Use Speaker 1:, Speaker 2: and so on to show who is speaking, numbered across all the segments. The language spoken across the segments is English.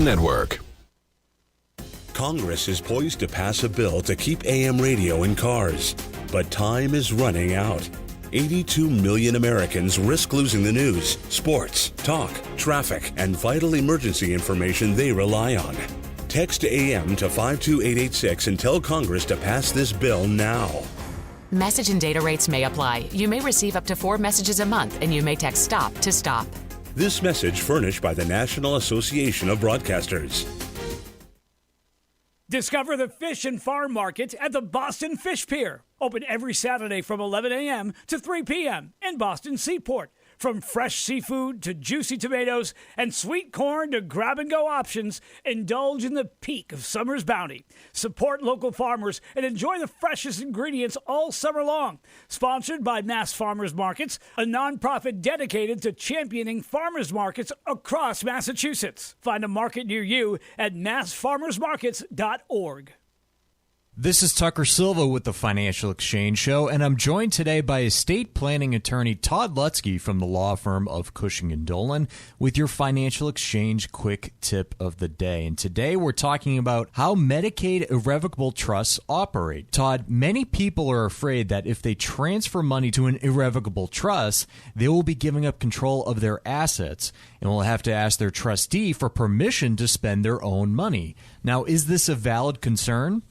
Speaker 1: Network.
Speaker 2: Congress is poised to pass a bill to keep AM radio in cars, but time is running out. 82 million Americans risk losing the news, sports, talk, traffic, and vital emergency information they rely on. Text AM to 52886 and tell Congress to pass this bill now.
Speaker 3: Message and data rates may apply. You may receive up to 4 messages a month, and you may text STOP to stop.
Speaker 2: This message furnished by the National Association of Broadcasters.
Speaker 4: Discover the fish and farm market at the Boston Fish Pier. Open every Saturday from 11 a.m. to 3 p.m. in Boston Seaport. From fresh seafood to juicy tomatoes and sweet corn to grab-and-go options, indulge in the peak of summer's bounty. Support local farmers and enjoy the freshest ingredients all summer long. Sponsored by Mass Farmers Markets, a nonprofit dedicated to championing farmers markets across Massachusetts. Find a market near you at massfarmersmarkets.org.
Speaker 5: This is Tucker Silva with the Financial Exchange Show, and I'm joined today by estate planning attorney Todd Lutzke from the law firm of Cushing & Dolan with your Financial Exchange quick tip of the day. And today we're talking about how Medicaid irrevocable trusts operate. Todd, many people are afraid that if they transfer money to an irrevocable trust, they will be giving up control of their assets and will have to ask their trustee for permission to spend their own money. Now, is this a valid concern?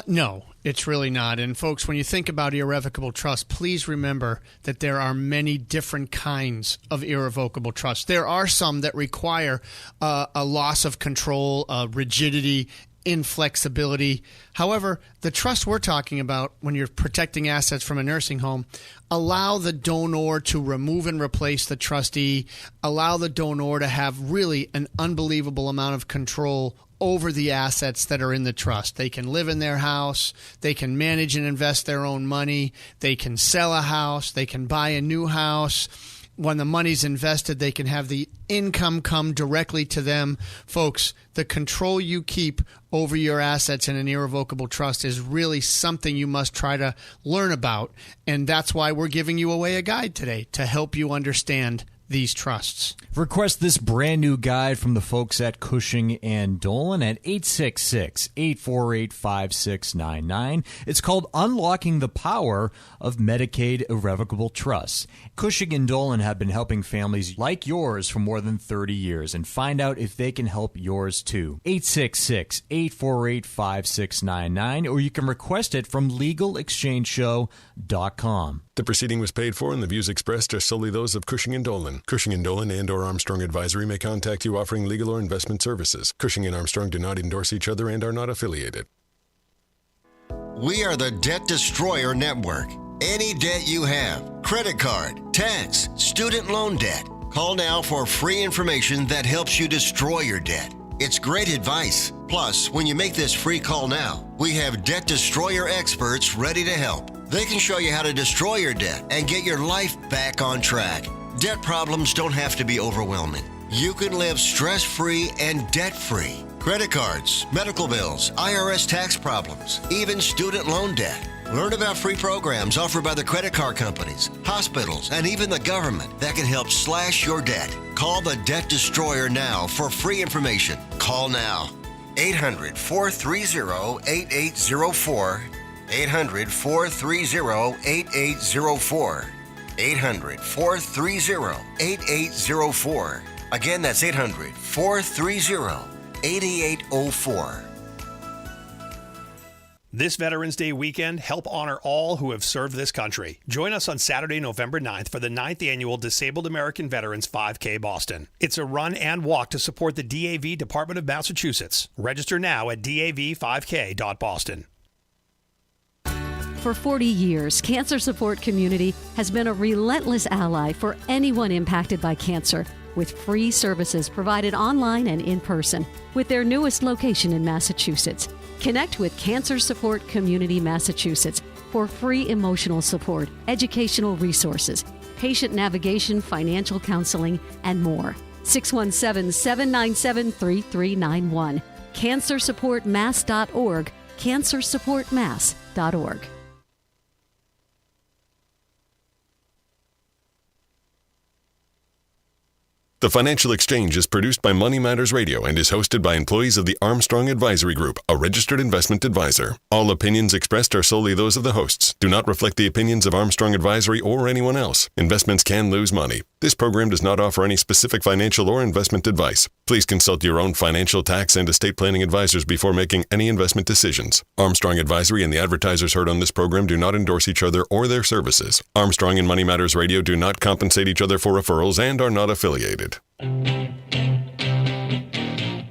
Speaker 6: No, it's really not. And folks, when you think about irrevocable trust, please remember that there are many different kinds of irrevocable trust. There are some that require a loss of control, rigidity, inflexibility. However, the trust we're talking about when you're protecting assets from a nursing home allow the donor to remove and replace the trustee, allow the donor to have really an unbelievable amount of control over the assets that are in the trust. They can live in their house, they can manage and invest their own money, they can sell a house, they can buy a new house. When the money's invested, they can have the income come directly to them. Folks, the control you keep over your assets in an irrevocable trust is really something you must try to learn about. And that's why we're giving you away a guide today to help you understand these trusts.
Speaker 5: Request this brand new guide from the folks at Cushing & Dolan at 866-848-5699. It's called Unlocking the Power of Medicaid Irrevocable Trusts. Cushing & Dolan have been helping families like yours for more than 30 years, and find out if they can help yours too. 866-848-5699, or you can request it from LegalExchangeShow.com.
Speaker 1: The proceeding was paid for, and the views expressed are solely those of Cushing & Dolan. Cushing & Dolan and or Armstrong Advisory may contact you offering legal or investment services. Cushing and Armstrong do not endorse each other and are not affiliated.
Speaker 7: We are the Debt Destroyer Network. Any debt you have, credit card, tax, student loan debt, call now for free information that helps you destroy your debt. It's great advice. Plus, when you make this free call now, we have Debt Destroyer experts ready to help. They can show you how to destroy your debt and get your life back on track. Debt problems don't have to be overwhelming. You can live stress-free and debt-free. Credit cards, medical bills, IRS tax problems, even student loan debt. Learn about free programs offered by the credit card companies, hospitals, and even the government that can help slash your debt. Call the Debt Destroyer now for free information. Call now. 800-430-8804. 800-430-8804. 800-430-8804. Again, that's 800-430-8804.
Speaker 8: This Veterans Day weekend, help honor all who have served this country. Join us on Saturday, November 9th for the 9th Annual Disabled American Veterans 5K Boston. It's a run and walk to support the DAV Department of Massachusetts. Register now at dav5k.boston.
Speaker 9: For 40 years, Cancer Support Community has been a relentless ally for anyone impacted by cancer, with free services provided online and in person, with their newest location in Massachusetts. Connect with Cancer Support Community Massachusetts for free emotional support, educational resources, patient navigation, financial counseling, and more. 617-797-3391. CancerSupportMass.org. CancerSupportMass.org.
Speaker 1: The Financial Exchange is produced by Money Matters Radio and is hosted by employees of the Armstrong Advisory Group, a registered investment advisor. All opinions expressed are solely those of the hosts, do not reflect the opinions of Armstrong Advisory or anyone else. Investments can lose money. This program does not offer any specific financial or investment advice. Please consult your own financial, tax, and estate planning advisors before making any investment decisions. Armstrong Advisory and the advertisers heard on this program do not endorse each other or their services. Armstrong and Money Matters Radio do not compensate each other for referrals and are not affiliated.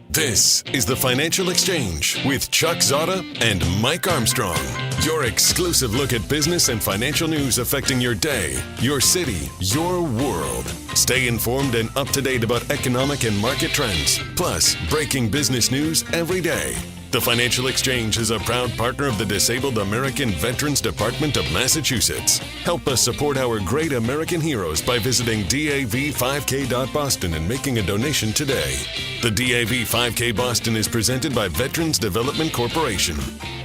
Speaker 1: This is the Financial Exchange with Chuck Zodda and Mike Armstrong. Your exclusive look at business and financial news affecting your day, your city, your world. Stay informed and up to date about economic and market trends, plus breaking business news every day. The Financial Exchange is a proud partner of the Disabled American Veterans Department of Massachusetts. Help us support our great American heroes by visiting DAV5K.Boston and making a donation today. The DAV 5K Boston is presented by Veterans Development Corporation.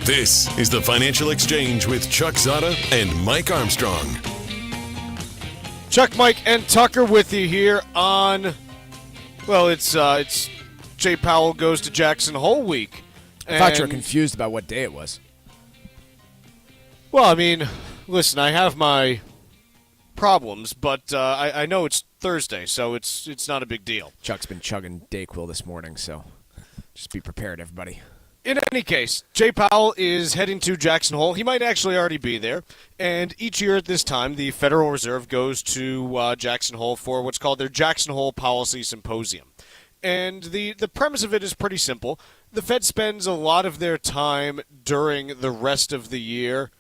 Speaker 1: This is the Financial Exchange with Chuck Zodda and Mike Armstrong.
Speaker 10: Chuck, Mike, and Tucker with you here on, well, it's Jay Powell goes to Jackson Hole week.
Speaker 11: I thought you were confused about what day it was.
Speaker 10: Well, I mean, listen, I have my problems, but I know it's Thursday, so it's not a big deal.
Speaker 11: Chuck's been chugging Dayquil this morning, so just be prepared, everybody.
Speaker 10: In any case, Jay Powell is heading to Jackson Hole. He might actually already be there. And each year at this time, the Federal Reserve goes to Jackson Hole for what's called their Jackson Hole Policy Symposium. And the premise of it is pretty simple. The Fed spends a lot of their time during the rest of the year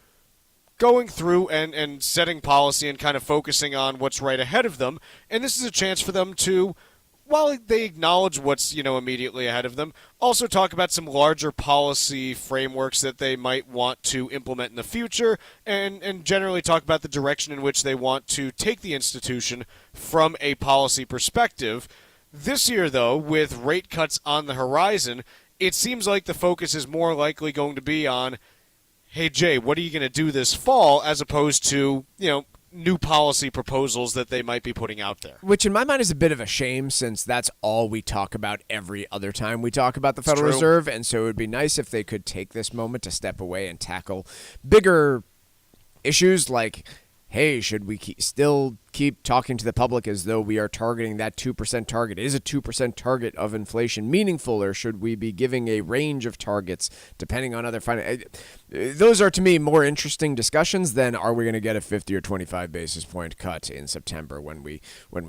Speaker 10: going through and setting policy and kind of focusing on what's right ahead of them. And this is a chance for them to, while they acknowledge what's, immediately ahead of them, also talk about some larger policy frameworks that they might want to implement in the future and generally talk about the direction in which they want to take the institution from a policy perspective. This year, though, with rate cuts on the horizon, it seems like the focus is more likely going to be on, hey, Jay, what are you going to do this fall, as opposed to, new policy proposals that they might be putting out there.
Speaker 11: Which in my mind is a bit of a shame, since that's all we talk about every other time we talk about the Federal Reserve. And so it would be nice if they could take this moment to step away and tackle bigger issues like, hey, should we still keep talking to the public as though we are targeting that 2% target? Is a 2% target of inflation meaningful, or should we be giving a range of targets depending on other finance? Those are, to me, more interesting discussions than are we going to get a 50 or 25 basis point cut in September when we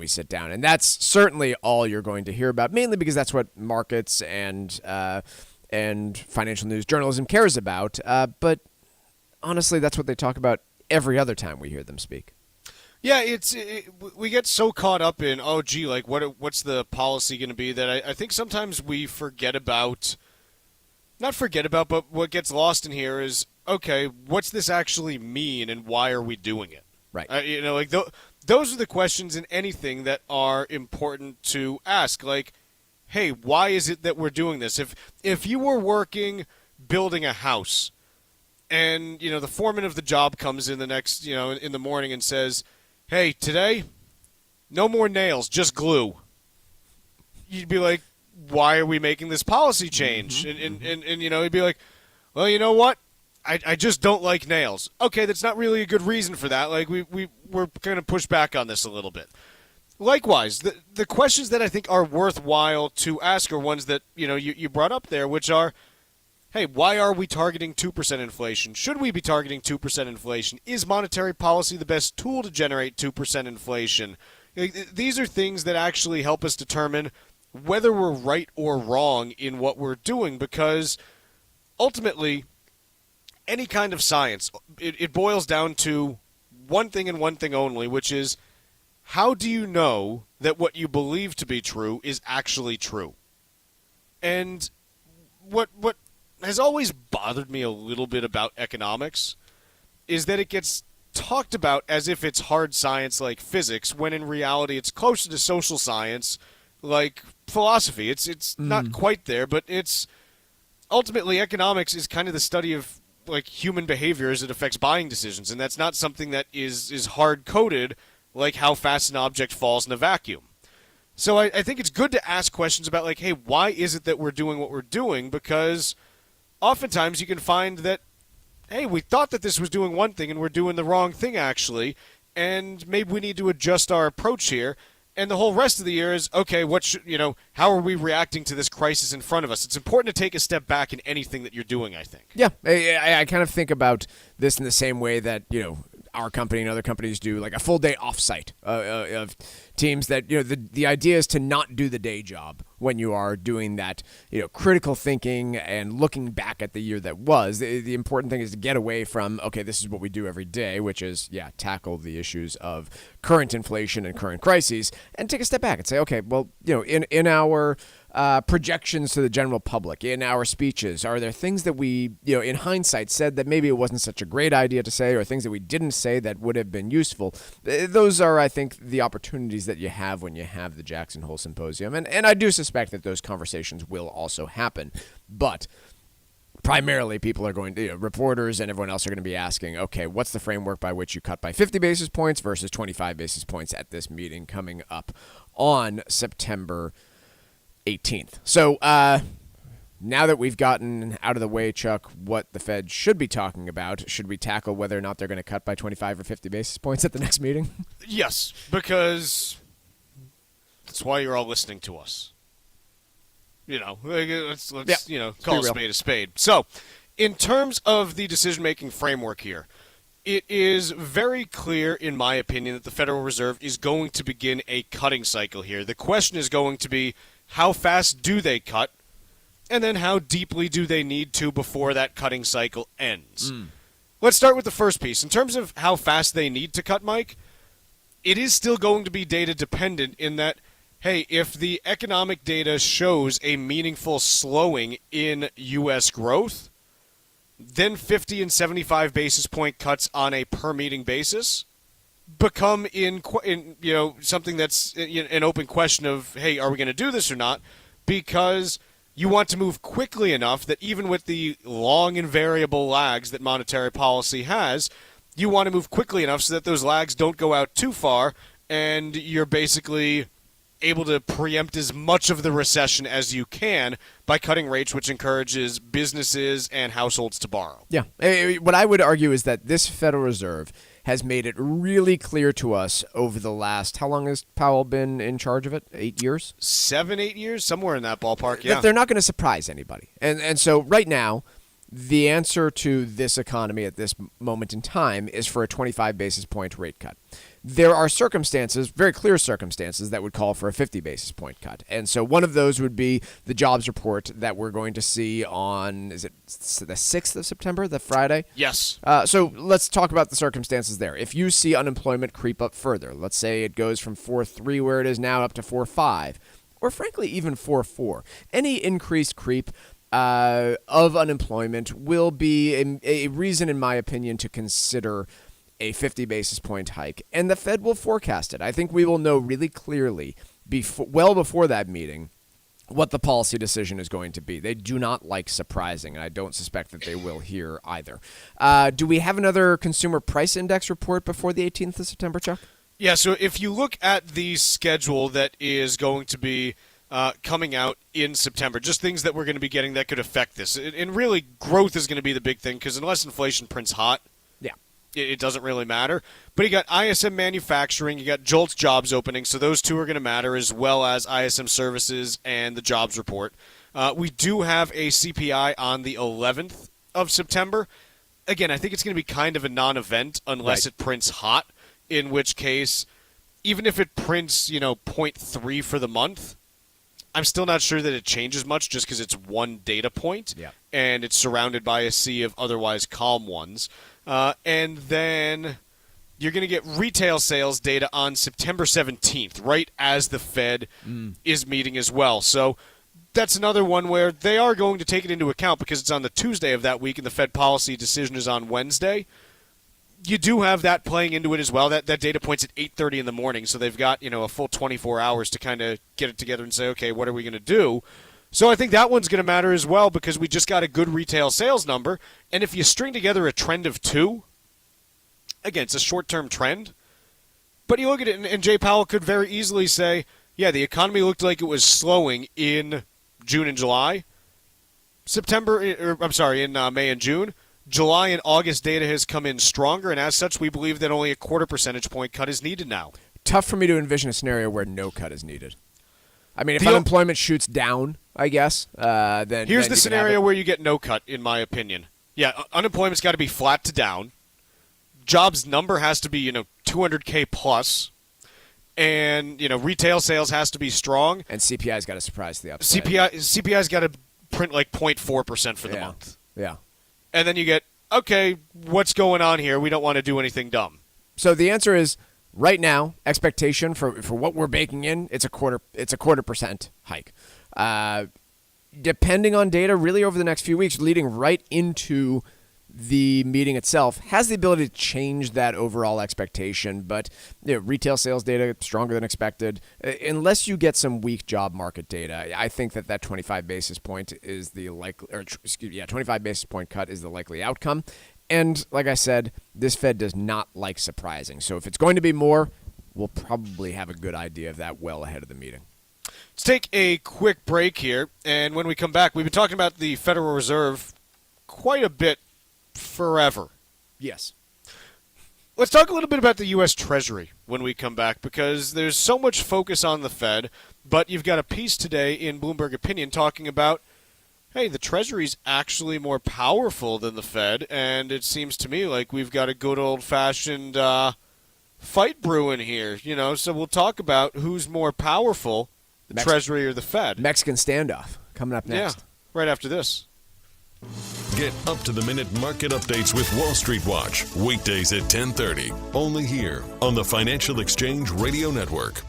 Speaker 11: sit down. And that's certainly all you're going to hear about, mainly because that's what markets and financial news journalism cares about. But honestly, that's what they talk about every other time we hear them speak.
Speaker 10: Yeah, we get so caught up in, what's the policy going to be, that I think sometimes we but what gets lost in here is, okay, what's this actually mean and why are we doing it?
Speaker 11: Right.
Speaker 10: Those are the questions in anything that are important to ask. Like, hey, why is it that we're doing this? If you were working building a house, and, the foreman of the job comes in the next, in the morning and says, hey, today, no more nails, just glue. You'd be like, why are we making this policy change? Mm-hmm. And he'd be like, well, you know what? I just don't like nails. Okay, that's not really a good reason for that. Like, we're going to push back on this a little bit. Likewise, the questions that I think are worthwhile to ask are ones that, you brought up there, which are, hey, why are we targeting 2% inflation? Should we be targeting 2% inflation? Is monetary policy the best tool to generate 2% inflation? These are things that actually help us determine whether we're right or wrong in what we're doing, because ultimately, any kind of science, it boils down to one thing and one thing only, which is, how do you know that what you believe to be true is actually true? And what has always bothered me a little bit about economics is that it gets talked about as if it's hard science like physics, when in reality it's closer to social science like philosophy. It's not quite there, but it's ultimately economics is kind of the study of like human behavior as it affects buying decisions, and that's not something that is hard coded like how fast an object falls in a vacuum. So I think it's good to ask questions about, like, hey, why is it that we're doing what we're doing? Because oftentimes you can find that, hey, we thought that this was doing one thing and we're doing the wrong thing, actually, and maybe we need to adjust our approach here. And the whole rest of the year is, okay, how are we reacting to this crisis in front of us? It's important to take a step back in anything that you're doing, I think.
Speaker 11: Yeah, I kind of think about this in the same way that, our company and other companies do, like a full day offsite of teams that, the idea is to not do the day job when you are doing that, critical thinking and looking back at the year that was. The important thing is to get away from, okay, this is what we do every day, which is, tackle the issues of current inflation and current crises, and take a step back and say, okay, well, in our projections to the general public, in our speeches, are there things that we, in hindsight said that maybe it wasn't such a great idea to say, or things that we didn't say that would have been useful? Those are, I think, the opportunities that you have when you have the Jackson Hole Symposium. And I do suspect that those conversations will also happen. But primarily, people are going to, reporters and everyone else are going to be asking, okay, what's the framework by which you cut by 50 basis points versus 25 basis points at this meeting coming up on September 18th. So now that we've gotten out of the way, Chuck, what the Fed should be talking about, should we tackle whether or not they're going to cut by 25 or 50 basis points at the next meeting?
Speaker 10: Yes, because that's why you're all listening to us. Let's call a spade. So, in terms of the decision-making framework here, it is very clear, in my opinion, that the Federal Reserve is going to begin a cutting cycle here. The question is going to be, how fast do they cut? And then how deeply do they need to before that cutting cycle ends? Let's start with the first piece. In terms of how fast they need to cut, Mike, it is still going to be data dependent in that, hey, if the economic data shows a meaningful slowing in U.S. growth, then 50 and 75 basis point cuts on a per meeting basis become in something that's an open question of, hey, are we going to do this or not? Because you want to move quickly enough that even with the long and variable lags that monetary policy has, you want to move quickly enough so that those lags don't go out too far and you're basically able to preempt as much of the recession as you can by cutting rates, which encourages businesses and households to borrow.
Speaker 11: Yeah. What I would argue is that this Federal Reserve has made it really clear to us over the last, how long has Powell been in charge of it? 8 years?
Speaker 10: 7, 8 years? Somewhere in that ballpark, yeah.
Speaker 11: That they're not going to surprise anybody. And so right now, the answer to this economy at this moment in time is for a 25 basis point rate cut. There are circumstances, very clear circumstances, that would call for a 50 basis point cut. And so one of those would be the jobs report that we're going to see on, is it the 6th of September, the Friday?
Speaker 10: Yes.
Speaker 11: So let's talk about the circumstances there. If you see unemployment creep up further, let's say it goes from 4.3 where it is now up to 4.5, or frankly even 4.4, any increased creep of unemployment will be a reason, in my opinion, to consider a 50 basis point hike, and the Fed will forecast it. I think we will know really clearly well before that meeting what the policy decision is going to be. They do not like surprising, and I don't suspect that they will here either. Do we have another consumer price index report before the 18th of September, Chuck?
Speaker 10: Yeah, so if you look at the schedule that is going to be coming out in September, just things that we're going to be getting that could affect this. And really, growth is going to be the big thing, because unless inflation prints hot, it doesn't really matter. But you got ISM manufacturing, you got JOLTS jobs opening, so those two are going to matter, as well as ISM services and the jobs report. We do have a CPI on the 11th of September. Again, I think it's going to be kind of a non-event unless it prints hot, in which case, even if it prints, 0.3 for the month, I'm still not sure that it changes much just because it's one data point, and it's surrounded by a sea of otherwise calm ones. And then you're going to get retail sales data on September 17th, right as the Fed is meeting as well. So that's another one where they are going to take it into account because it's on the Tuesday of that week and the Fed policy decision is on Wednesday. You do have that playing into it as well. That data point's at 8:30 in the morning, so they've got a full 24 hours to kind of get it together and say, okay, what are we going to do? So I think that one's going to matter as well because we just got a good retail sales number. And if you string together a trend of 2, again, it's a short-term trend, but you look at it and Jay Powell could very easily say, Yeah, the economy looked like it was slowing in June and July. In May and June. July and August data has come in stronger, and as such, we believe that only a 0.25 percentage point cut is needed now.
Speaker 11: Tough for me to envision a scenario where no cut is needed. I mean, if unemployment shoots down, I guess, then...
Speaker 10: Here's the scenario where you get no cut, in my opinion. Yeah, unemployment's got to be flat to down. Jobs number has to be, 200K plus. And, retail sales has to be strong.
Speaker 11: And CPI's got to surprise the upside.
Speaker 10: CPI's got to print like 0.4% for the month.
Speaker 11: Yeah.
Speaker 10: And then you get, okay, what's going on here? We don't want to do anything dumb.
Speaker 11: So the answer is, right now, expectation for what we're baking in, it's a quarter percent hike. Depending on data, really over the next few weeks, leading right into the meeting itself, has the ability to change that overall expectation. But retail sales data stronger than expected. Unless you get some weak job market data, I think that 25 basis point is the 25 basis point cut is the likely outcome. And like I said, this Fed does not like surprising. So if it's going to be more, we'll probably have a good idea of that well ahead of the meeting.
Speaker 10: Let's take a quick break here. And when we come back, we've been talking about the Federal Reserve quite a bit forever.
Speaker 11: Yes.
Speaker 10: Let's talk a little bit about the U.S. Treasury when we come back, because there's so much focus on the Fed, but you've got a piece today in Bloomberg Opinion talking about, hey, the Treasury's actually more powerful than the Fed, and it seems to me like we've got a good old-fashioned fight brewing here. So we'll talk about who's more powerful, the Treasury or the Fed.
Speaker 11: Mexican standoff coming up next.
Speaker 10: Yeah, right after this.
Speaker 1: Get up-to-the-minute market updates with Wall Street Watch, weekdays at 10:30, only here on the Financial Exchange Radio Network.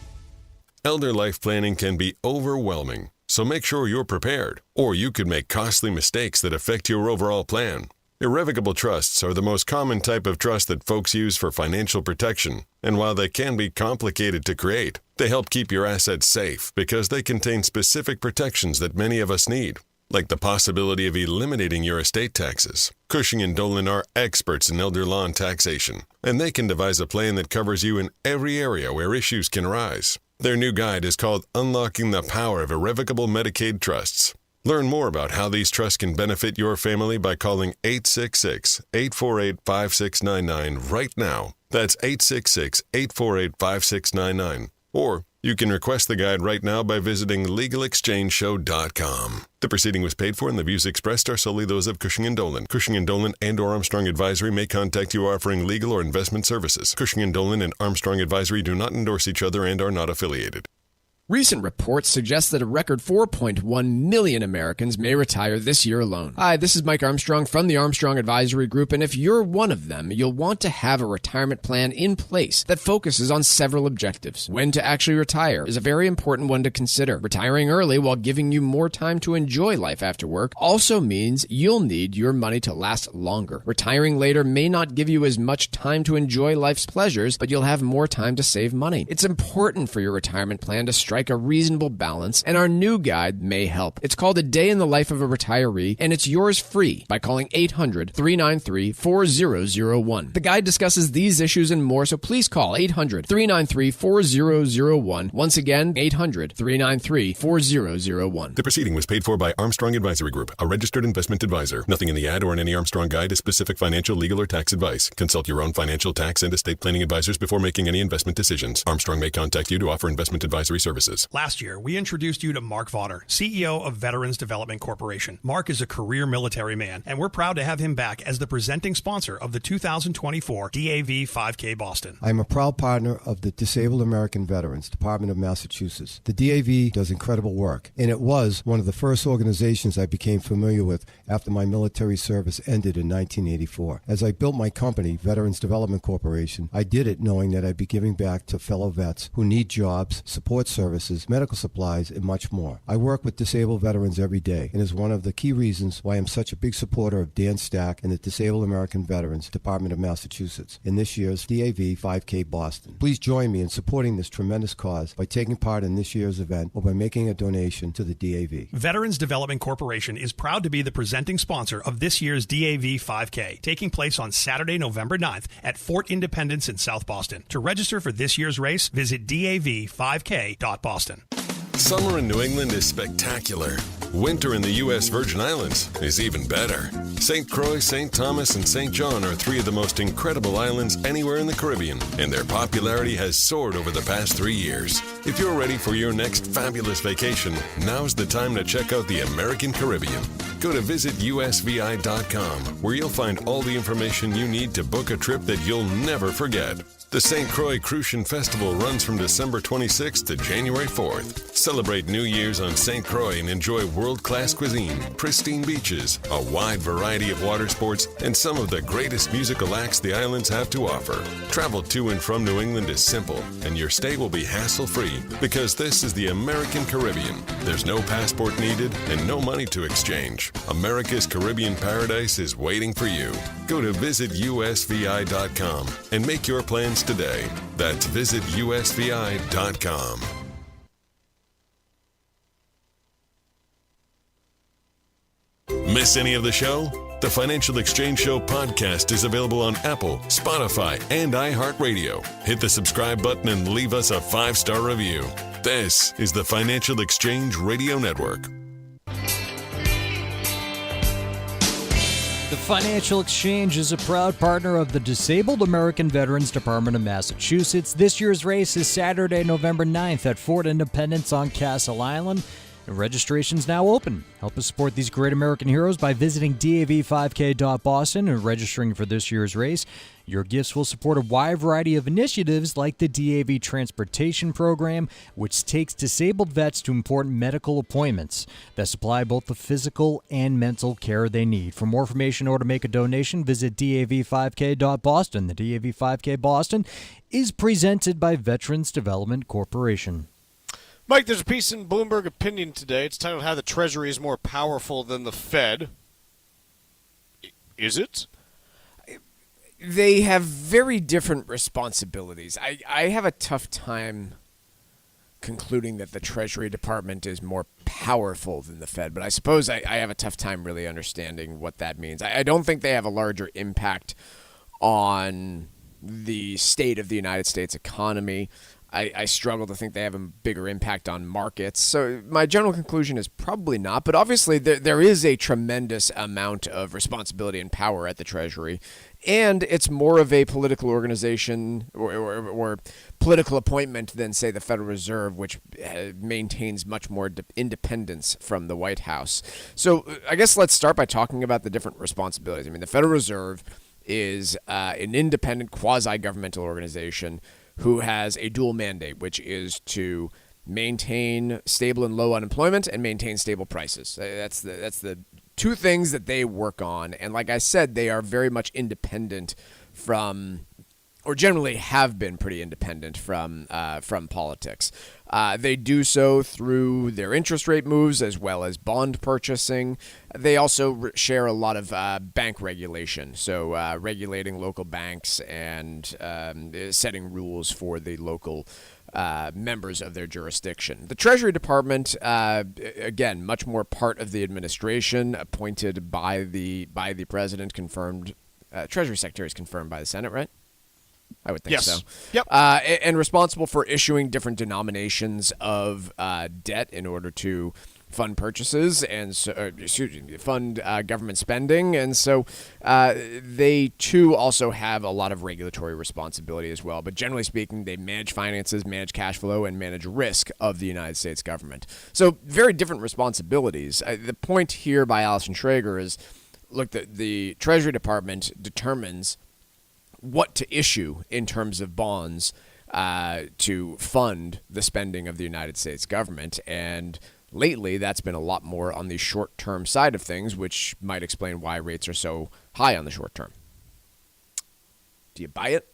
Speaker 1: Elder life planning can be overwhelming, so make sure you're prepared, or you could make costly mistakes that affect your overall plan. Irrevocable trusts are the most common type of trust that folks use for financial protection, and while they can be complicated to create, they help keep your assets safe because they contain specific protections that many of us need, like the possibility of eliminating your estate taxes. Cushing & Dolan are experts in elder law and taxation, and they can devise a plan that covers you in every area where issues can arise. Their new guide is called Unlocking the Power of Irrevocable Medicaid Trusts. Learn more about how these trusts can benefit your family by calling 866-848-5699 right now. That's 866-848-5699. Or you can request the guide right now by visiting LegalExchangeShow.com. The proceeding was paid for and the views expressed are solely those of Cushing & Dolan. Cushing & Dolan and or Armstrong Advisory may contact you offering legal or investment services. Cushing & Dolan and Armstrong Advisory do not endorse each other and are not affiliated.
Speaker 11: Recent reports suggest that a record 4.1 million Americans may retire this year alone. Hi, this is Mike Armstrong from the Armstrong Advisory Group, and if you're one of them, you'll want to have a retirement plan in place that focuses on several objectives. When to actually retire is a very important one to consider. Retiring early while giving you more time to enjoy life after work also means you'll need your money to last longer. Retiring later may not give you as much time to enjoy life's pleasures, but you'll have more time to save money. It's important for your retirement plan to strike a reasonable balance, and our new guide may help. It's called A Day in the Life of a Retiree, and it's yours free by calling 800-393-4001. The guide discusses these issues and more, so please call 800-393-4001. Once again, 800-393-4001.
Speaker 1: The proceeding was paid for by Armstrong Advisory Group, a registered investment advisor. Nothing in the ad or in any Armstrong guide is specific financial, legal, or tax advice. Consult your own financial, tax, and estate planning advisors before making any investment decisions. Armstrong may contact you to offer investment advisory services.
Speaker 8: Last year, we introduced you to Mark Vaughter, CEO of Veterans Development Corporation. Mark is a career military man, and we're proud to have him back as the presenting sponsor of the 2024 DAV 5K Boston.
Speaker 12: I'm a proud partner of the Disabled American Veterans, Department of Massachusetts. The DAV does incredible work, and it was one of the first organizations I became familiar with after my military service ended in 1984. As I built my company, Veterans Development Corporation, I did it knowing that I'd be giving back to fellow vets who need jobs, support services, medical supplies, and much more. I work with disabled veterans every day, and is one of the key reasons why I'm such a big supporter of Dan Stack and the Disabled American Veterans, Department of Massachusetts, in this year's DAV 5K Boston. Please join me in supporting this tremendous cause by taking part in this year's event or by making a donation to the DAV.
Speaker 8: Veterans Development Corporation is proud to be the presenting sponsor of this year's DAV 5K, taking place on Saturday, November 9th at Fort Independence in South Boston. To register for this year's race, visit DAV5K.Boston. Boston.
Speaker 1: Summer in New England is spectacular. Winter in the U.S. Virgin Islands is even better. St. Croix, St. Thomas, and St. John are three of the most incredible islands anywhere in the Caribbean, and their popularity has soared over the past 3 years. If you're ready for your next fabulous vacation, now's the time to check out the American Caribbean. Go to visitusvi.com, where you'll find all the information you need to book a trip that you'll never forget. The St. Croix Crucian Festival runs from December 26th to January 4th. Celebrate New Year's on St. Croix and enjoy world-class cuisine, pristine beaches, a wide variety of water sports, and some of the greatest musical acts the islands have to offer. Travel to and from New England is simple, and your stay will be hassle-free because this is the American Caribbean. There's no passport needed and no money to exchange. America's Caribbean paradise is waiting for you. Go to visitusvi.com and make your plans today. That's visitusvi.com. Miss any of the show? The Financial Exchange Show podcast is available on Apple, Spotify, and iHeartRadio. Hit the subscribe button and leave us a 5-star review. This is the Financial Exchange Radio Network.
Speaker 5: The Financial Exchange is a proud partner of the Disabled American Veterans Department of Massachusetts. This year's race is Saturday, November 9th at Fort Independence on Castle Island. And registration's now open. Help us support these great American heroes by visiting dav5k.boston and registering for this year's race. Your gifts will support a wide variety of initiatives like the DAV Transportation Program, which takes disabled vets to important medical appointments that supply both the physical and mental care they need. For more information or to make a donation, visit dav5k.boston. The DAV 5K Boston is presented by Veterans Development Corporation.
Speaker 10: Mike, there's a piece in Bloomberg Opinion today. It's titled How the Treasury is More Powerful Than the Fed. Is it?
Speaker 11: They have very different responsibilities. I have a tough time concluding that the Treasury Department is more powerful than the Fed, but I suppose I have a tough time really understanding what that means. I don't think they have a larger impact on the state of the United States economy. I struggle to think they have a bigger impact on markets. So my general conclusion is probably not. But obviously there is a tremendous amount of responsibility and power at the Treasury. And it's more of a political organization or political appointment than, say, the Federal Reserve, which maintains much more independence from the White House. So I guess let's start by talking about the different responsibilities. I mean, the Federal Reserve is an independent quasi-governmental organization who has a dual mandate, which is to maintain stable and low unemployment and maintain stable prices. That's the two things that they work on. And like I said, they are very much independent from, or generally have been pretty independent from politics. They do so through their interest rate moves as well as bond purchasing. They also share a lot of bank regulation, so regulating local banks and setting rules for the local members of their jurisdiction. The Treasury Department, again, much more part of the administration, appointed by the president, confirmed. Treasury Secretary is confirmed by the Senate, right? I would think
Speaker 10: yes.
Speaker 11: so.
Speaker 10: Yep.
Speaker 11: And responsible for issuing different denominations of debt in order to fund purchases and fund government spending. And so they, too, also have a lot of regulatory responsibility as well. But generally speaking, they manage finances, manage cash flow, and manage risk of the United States government. So very different responsibilities. The point here by Allison Schrager is, look, the Treasury Department determines what to issue in terms of bonds to fund the spending of the United States government. And lately, that's been a lot more on the short-term side of things, which might explain why rates are so high on the short term. Do you buy it?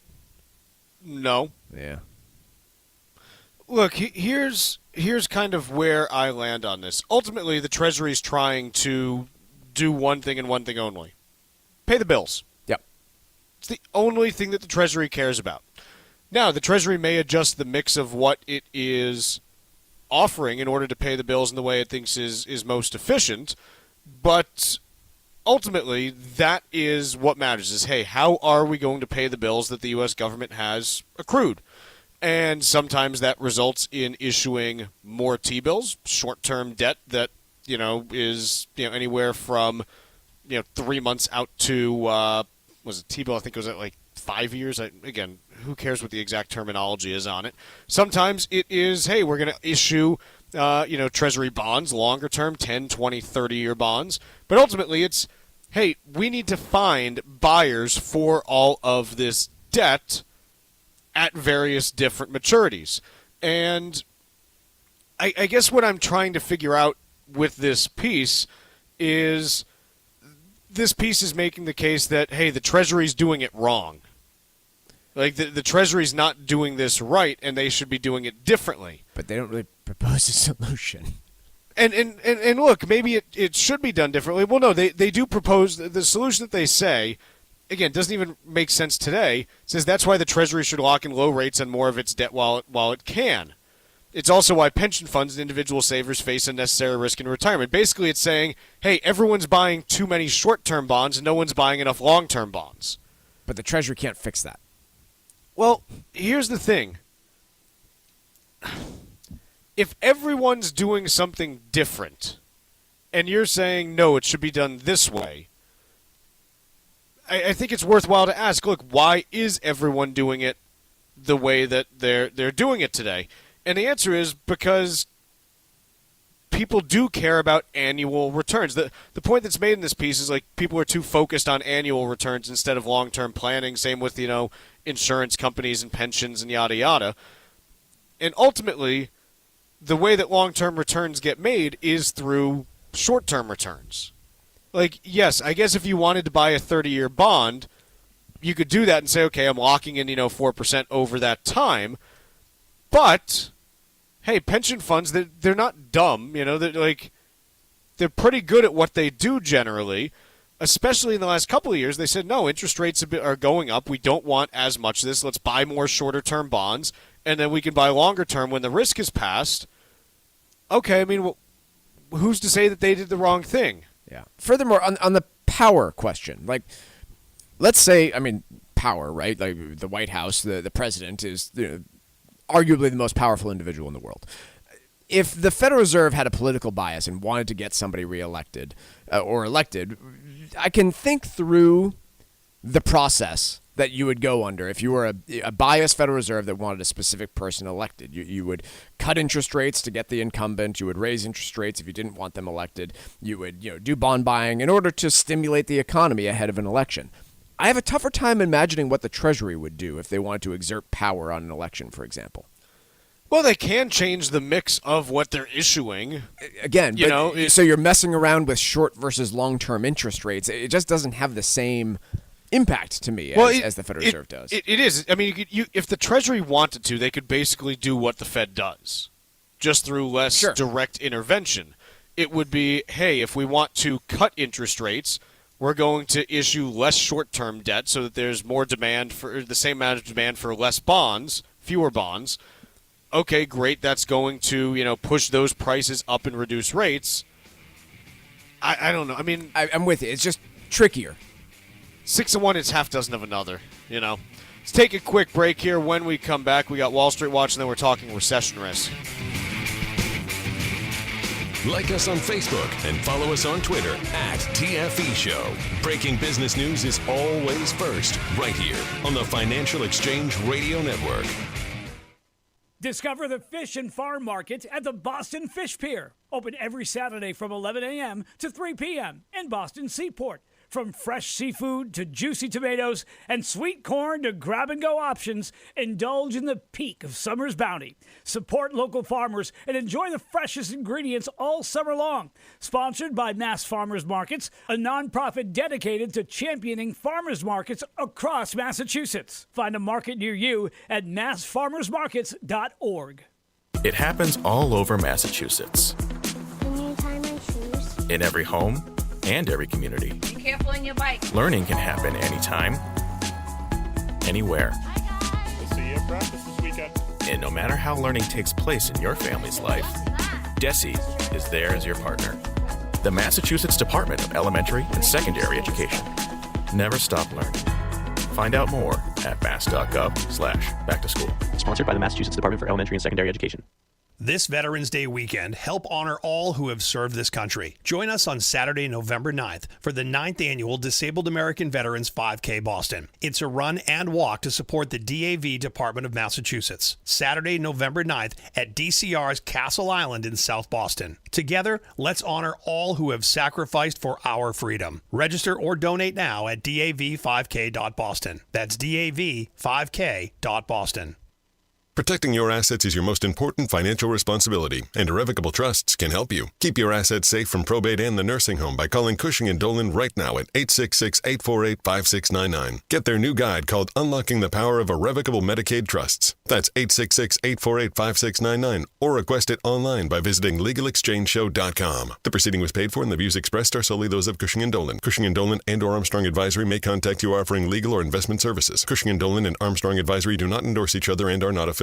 Speaker 10: No.
Speaker 11: Yeah.
Speaker 10: Look, here's kind of where I land on this. Ultimately, the Treasury is trying to do one thing and one thing only. Pay the bills. It's the only thing that the Treasury cares about. Now, the Treasury may adjust the mix of what it is offering in order to pay the bills in the way it thinks is most efficient, but ultimately, that is what matters, is, hey, how are we going to pay the bills that the U.S. government has accrued? And sometimes that results in issuing more T-bills, short-term debt that, is, anywhere from, 3 months out to, was it T-bill? I think it was at like 5 years. Again, who cares what the exact terminology is on it? Sometimes it is, hey, we're going to issue, Treasury bonds, longer term, 10, 20, 30-year bonds. But ultimately it's, hey, we need to find buyers for all of this debt at various different maturities. And I guess what I'm trying to figure out with this piece is this piece is making the case that, hey, the Treasury's doing it wrong. Like, the Treasury's not doing this right, and they should be doing it differently.
Speaker 11: But they don't really propose a solution.
Speaker 10: And look, maybe it should be done differently. Well, no, they do propose the solution that they say, again, doesn't even make sense today. It says that's why the Treasury should lock in low rates on more of its debt while it can. It's also why pension funds and individual savers face unnecessary risk in retirement. Basically, it's saying, hey, everyone's buying too many short-term bonds and no one's buying enough long-term bonds.
Speaker 11: But the Treasury can't fix that.
Speaker 10: Well, here's the thing. If everyone's doing something different, and you're saying, no, it should be done this way, I think it's worthwhile to ask, look, why is everyone doing it the way that they're doing it today? And the answer is because people do care about annual returns. The point that's made in this piece is like people are too focused on annual returns instead of long-term planning. Same with, insurance companies and pensions and yada yada. And ultimately, the way that long-term returns get made is through short-term returns. Like, yes, I guess if you wanted to buy a 30-year bond, you could do that and say, okay, I'm locking in, 4% over that time. But, hey, pension funds, they're not dumb. They're pretty good at what they do generally, especially in the last couple of years. They said, no, interest rates are going up. We don't want as much of this. Let's buy more shorter-term bonds, and then we can buy longer-term when the risk is passed. Okay, who's to say that they did the wrong thing?
Speaker 11: Yeah. Furthermore, on the power question, like, let's say, power, right? Like the White House, the president is arguably the most powerful individual in the world. If the Federal Reserve had a political bias and wanted to get somebody reelected or elected, I can think through the process that you would go under if you were a biased Federal Reserve that wanted a specific person elected. You would cut interest rates to get the incumbent. You would raise interest rates if you didn't want them elected. You would do bond buying in order to stimulate the economy ahead of an election. I have a tougher time imagining what the Treasury would do if they wanted to exert power on an election, for example.
Speaker 10: Well, they can change the mix of what they're issuing.
Speaker 11: Again, so you're messing around with short versus long-term interest rates. It just doesn't have the same impact to me as the Federal Reserve does.
Speaker 10: It is. If the Treasury wanted to, they could basically do what the Fed does, just through less direct intervention. It would be, hey, if we want to cut interest rates, we're going to issue less short-term debt so that there's more demand for the same amount of demand for less bonds, fewer bonds. Okay, great. That's going to, push those prices up and reduce rates. I don't know.
Speaker 11: I'm with you. It's just trickier.
Speaker 10: 6 of one is half dozen of another, Let's take a quick break here. When we come back, we got Wall Street Watch, and then we're talking recession risk.
Speaker 1: Like us on Facebook and follow us on Twitter @TFE Show. Breaking business news is always first, right here on the Financial Exchange Radio Network.
Speaker 4: Discover the fish and farm market at the Boston Fish Pier. Open every Saturday from 11 a.m. to 3 p.m. in Boston Seaport. From fresh seafood to juicy tomatoes and sweet corn to grab-and-go options, indulge in the peak of summer's bounty. Support local farmers and enjoy the freshest ingredients all summer long. Sponsored by Mass Farmers Markets, a nonprofit dedicated to championing farmers markets across Massachusetts. Find a market near you at massfarmersmarkets.org.
Speaker 13: It happens all over Massachusetts.
Speaker 14: Can you tie my shoes?
Speaker 13: In every home and every community.
Speaker 14: Be careful on your bike.
Speaker 13: Learning can happen anytime, anywhere.
Speaker 15: We'll see you at practice this weekend.
Speaker 13: And no matter how learning takes place in your family's life, DESE is there as your partner. The Massachusetts Department of Elementary and Secondary Education. Never stop learning. Find out more at mass.gov/back-to-school.
Speaker 16: Sponsored by the Massachusetts Department for Elementary and Secondary Education.
Speaker 8: This Veterans Day weekend, help honor all who have served this country. Join us on Saturday, November 9th for the 9th Annual Disabled American Veterans 5K Boston. It's a run and walk to support the DAV Department of Massachusetts. Saturday, November 9th at DCR's Castle Island in South Boston. Together, let's honor all who have sacrificed for our freedom. Register or donate now at dav5k.boston. That's dav5k.boston.
Speaker 1: Protecting your assets is your most important financial responsibility, and irrevocable trusts can help you. Keep your assets safe from probate and the nursing home by calling Cushing & Dolan right now at 866-848-5699. Get their new guide called Unlocking the Power of Irrevocable Medicaid Trusts. That's 866-848-5699, or request it online by visiting LegalExchangeShow.com. The proceeding was paid for, and the views expressed are solely those of Cushing & Dolan. Cushing & Dolan and or Armstrong Advisory may contact you offering legal or investment services. Cushing & Dolan and Armstrong Advisory do not endorse each other and are not affiliated.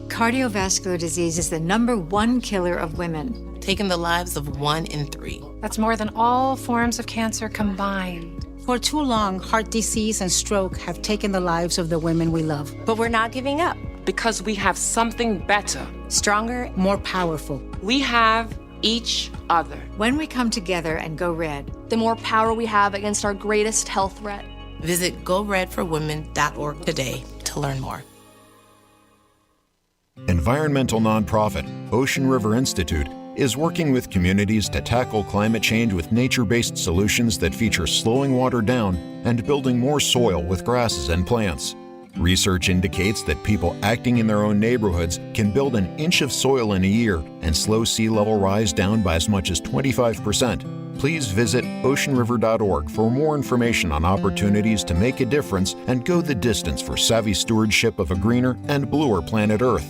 Speaker 17: Cardiovascular disease is the #1 killer of women,
Speaker 18: taking the lives of 1 in 3.
Speaker 19: That's more than all forms of cancer combined.
Speaker 20: For too long, heart disease and stroke have taken the lives of the women we love.
Speaker 21: But we're not giving up because we have something better,
Speaker 20: stronger, more powerful.
Speaker 21: We have each other.
Speaker 17: When we come together and go red,
Speaker 22: the more power we have against our greatest health threat.
Speaker 18: Visit GoRedForWomen.org today to learn more.
Speaker 23: Environmental nonprofit Ocean River Institute is working with communities to tackle climate change with nature-based solutions that feature slowing water down and building more soil with grasses and plants. Research indicates that people acting in their own neighborhoods can build an inch of soil in a year and slow sea level rise down by as much as 25%. Please visit oceanriver.org for more information on opportunities to make a difference and go the distance for savvy stewardship of a greener and bluer planet Earth.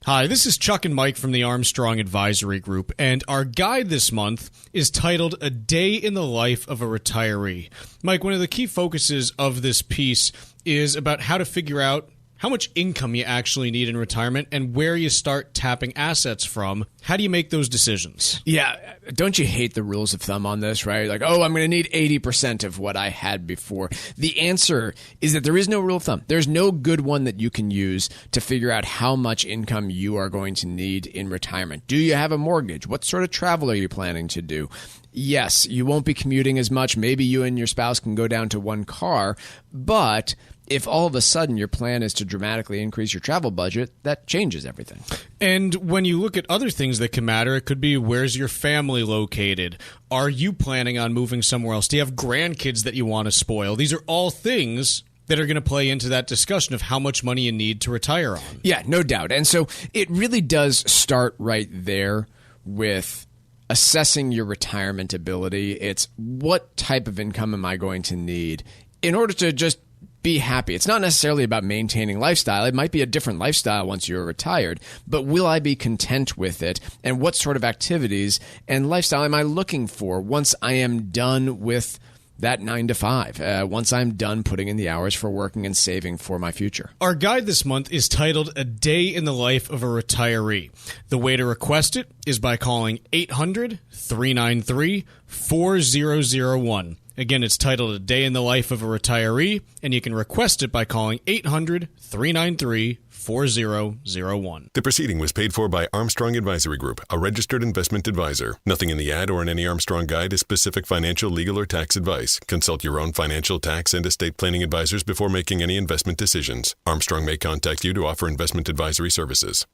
Speaker 6: Hi, this is Chuck and Mike from the Armstrong Advisory Group, and our guide this month is titled A Day in the Life of a Retiree. Mike, one of the key focuses of this piece is about how to figure out how much income you actually need in retirement and where you start tapping assets from. How do you make those decisions?
Speaker 11: Yeah, don't you hate the rules of thumb on this, right? Like, oh, I'm going to need 80% of what I had before. The answer is that there is no rule of thumb. There's no good one that you can use to figure out how much income you are going to need in retirement. Do you have a mortgage? What sort of travel are you planning to do? Yes, you won't be commuting as much. Maybe you and your spouse can go down to one car, but if all of a sudden your plan is to dramatically increase your travel budget, that changes everything.
Speaker 6: And when you look at other things that can matter, it could be where's your family located? Are you planning on moving somewhere else? Do you have grandkids that you want to spoil? These are all things that are going to play into that discussion of how much money you need to retire on.
Speaker 11: Yeah, no doubt. And so it really does start right there with assessing your retirement ability. It's what type of income am I going to need in order to just be happy. It's not necessarily about maintaining lifestyle. It might be a different lifestyle once you're retired, but will I be content with it? And what sort of activities and lifestyle am I looking for once I am done with that 9 to 5, once I'm done putting in the hours for working and saving for my future?
Speaker 6: Our guide this month is titled A Day in the Life of a Retiree. The way to request it is by calling 800-393-4001. Again, it's titled A Day in the Life of a Retiree, and you can request it by calling 800-393-4001.
Speaker 1: The proceeding was paid for by Armstrong Advisory Group, a registered investment advisor. Nothing in the ad or in any Armstrong guide is specific financial, legal, or tax advice. Consult your own financial, tax, and estate planning advisors before making any investment decisions. Armstrong may contact you to offer investment advisory services.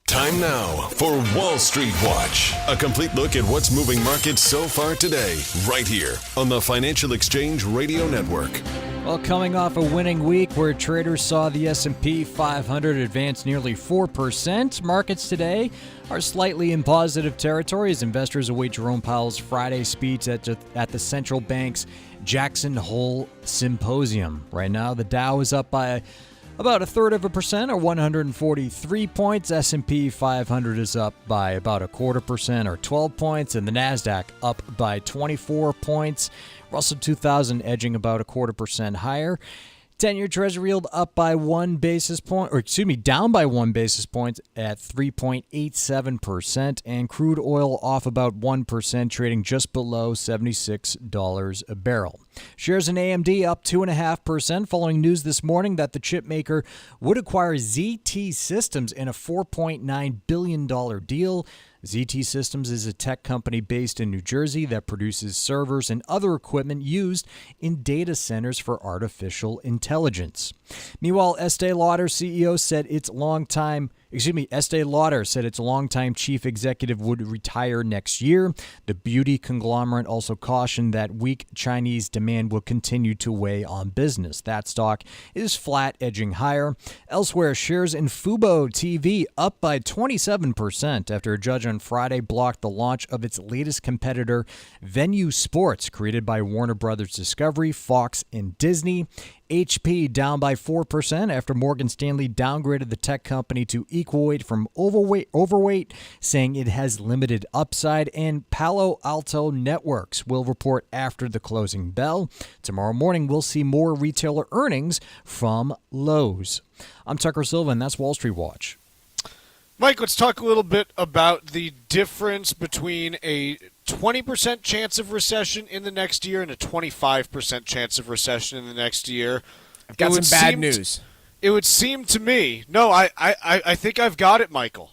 Speaker 1: Time now for Wall Street Watch. A complete look at what's moving markets so far today, right here on the Financial Exchange Radio Network.
Speaker 5: Well, coming off a winning week where traders saw the S&P 500 advance nearly 4%, markets today are slightly in positive territory as investors await Jerome Powell's Friday speech at the central bank's Jackson Hole Symposium. Right now, the Dow is up by about 0.33% or 143 points. S&P 500 is up by about 0.25% or 12 points, and the NASDAQ up by 24 points. Russell 2000 edging about 0.25% higher. 10-year Treasury yield up by 1 basis point, down by 1 basis point at 3.87%, and crude oil off about 1%, trading just below $76 a barrel. Shares in AMD up 2.5% following news this morning that the chip maker would acquire ZT Systems in a $4.9 billion deal. ZT Systems is a tech company based in New Jersey that produces servers and other equipment used in data centers for artificial intelligence. Meanwhile, Estee Lauder CEO said Estee Lauder said its longtime chief executive would retire next year. The beauty conglomerate also cautioned that weak Chinese demand will continue to weigh on business. That stock is flat, edging higher. Elsewhere, shares in Fubo TV up by 27% after a judge on Friday blocked the launch of its latest competitor, Venue Sports, created by Warner Brothers Discovery, Fox, and Disney. HP down by 4% after Morgan Stanley downgraded the tech company to equal weight from overweight, saying it has limited upside. And Palo Alto Networks will report after the closing bell. Tomorrow morning, we'll see more retailer earnings from Lowe's. I'm Tucker Silva, and that's Wall Street Watch.
Speaker 10: Mike, let's talk a little bit about the difference between a 20% chance of recession in the next year and a 25% chance of recession in the next year.
Speaker 11: I've got some bad news.
Speaker 10: It would seem to me, I think I've got it, Michael.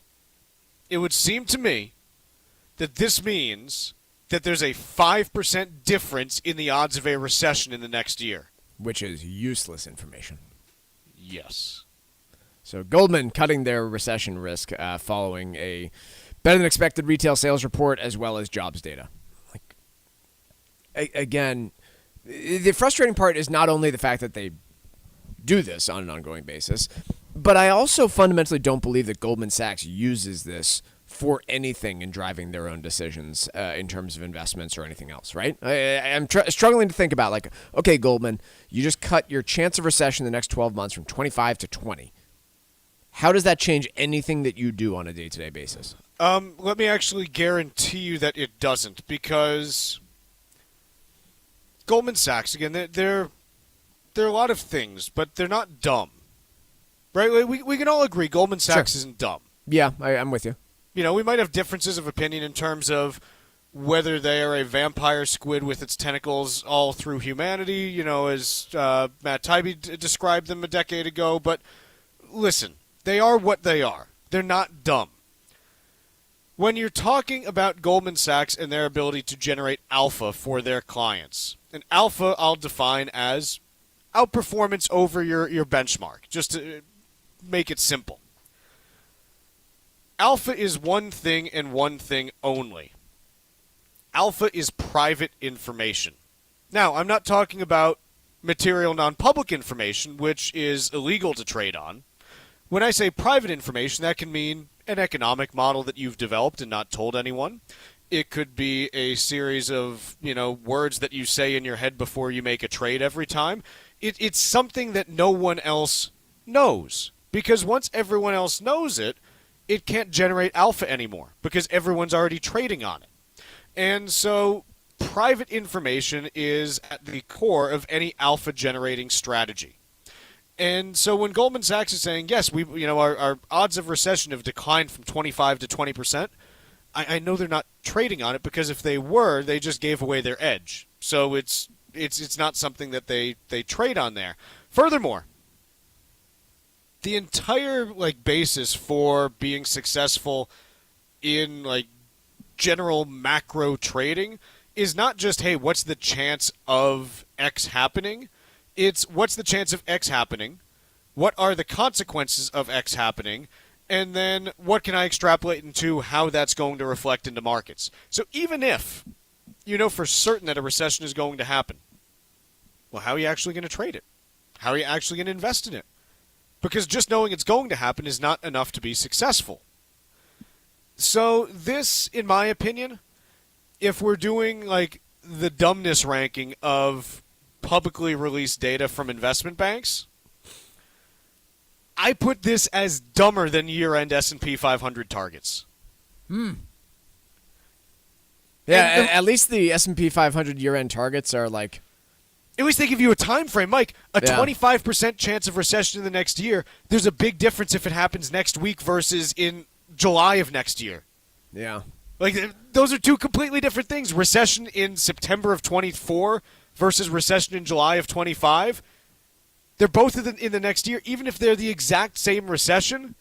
Speaker 10: It would seem to me that this means that there's a 5% difference in the odds of a recession in the next year.
Speaker 11: Which is useless information.
Speaker 10: Yes.
Speaker 11: So Goldman cutting their recession risk following a better-than-expected retail sales report as well as jobs data. Again, the frustrating part is not only the fact that they do this on an ongoing basis, but I also fundamentally don't believe that Goldman Sachs uses this for anything in driving their own decisions in terms of investments or anything else, right? I'm struggling to think about, okay, Goldman, you just cut your chance of recession in the next 12 months from 25 to 20. How does that change anything that you do on a day-to-day basis?
Speaker 10: Let me actually guarantee you that it doesn't, because Goldman Sachs, again, they're a lot of things, but they're not dumb, right? We can all agree Goldman Sachs isn't dumb.
Speaker 11: Yeah, I'm with you.
Speaker 10: You know, we might have differences of opinion in terms of whether they are a vampire squid with its tentacles all through humanity, as Matt Taibbi described them a decade ago, but listen. They are what they are. They're not dumb. When you're talking about Goldman Sachs and their ability to generate alpha for their clients, and alpha I'll define as outperformance over your benchmark, just to make it simple. Alpha is one thing and one thing only. Alpha is private information. Now, I'm not talking about material non-public information, which is illegal to trade on. When I say private information, that can mean an economic model that you've developed and not told anyone. It could be a series of, words that you say in your head before you make a trade every time. It's something that no one else knows. Because once everyone else knows it, it can't generate alpha anymore because everyone's already trading on it. And so private information is at the core of any alpha generating strategy. And so when Goldman Sachs is saying, yes, our odds of recession have declined from 25 to 20%, I know they're not trading on it because if they were, they just gave away their edge. So it's not something that they trade on there. Furthermore, the entire basis for being successful in general macro trading is not just, hey, what's the chance of X happening? It's what's the chance of X happening, what are the consequences of X happening, and then what can I extrapolate into how that's going to reflect into markets. So even if you know for certain that a recession is going to happen, well, how are you actually going to trade it? How are you actually going to invest in it? Because just knowing it's going to happen is not enough to be successful. So this, in my opinion, if we're doing the dumbness ranking of publicly released data from investment banks, I put this as dumber than year-end S&P 500 targets.
Speaker 11: Yeah, at least the S&P 500 year-end targets are
Speaker 10: At least they give you a time frame, Mike. A
Speaker 11: Yeah.
Speaker 10: 25% chance of recession in the next year. There's a big difference if it happens next week versus in July of next year.
Speaker 11: Yeah.
Speaker 10: Like, those are two completely different things. Recession in September of 24 versus recession in July of 25. They're both in the next year. Even if they're the exact same recession,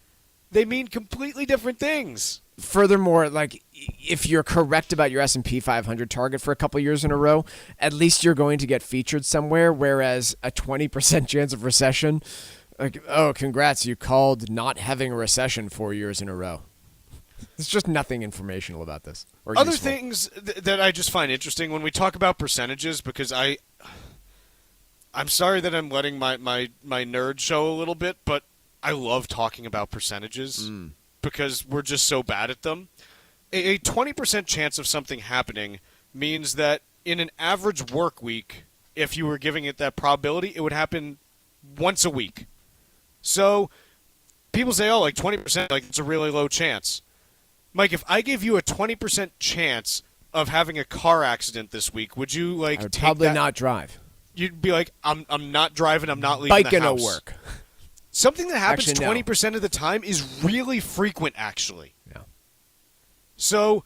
Speaker 10: they mean completely different things.
Speaker 11: Furthermore, like, if you're correct about your S&P 500 target for a couple years in a row, at least you're going to get featured somewhere, whereas a 20% chance of recession, like, oh, congrats, you called not having a recession 4 years in a row. There's just nothing informational about this. Or
Speaker 10: Other
Speaker 11: useful.
Speaker 10: things that I just find interesting when we talk about percentages, because I'm sorry that I'm letting my nerd show a little bit, but I love talking about percentages because we're just so bad at them. A 20% chance of something happening means that in an average work week, if you were giving it that probability, it would happen once a week. So people say, oh, like 20%, like it's a really low chance. Mike, if I gave you a 20% chance of having a car accident this week, would you like
Speaker 11: I would
Speaker 10: take
Speaker 11: probably
Speaker 10: that?
Speaker 11: not drive.
Speaker 10: You'd be like, I'm not driving, I'm not leaving
Speaker 11: Biking
Speaker 10: the
Speaker 11: to
Speaker 10: house.
Speaker 11: work.
Speaker 10: Something that happens
Speaker 11: Actually, no.
Speaker 10: 20% of the time is really frequent, actually.
Speaker 11: Yeah.
Speaker 10: So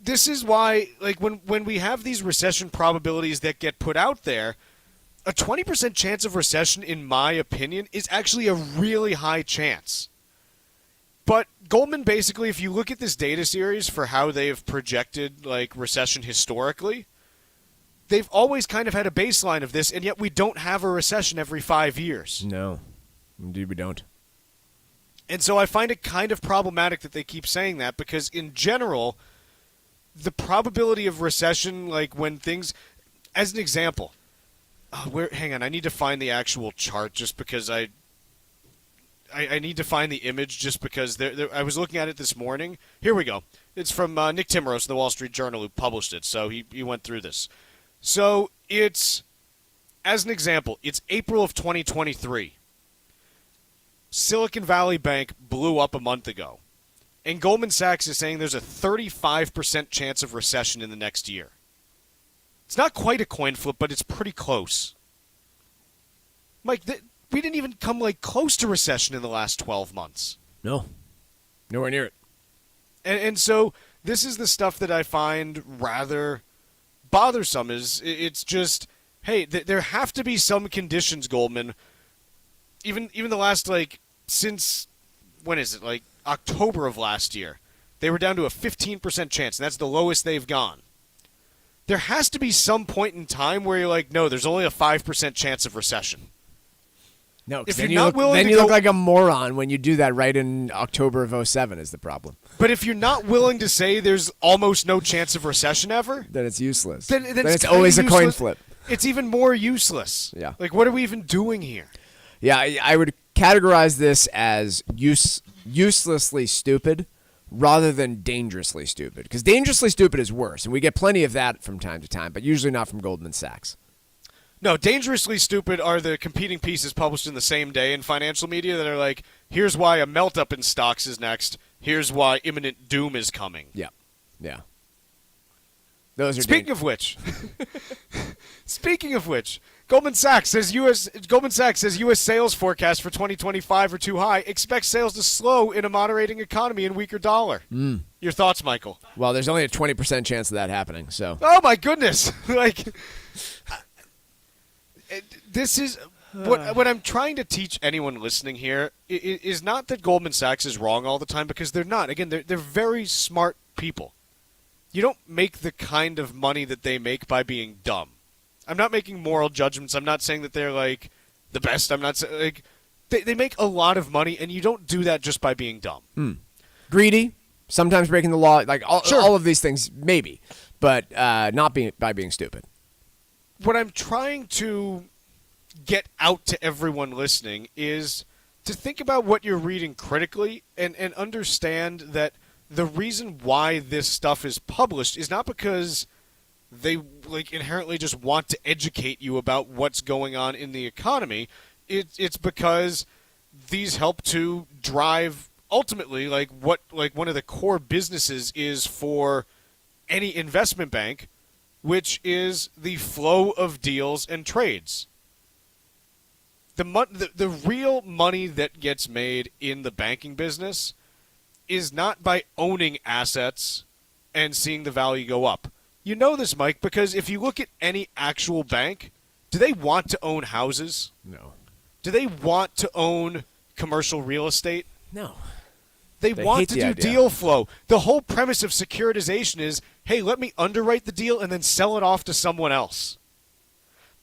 Speaker 10: this is why, like, when we have these recession probabilities that get put out there, a 20% chance of recession, in my opinion, is actually a really high chance. But Goldman, basically, if you look at this data series for how they've projected, like, recession historically, they've always kind of had a baseline of this, and yet we don't have a recession every 5 years.
Speaker 11: No, indeed we don't.
Speaker 10: And so I find it kind of problematic that they keep saying that, because in general, the probability of recession, like when things, as an example, hang on, I need to find the actual chart just because I need to find the image just because I was looking at it this morning. Here we go. It's from Nick Timmeros, the Wall Street Journal, who published it. So he went through this. So it's, as an example, it's April of 2023. Silicon Valley Bank blew up a month ago. And Goldman Sachs is saying there's a 35% chance of recession in the next year. It's not quite a coin flip, but it's pretty close. Mike, we didn't even come like close to recession in the last 12 months.
Speaker 11: No. Nowhere near it.
Speaker 10: And so this is the stuff that I find rather bothersome. It's just, hey, there have to be some conditions, Goldman. Even the last, like, since, when is it, like October of last year, they were down to a 15% chance, and that's the lowest they've gone. There has to be some point in time where you're like, no, there's only a 5% chance of recession.
Speaker 11: No,
Speaker 10: if
Speaker 11: then
Speaker 10: you're not willing to
Speaker 11: you
Speaker 10: go,
Speaker 11: look like a moron when you do that right in October of 07 is the problem.
Speaker 10: But if you're not willing to say there's almost no chance of recession ever,
Speaker 11: then it's useless.
Speaker 10: Then
Speaker 11: it's always a coin flip.
Speaker 10: It's even more useless.
Speaker 11: Yeah.
Speaker 10: Like, what are we even doing here?
Speaker 11: Yeah, I would categorize this as uselessly stupid rather than dangerously stupid. Because dangerously stupid is worse, and we get plenty of that from time to time, but usually not from Goldman Sachs.
Speaker 10: No, dangerously stupid are the competing pieces published in the same day in financial media that are like, here's why a melt-up in stocks is next, here's why imminent doom is coming.
Speaker 11: Yeah, yeah. Those are
Speaker 10: Speaking of which, Goldman Sachs says U.S. sales forecasts for 2025 are too high. Expects sales to slow in a moderating economy and weaker dollar. Your thoughts, Michael?
Speaker 11: Well, there's only a 20% chance of that happening. So.
Speaker 10: Oh my goodness! Like, this is what I'm trying to teach anyone listening here is not that Goldman Sachs is wrong all the time, because they're not. Again, they're very smart people. You don't make the kind of money that they make by being dumb. I'm not making moral judgments. I'm not saying that they're, like, the best. I'm not saying, like, they make a lot of money, and you don't do that just by being dumb.
Speaker 11: Greedy, sometimes breaking the law, like
Speaker 10: Sure.
Speaker 11: all of these things, maybe, but not by being stupid.
Speaker 10: What I'm trying to get out to everyone listening is to think about what you're reading critically and understand that the reason why this stuff is published is not because they like inherently just want to educate you about what's going on in the economy. It's because these help to drive ultimately like what like one of the core businesses is for any investment bank, which is the flow of deals and trades. The real money that gets made in the banking business is not by owning assets and seeing the value go up. You know this, Mike, because if you look at any actual bank, do they want to own houses?
Speaker 11: No.
Speaker 10: Do they want to own commercial real estate?
Speaker 11: No.
Speaker 10: They want to do deal flow. The whole premise of securitization is, hey, let me underwrite the deal and then sell it off to someone else.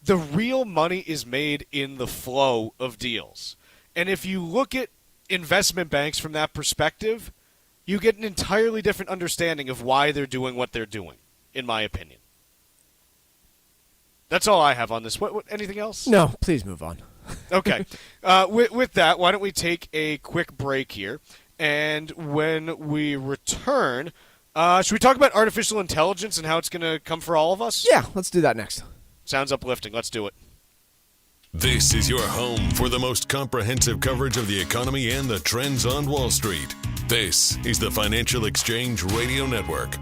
Speaker 10: The real money is made in the flow of deals. And if you look at investment banks from that perspective, you get an entirely different understanding of why they're doing what they're doing, in my opinion. That's all I have on this. What anything else?
Speaker 11: No, please move on.
Speaker 10: Okay. With that, why don't we take a quick break here? And when we return, should we talk about artificial intelligence and how it's going to come for all of us?
Speaker 11: Yeah, let's do that next.
Speaker 10: Sounds uplifting. Let's do it.
Speaker 1: This is your home for the most comprehensive coverage of the economy and the trends on Wall Street. This is the Financial Exchange Radio Network.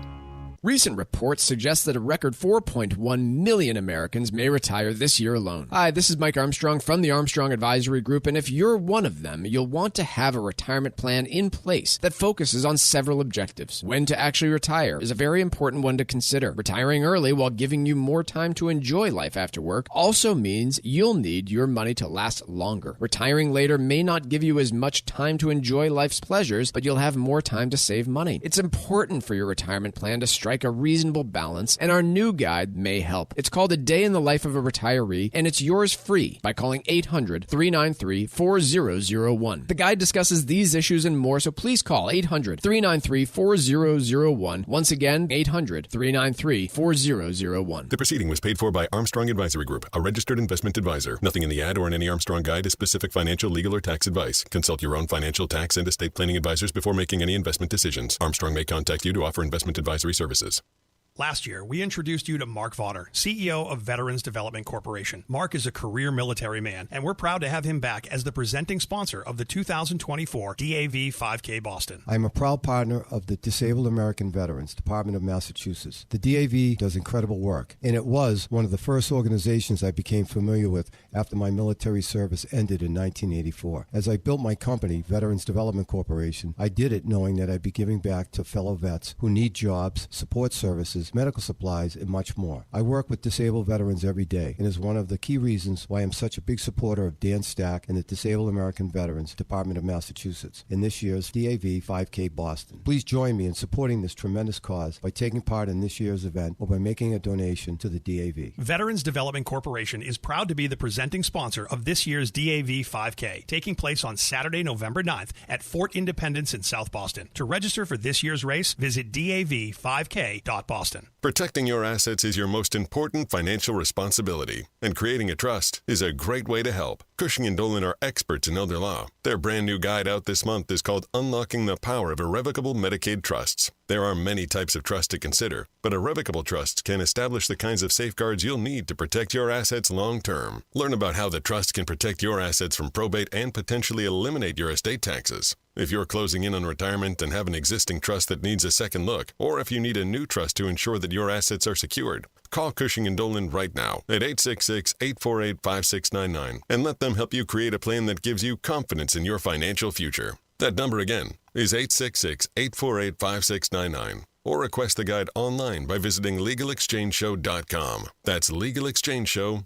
Speaker 11: Recent reports suggest that a record 4.1 million Americans may retire this year alone. Hi, this is Mike Armstrong from the Armstrong Advisory Group, and if you're one of them, you'll want to have a retirement plan in place that focuses on several objectives. When to actually retire is a very important one to consider. Retiring early while giving you more time to enjoy life after work also means you'll need your money to last longer. Retiring later may not give you as much time to enjoy life's pleasures, but you'll have more time to save money. It's important for your retirement plan to strike a reasonable balance, and our new guide may help. It's called A Day in the Life of a Retiree, and it's yours free by calling 800-393-4001. The guide discusses these issues and more, so please call 800-393-4001. Once again, 800-393-4001.
Speaker 1: The proceeding was paid for by Armstrong Advisory Group, a registered investment advisor. Nothing in the ad or in any Armstrong guide is specific financial, legal, or tax advice. Consult your own financial, tax, and estate planning advisors before making any investment decisions. Armstrong may contact you to offer investment advisory services.
Speaker 8: Last year, we introduced you to Mark Vaughter, CEO of Veterans Development Corporation. Mark is a career military man, and we're proud to have him back as the presenting sponsor of the 2024 DAV 5K Boston.
Speaker 12: I'm a proud partner of the Disabled American Veterans, Department of Massachusetts. The DAV does incredible work, and it was one of the first organizations I became familiar with after my military service ended in 1984. As I built my company, Veterans Development Corporation, I did it knowing that I'd be giving back to fellow vets who need jobs, support services, medical supplies, and much more. I work with disabled veterans every day, and is one of the key reasons why I'm such a big supporter of Dan Stack and the Disabled American Veterans, Department of Massachusetts, in this year's DAV 5K Boston. Please join me in supporting this tremendous cause by taking part in this year's event or by making a donation to the DAV.
Speaker 8: Veterans Development Corporation is proud to be the presenting sponsor of this year's DAV 5K, taking place on Saturday, November 9th at Fort Independence in South Boston. To register for this year's race, visit dav5k.boston.
Speaker 1: Protecting your assets is your most important financial responsibility, and creating a trust is a great way to help. Cushing & Dolan are experts in elder law. Their brand new guide out this month is called Unlocking the Power of Irrevocable Medicaid Trusts. There are many types of trust to consider, but irrevocable trusts can establish the kinds of safeguards you'll need to protect your assets long term. Learn about how the trust can protect your assets from probate and potentially eliminate your estate taxes. If you're closing in on retirement and have an existing trust that needs a second look, or if you need a new trust to ensure that your assets are secured, call Cushing & Dolan right now at 866-848-5699 and let them help you create a plan that gives you confidence in your financial future. That number again is 866-848-5699. Or request the guide online by visiting LegalExchangeShow.com. That's LegalExchangeShow.com.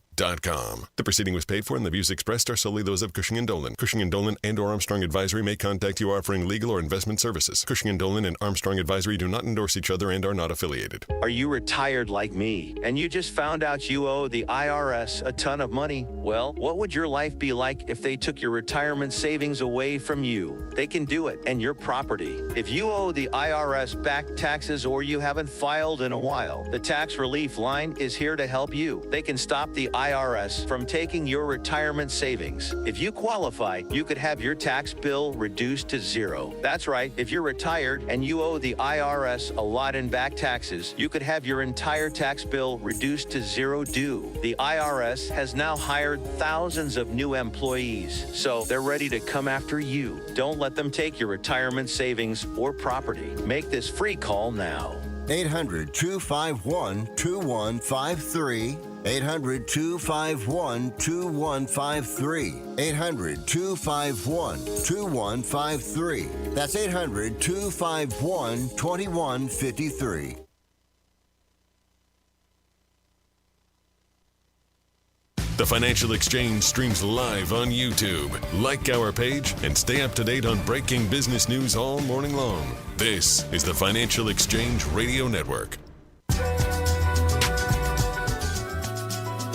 Speaker 1: The proceeding was paid for, and the views expressed are solely those of Cushing & Dolan. Cushing & Dolan and or Armstrong Advisory may contact you offering legal or investment services. Cushing & Dolan and Armstrong Advisory do not endorse each other and are not affiliated.
Speaker 2: Are you retired like me, and you just found out you owe the IRS a ton of money? Well, what would your life be like if they took your retirement savings away from you? They can do it, and your property. If you owe the IRS back taxes or you haven't filed in a while, the Tax Relief Line is here to help you. They can stop the IRS from taking your retirement savings. If you qualify, you could have your tax bill reduced to zero. That's right. If you're retired and you owe the IRS a lot in back taxes, you could have your entire tax bill reduced to zero due. The IRS has now hired thousands of new employees, so they're ready to come after you. Don't let them take your retirement savings or property. Make this free call now.
Speaker 3: 800-251-2153. 800-251-2153. 800-251-2153. That's 800-251-2153.
Speaker 1: The Financial Exchange streams live on YouTube. Like our page and stay up to date on breaking business news all morning long. This is the Financial Exchange Radio Network.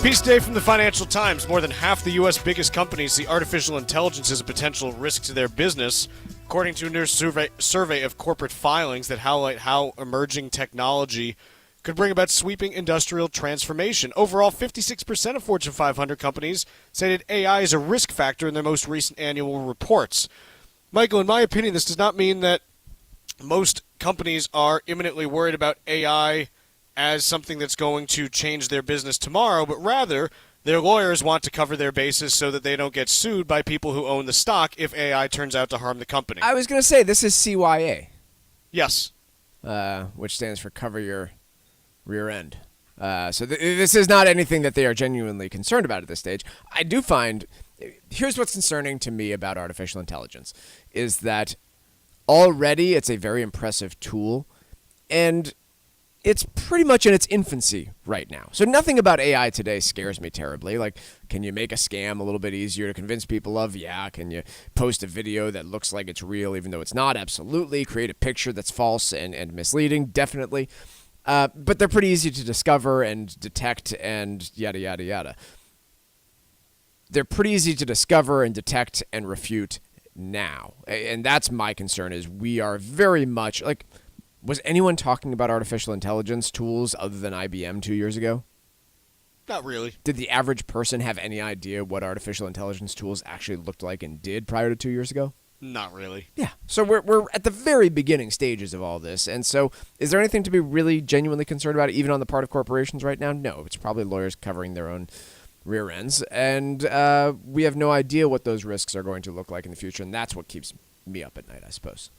Speaker 10: Piece today from the Financial Times. More than half the U.S. biggest companies see artificial intelligence as a potential risk to their business, according to a new survey of corporate filings that highlight how emerging technology could bring about sweeping industrial transformation. Overall, 56% of Fortune 500 companies cited AI as a risk factor in their most recent annual reports. Michael, in my opinion, this does not mean that most companies are imminently worried about AI as something that's going to change their business tomorrow, but rather their lawyers want to cover their bases so that they don't get sued by people who own the stock if AI turns out to harm the company.
Speaker 11: I was going to say, this is CYA.
Speaker 10: Yes.
Speaker 11: Which stands for cover your rear end. So this is not anything that they are genuinely concerned about at this stage. I do find, here's what's concerning to me about artificial intelligence, is that already it's a very impressive tool, and it's pretty much in its infancy right now. So nothing about AI today scares me terribly. Like, can you make a scam a little bit easier to convince people of? Yeah. Can you post a video that looks like it's real even though it's not? Absolutely. Create a picture that's false and misleading? Definitely. But they're pretty easy to discover and detect and yada, yada, yada. They're pretty easy to discover and detect and refute now. And that's my concern, is we are very much, like, was anyone talking about artificial intelligence tools other than IBM 2 years ago?
Speaker 10: Not really.
Speaker 11: Did the average person have any idea what artificial intelligence tools actually looked like and did prior to 2 years ago?
Speaker 10: Not really.
Speaker 11: Yeah. So we're at the very beginning stages of all this. And so is there anything to be really genuinely concerned about, even on the part of corporations right now? No. It's probably lawyers covering their own rear ends. And we have no idea what those risks are going to look like in the future. And that's what keeps me up at night, I suppose.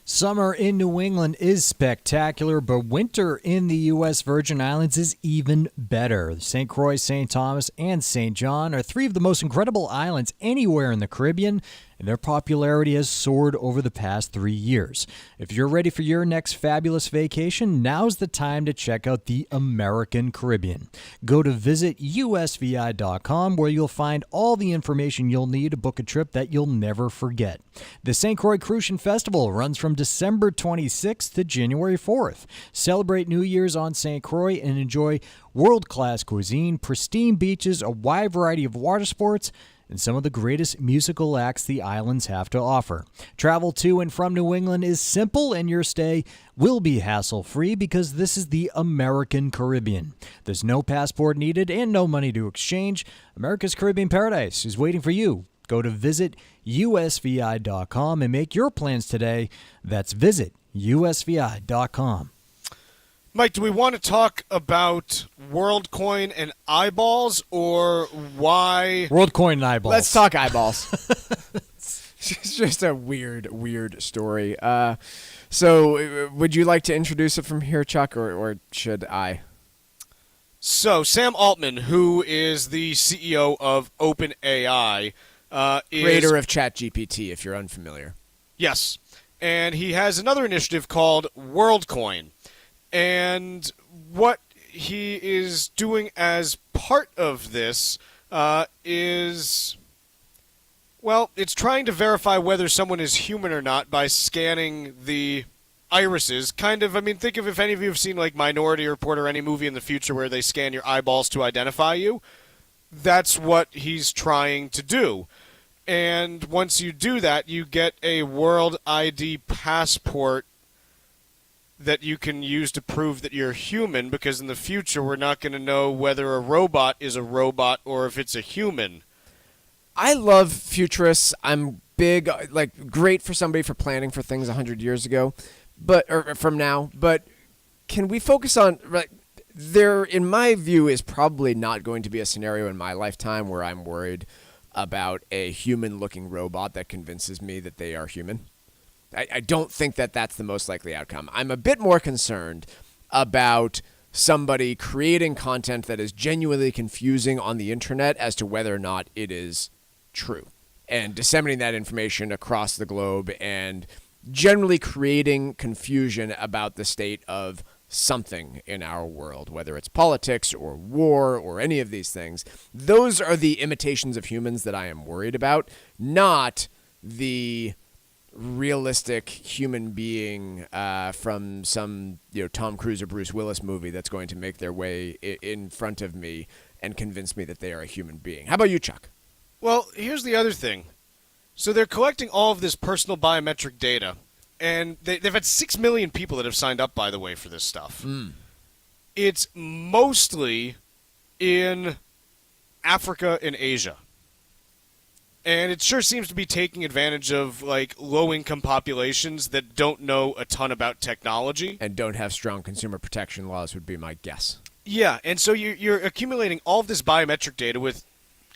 Speaker 5: Summer in New England is spectacular, but winter in the U.S. Virgin Islands is even better. St. Croix, St. Thomas, and St. John are three of the most incredible islands anywhere in the Caribbean, and their popularity has soared over the past 3 years. If you're ready for your next fabulous vacation, now's the time to check out the American Caribbean. Go to visitusvi.com, where you'll find all the information you'll need to book a trip that you'll never forget. The St. Croix Crucian Festival runs from December 26th to January 4th. Celebrate New Year's on St. Croix and enjoy world-class cuisine, pristine beaches, a wide variety of water sports, and some of the greatest musical acts the islands have to offer. Travel to and from New England is simple, and your stay will be hassle-free because this is the American Caribbean. There's no passport needed and no money to exchange. America's Caribbean Paradise is waiting for you. Go to visitusvi.com and make your plans today. That's visitusvi.com.
Speaker 10: Mike, do we want to talk about WorldCoin and eyeballs, or why?
Speaker 5: WorldCoin and eyeballs.
Speaker 11: Let's talk eyeballs. It's just a weird story. So would you like to introduce it from here, Chuck, or should I?
Speaker 10: So Sam Altman, who is the CEO of OpenAI,
Speaker 11: creator of ChatGPT, if you're unfamiliar.
Speaker 10: Yes. And he has another initiative called WorldCoin. And what he is doing as part of this is, well, it's trying to verify whether someone is human or not by scanning the irises. Kind of, I mean, think of if any of you have seen like Minority Report or any movie in the future where they scan your eyeballs to identify you. That's what he's trying to do. And once you do that, you get a World ID passport that you can use to prove that you're human, because in the future we're not going to know whether a robot is a robot or if it's a human.
Speaker 11: I love futurists. I'm big, like, great for somebody for planning for things 100 years ago, or from now. But can we focus on, like, there, in my view, is probably not going to be a scenario in my lifetime where I'm worried about a human-looking robot that convinces me that they are human. I don't think that that's the most likely outcome. I'm a bit more concerned about somebody creating content that is genuinely confusing on the internet as to whether or not it is true, and disseminating that information across the globe and generally creating confusion about the state of something in our world, whether it's politics or war or any of these things. Those are the imitations of humans that I am worried about, not the realistic human being from some Tom Cruise or Bruce Willis movie that's going to make their way in front of me and convince me that they are a human being. How about you, Chuck?
Speaker 10: Well, here's the other thing. So they're collecting all of this personal biometric data, and they've had 6 million people that have signed up, by the way, for this stuff. It's mostly in Africa and Asia. And it sure seems to be taking advantage of low-income populations that don't know a ton about technology.
Speaker 11: And don't have strong consumer protection laws would be my guess.
Speaker 10: Yeah, and so you're accumulating all of this biometric data with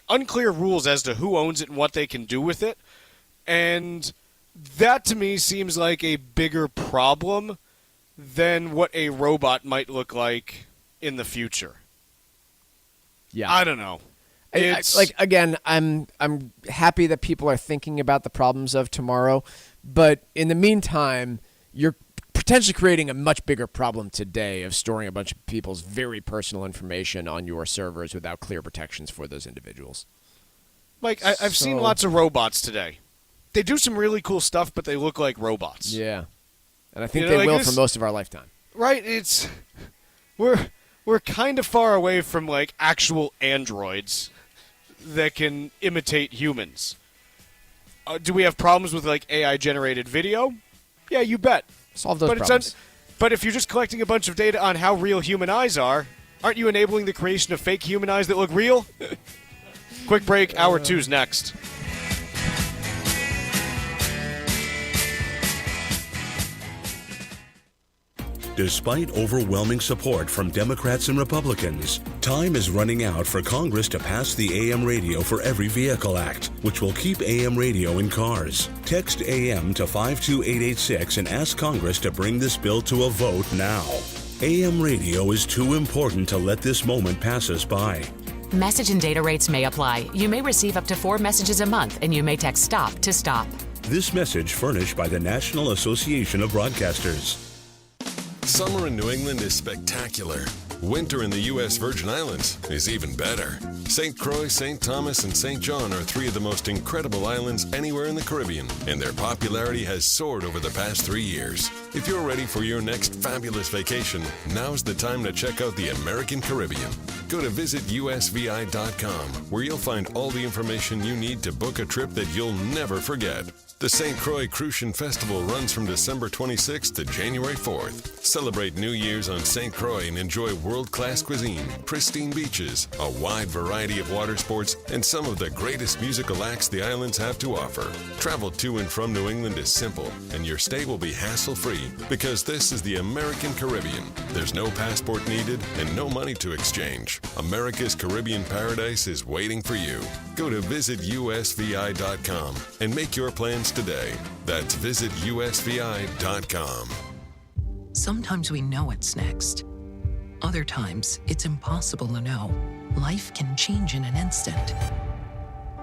Speaker 10: unclear rules as to who owns it and what they can do with it. And that, to me, seems like a bigger problem than what a robot might look like in the future.
Speaker 11: Yeah.
Speaker 10: I don't know.
Speaker 11: Again, I'm happy that people are thinking about the problems of tomorrow, but in the meantime, you're potentially creating a much bigger problem today of storing a bunch of people's very personal information on your servers without clear protections for those individuals.
Speaker 10: Mike, I've seen lots of robots today. They do some really cool stuff, but they look like robots.
Speaker 11: Yeah, and I think they will for most of our lifetime.
Speaker 10: Right? We're kind of far away from actual androids that can imitate humans. Do we have problems with AI-generated video? Yeah, you bet.
Speaker 11: Solve those problems.
Speaker 10: But if you're just collecting a bunch of data on how real human eyes are, aren't you enabling the creation of fake human eyes that look real? Quick break. Hour 2's next.
Speaker 4: Despite overwhelming support from Democrats and Republicans, time is running out for Congress to pass the AM Radio for Every Vehicle Act, which will keep AM radio in cars. Text AM to 52886 and ask Congress to bring this bill to a vote now. AM radio is too important to let this moment pass us by.
Speaker 7: Message and data rates may apply. You may receive up to 4 messages a month, and you may text STOP to stop.
Speaker 4: This message furnished by the National Association of Broadcasters.
Speaker 1: Summer in New England is spectacular. Winter in the U.S. Virgin Islands is even better. St. Croix, St. Thomas, and St. John are 3 of the most incredible islands anywhere in the Caribbean, and their popularity has soared over the past 3 years. If you're ready for your next fabulous vacation, now's the time to check out the American Caribbean. Go to visitusvi.com, where you'll find all the information you need to book a trip that you'll never forget. The St. Croix Crucian Festival runs from December 26th to January 4th. Celebrate New Year's on St. Croix and enjoy world-class cuisine, pristine beaches, a wide variety of water sports, and some of the greatest musical acts the islands have to offer. Travel to and from New England is simple, and your stay will be hassle-free because this is the American Caribbean. There's no passport needed and no money to exchange. America's Caribbean paradise is waiting for you. Go to visitusvi.com and make your plans today. That's visitusvi.com.
Speaker 9: Sometimes we know what's next. Other times, it's impossible to know. Life can change in an instant.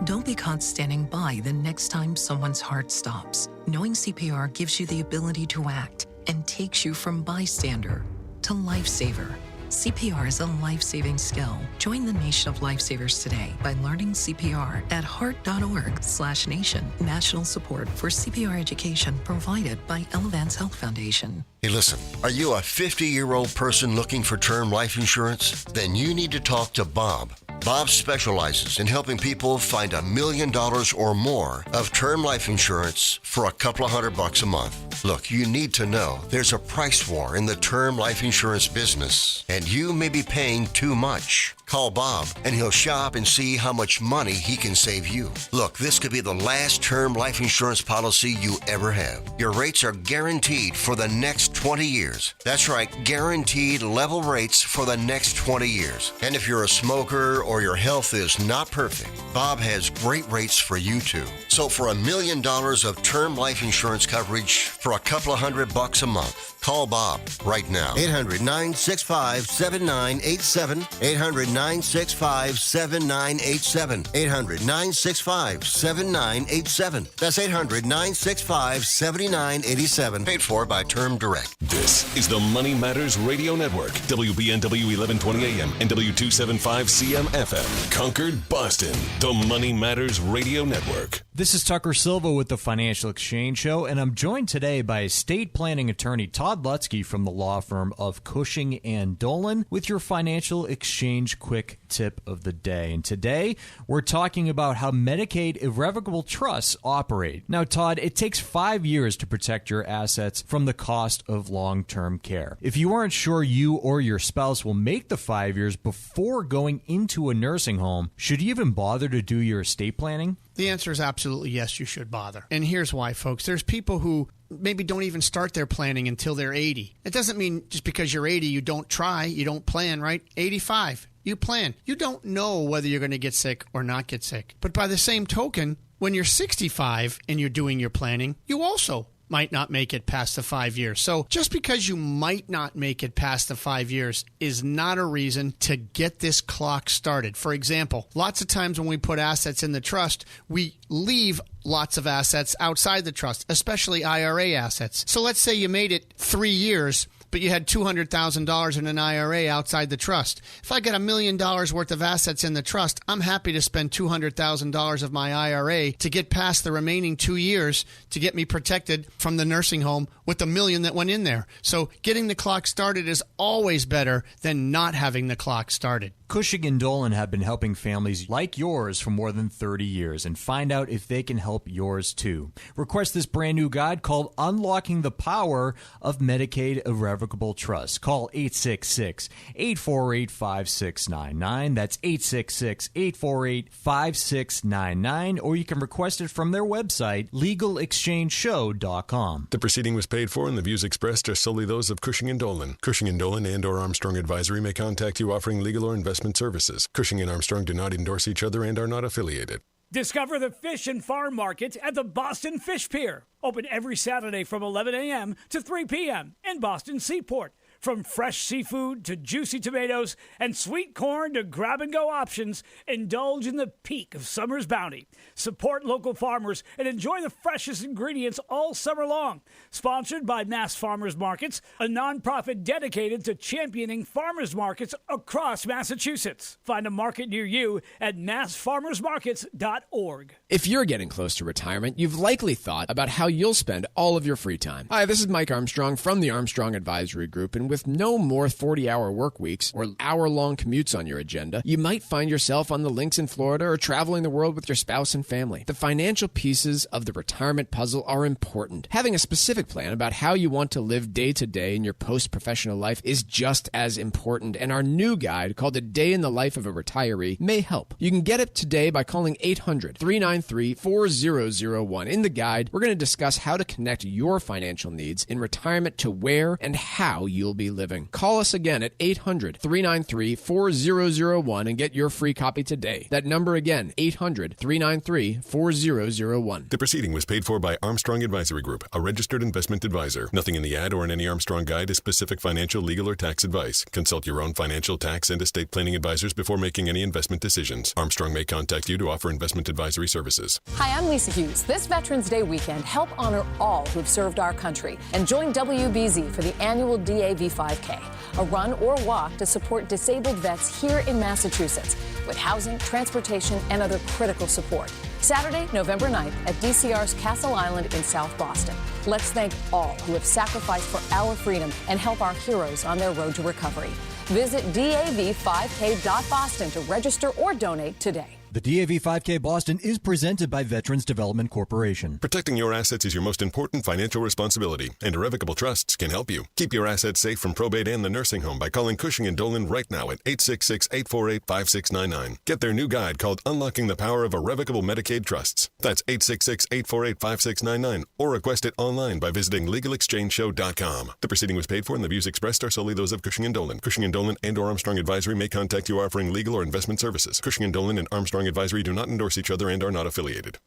Speaker 9: Don't be caught standing by the next time someone's heart stops. Knowing CPR gives you the ability to act and takes you from bystander to lifesaver. CPR is a life-saving skill. Join the nation of lifesavers today by learning CPR at heart.org/nation. National support for CPR education provided by Elevance Health Foundation.
Speaker 3: Hey, listen, are you a 50-year-old person looking for term life insurance? Then you need to talk to Bob. Bob specializes in helping people find $1 million or more of term life insurance for a couple of $100 a month. Look, you need to know there's a price war in the term life insurance business, and you may be paying too much. Call Bob, and he'll shop and see how much money he can save you. Look, this could be the last term life insurance policy you ever have. Your rates are guaranteed for the next 20 years. That's right, guaranteed level rates for the next 20 years. And if you're a smoker or your health is not perfect, Bob has great rates for you too. So for $1 million of term life insurance coverage for a couple of $100 a month, call Bob right now. 800-965-7987. 800-965-7987. 800-965-7987. That's 800-965-7987. Paid for by Term Direct.
Speaker 1: This is the Money Matters Radio Network. WBNW 1120 AM and W275 CM-FM. Concord, Boston. The Money Matters Radio Network.
Speaker 5: This is Tucker Silva with the Financial Exchange Show, and I'm joined today by estate planning attorney Todd Lutzke from the law firm of Cushing & Dolan with your Financial Exchange quick tip of the day. And today, we're talking about how Medicaid irrevocable trusts operate. Now, Todd, it takes 5 years to protect your assets from the cost of long-term care. If you aren't sure you or your spouse will make the 5 years before going into a nursing home, should you even bother to do your estate planning?
Speaker 6: The answer is absolutely yes, you should bother. And here's why, folks. There's people who maybe don't even start their planning until they're 80. It doesn't mean just because you're 80, you don't try, you don't plan, right? 85, you plan. You don't know whether you're going to get sick or not get sick. But by the same token, when you're 65 and you're doing your planning, you also might not make it past the 5 years. So just because you might not make it past the 5 years is not a reason to get this clock started. For example, lots of times when we put assets in the trust, we leave lots of assets outside the trust, especially IRA assets. So let's say you made it 3 years, but you had $200,000 in an IRA outside the trust. If I get $1 million worth of assets in the trust, I'm happy to spend $200,000 of my IRA to get past the remaining 2 years to get me protected from the nursing home with the $1 million that went in there. So getting the clock started is always better than not having the clock started.
Speaker 5: Cushing & Dolan have been helping families like yours for more than 30 years, and find out if they can help yours too. Request this brand new guide called Unlocking the Power of Medicaid Irrevocable Trust. Call 866-848-5699. That's 866-848-5699, or you can request it from their website, legalexchangeshow.com.
Speaker 1: The proceeding was paid for, and the views expressed are solely those of Cushing & Dolan. Cushing & Dolan and or Armstrong Advisory may contact you offering legal or investment services. Cushing & Armstrong do not endorse each other and are not affiliated.
Speaker 13: Discover the fish and farm market at the Boston Fish Pier. Open every Saturday from 11 a.m. to 3 p.m. in Boston Seaport. From fresh seafood to juicy tomatoes and sweet corn to grab-and-go options, indulge in the peak of summer's bounty. Support local farmers and enjoy the freshest ingredients all summer long. Sponsored by Mass Farmers Markets, a nonprofit dedicated to championing farmers markets across Massachusetts. Find a market near you at massfarmersmarkets.org.
Speaker 11: If you're getting close to retirement, you've likely thought about how you'll spend all of your free time. Hi, this is Mike Armstrong from the Armstrong Advisory Group, and with no more 40-hour work weeks or hour-long commutes on your agenda, you might find yourself on the links in Florida or traveling the world with your spouse and family. The financial pieces of the retirement puzzle are important. Having a specific plan about how you want to live day to day in your post-professional life is just as important, and our new guide called A Day in the Life of a Retiree may help. You can get it today by calling 800-393-4001. In the guide, we're going to discuss how to connect your financial needs in retirement to where and how you'll be living. Call us again at 800-393-4001 and get your free copy today. That number again, 800-393-4001.
Speaker 1: The proceeding was paid for by Armstrong Advisory Group, a registered investment advisor. Nothing in the ad or in any Armstrong guide is specific financial, legal, or tax advice. Consult your own financial, tax, and estate planning advisors before making any investment decisions. Armstrong may contact you to offer investment advisory services.
Speaker 14: Hi, I'm Lisa Hughes. This Veterans Day weekend, help honor all who've served our country and join WBZ for the annual DAV 5K, a run or walk to support disabled vets here in Massachusetts with housing, transportation, and other critical support. Saturday, November 9th at DCR's Castle Island in South Boston. Let's thank all who have sacrificed for our freedom and help our heroes on their road to recovery. Visit DAV5K.Boston to register or donate today.
Speaker 5: The DAV 5K Boston is presented by Veterans Development Corporation.
Speaker 1: Protecting your assets is your most important financial responsibility, and irrevocable trusts can help you. Keep your assets safe from probate and the nursing home by calling Cushing & Dolan right now at 866-848-5699. Get their new guide called Unlocking the Power of Irrevocable Medicaid Trusts. That's 866-848-5699, or request it online by visiting LegalExchangeShow.com. The proceeding was paid for, and the views expressed are solely those of Cushing & Dolan. Cushing & Dolan and or Armstrong Advisory may contact you offering legal or investment services. Cushing & Dolan and Armstrong Advisory do not endorse each other and are not affiliated.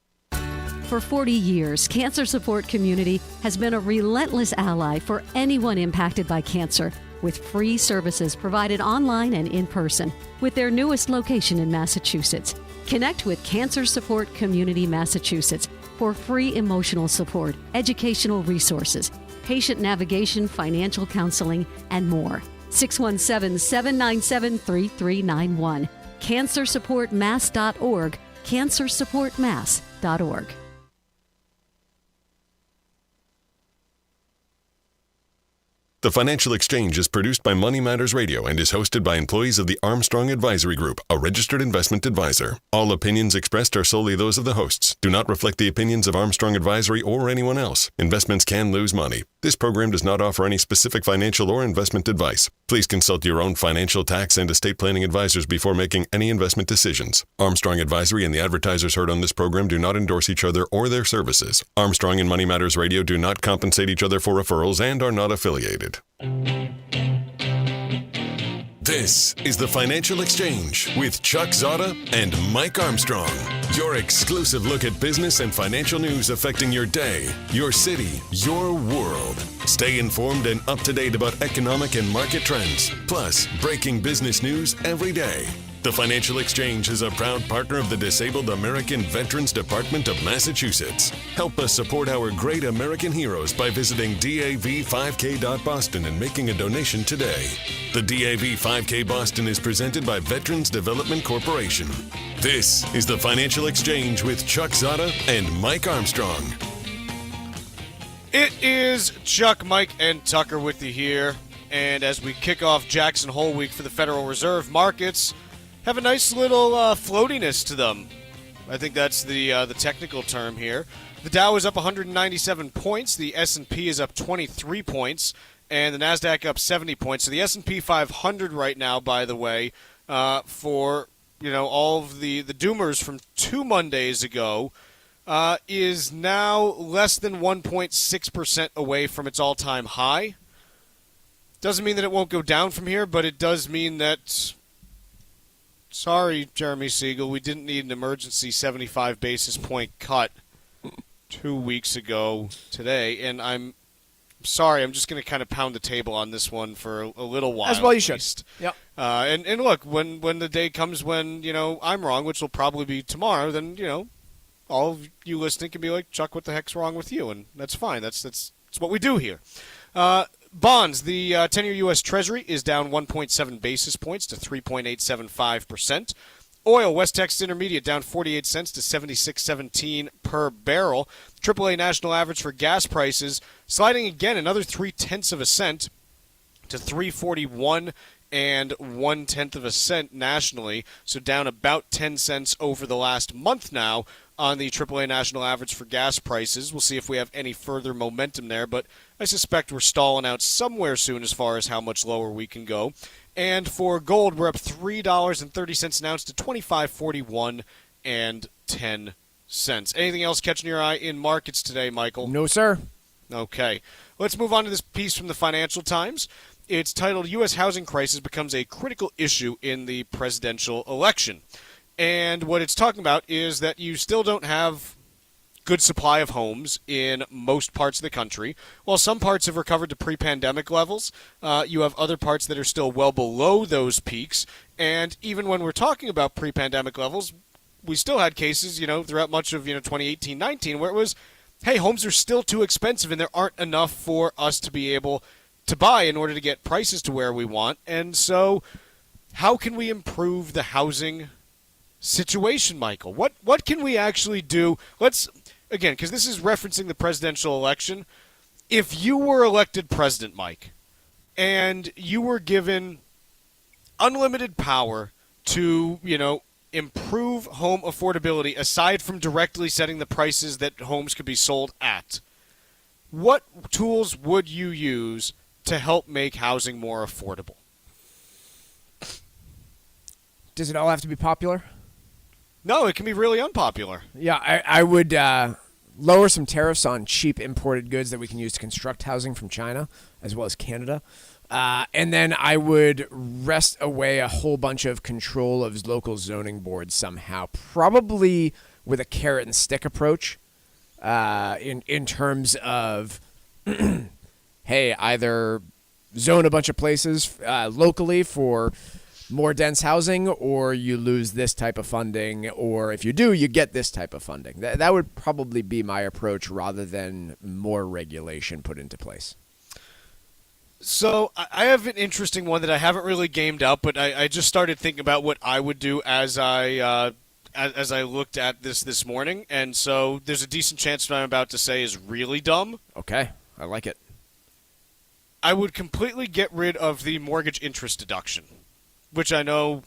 Speaker 15: For 40 years, Cancer Support Community has been a relentless ally for anyone impacted by cancer, with free services provided online and in person, with their newest location in Massachusetts. Connect with Cancer Support Community Massachusetts for free emotional support, educational resources, patient navigation, financial counseling, and more. 617-797-3391. CancerSupportMass.org, CancerSupportMass.org.
Speaker 1: The Financial Exchange is produced by Money Matters Radio and is hosted by employees of the Armstrong Advisory Group, a registered investment advisor. All opinions expressed are solely those of the hosts, do not reflect the opinions of Armstrong Advisory or anyone else. Investments can lose money. This program does not offer any specific financial or investment advice. Please consult your own financial, tax, and estate planning advisors before making any investment decisions. Armstrong Advisory and the advertisers heard on this program do not endorse each other or their services. Armstrong and Money Matters Radio do not compensate each other for referrals and are not affiliated. This is the Financial Exchange with Chuck Zodda and Mike Armstrong. Your exclusive look at business and financial news affecting your day, your city, your world. Stay informed and up to date about economic and market trends, plus breaking business news every day. The Financial Exchange is a proud partner of the Disabled American Veterans Department of Massachusetts. Help us support our great American heroes by visiting DAV5K.Boston and making a donation today. The DAV 5K Boston is presented by Veterans Development Corporation. This is the Financial Exchange with Chuck Zodda and Mike Armstrong.
Speaker 10: It is Chuck, Mike, and Tucker with you here. And as we kick off Jackson Hole Week for the Federal Reserve, markets have a nice little floatiness to them. I think that's the technical term here. The Dow is up 197 points. The S&P is up 23 points. And the NASDAQ up 70 points. So the S&P 500 right now, by the way, for all of the doomers from 2 Mondays ago, is now less than 1.6% away from its all-time high. Doesn't mean that it won't go down from here, but it does mean that... Sorry, Jeremy Siegel, we didn't need an emergency 75 basis point cut 2 weeks ago today, and I'm sorry, I'm just going to kind of pound the table on this one for a little while.
Speaker 11: As well you should.
Speaker 10: Yep. And look, when the day comes when, I'm wrong, which will probably be tomorrow, then, all of you listening can be like, Chuck, what the heck's wrong with you? And that's fine. That's what we do here. Bonds, the 10-year U.S. Treasury is down 1.7 basis points to 3.875%. Oil, West Texas Intermediate, down 48 cents to 76.17 per barrel. AAA national average for gas prices sliding again another 0.3 cents to 3.41 and 0.1 cents nationally, so down about 10 cents over the last month now on the AAA national average for gas prices. We'll see if we have any further momentum there, but I suspect we're stalling out somewhere soon as far as how much lower we can go. And for gold, we're up $3.30 an ounce to $25.41 and 10 cents. Anything else catching your eye in markets today, Michael?
Speaker 11: No, sir.
Speaker 10: Okay. Let's move on to this piece from the Financial Times. It's titled, U.S. Housing Crisis Becomes a Critical Issue in the Presidential Election. And what it's talking about is that you still don't have good supply of homes in most parts of the country. While some parts have recovered to pre-pandemic levels, you have other parts that are still well below those peaks. And even when we're talking about pre-pandemic levels, we still had cases, throughout much of 2018-19 where it was, hey, homes are still too expensive and there aren't enough for us to be able to buy in order to get prices to where we want. And so how can we improve the housing situation, Michael? What can we actually do? Let's, again, because this is referencing the presidential election. If you were elected president, Mike, and you were given unlimited power to, improve home affordability aside from directly setting the prices that homes could be sold at, what tools would you use to help make housing more affordable?
Speaker 11: Does it all have to be popular?
Speaker 10: No, it can be really unpopular.
Speaker 11: Yeah, I would lower some tariffs on cheap imported goods that we can use to construct housing from China as well as Canada. And then I would wrest away a whole bunch of control of local zoning boards somehow, probably with a carrot and stick approach in terms of, hey, either zone a bunch of places locally for more dense housing, or you lose this type of funding, or if you do, you get this type of funding. That would probably be my approach rather than more regulation put into place.
Speaker 10: So I have an interesting one that I haven't really gamed up, but I just started thinking about what I would do as I looked at this morning, and so there's a decent chance what I'm about to say is really dumb.
Speaker 11: Okay, I like it.
Speaker 10: I would completely get rid of the mortgage interest deduction, which I know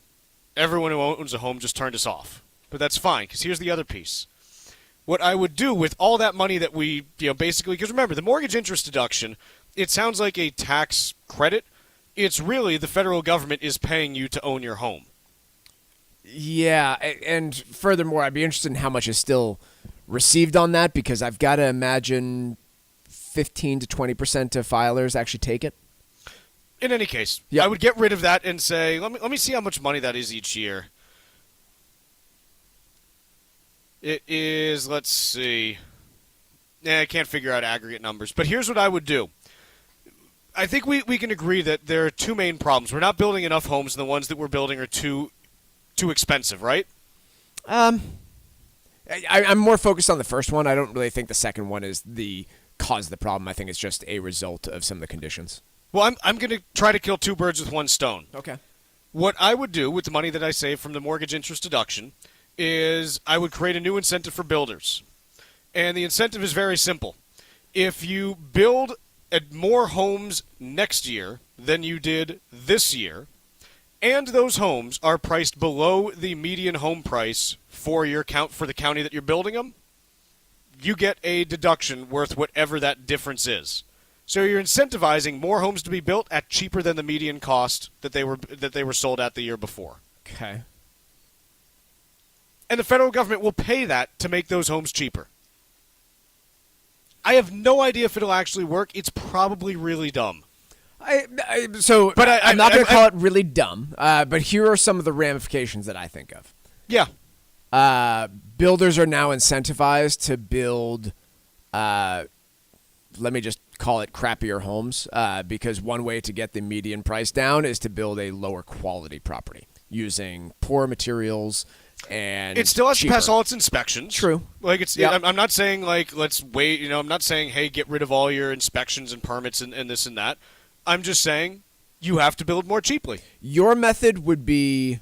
Speaker 10: everyone who owns a home just turned us off. But that's fine, because here's the other piece. What I would do with all that money that we, basically, because remember, the mortgage interest deduction, it sounds like a tax credit. It's really the federal government is paying you to own your home.
Speaker 11: Yeah, and furthermore, I'd be interested in how much is still received on that, because I've got to imagine 15 to 20% of filers actually take it.
Speaker 10: In any case, I would get rid of that and say, let me see how much money that is each year. It is, let's see. I can't figure out aggregate numbers. But here's what I would do. I think we can agree that there are two main problems. We're not building enough homes, and the ones that we're building are too expensive, right?
Speaker 11: I'm more focused on the first one. I don't really think the second one is the cause of the problem. I think it's just a result of some of the conditions.
Speaker 10: Well, I'm going to try to kill two birds with one stone.
Speaker 11: Okay.
Speaker 10: What I would do with the money that I save from the mortgage interest deduction is I would create a new incentive for builders. And the incentive is very simple. If you build more homes next year than you did this year, and those homes are priced below the median home price for the county that you're building them, you get a deduction worth whatever that difference is. So you're incentivizing more homes to be built at cheaper than the median cost that they were sold at the year before.
Speaker 11: Okay.
Speaker 10: And the federal government will pay that to make those homes cheaper. I have no idea if it'll actually work. It's probably really dumb.
Speaker 11: I'm not going to call it really dumb, but here are some of the ramifications that I think of.
Speaker 10: Yeah.
Speaker 11: Builders are now incentivized to build, let me just call it crappier homes, because one way to get the median price down is to build a lower quality property using poor materials. And
Speaker 10: it still has
Speaker 11: cheaper.
Speaker 10: to pass all its inspections.
Speaker 11: True.
Speaker 10: Like I'm not saying let's wait. I'm not saying hey, get rid of all your inspections and permits and this and that. I'm just saying you have to build more cheaply.
Speaker 11: Your method would be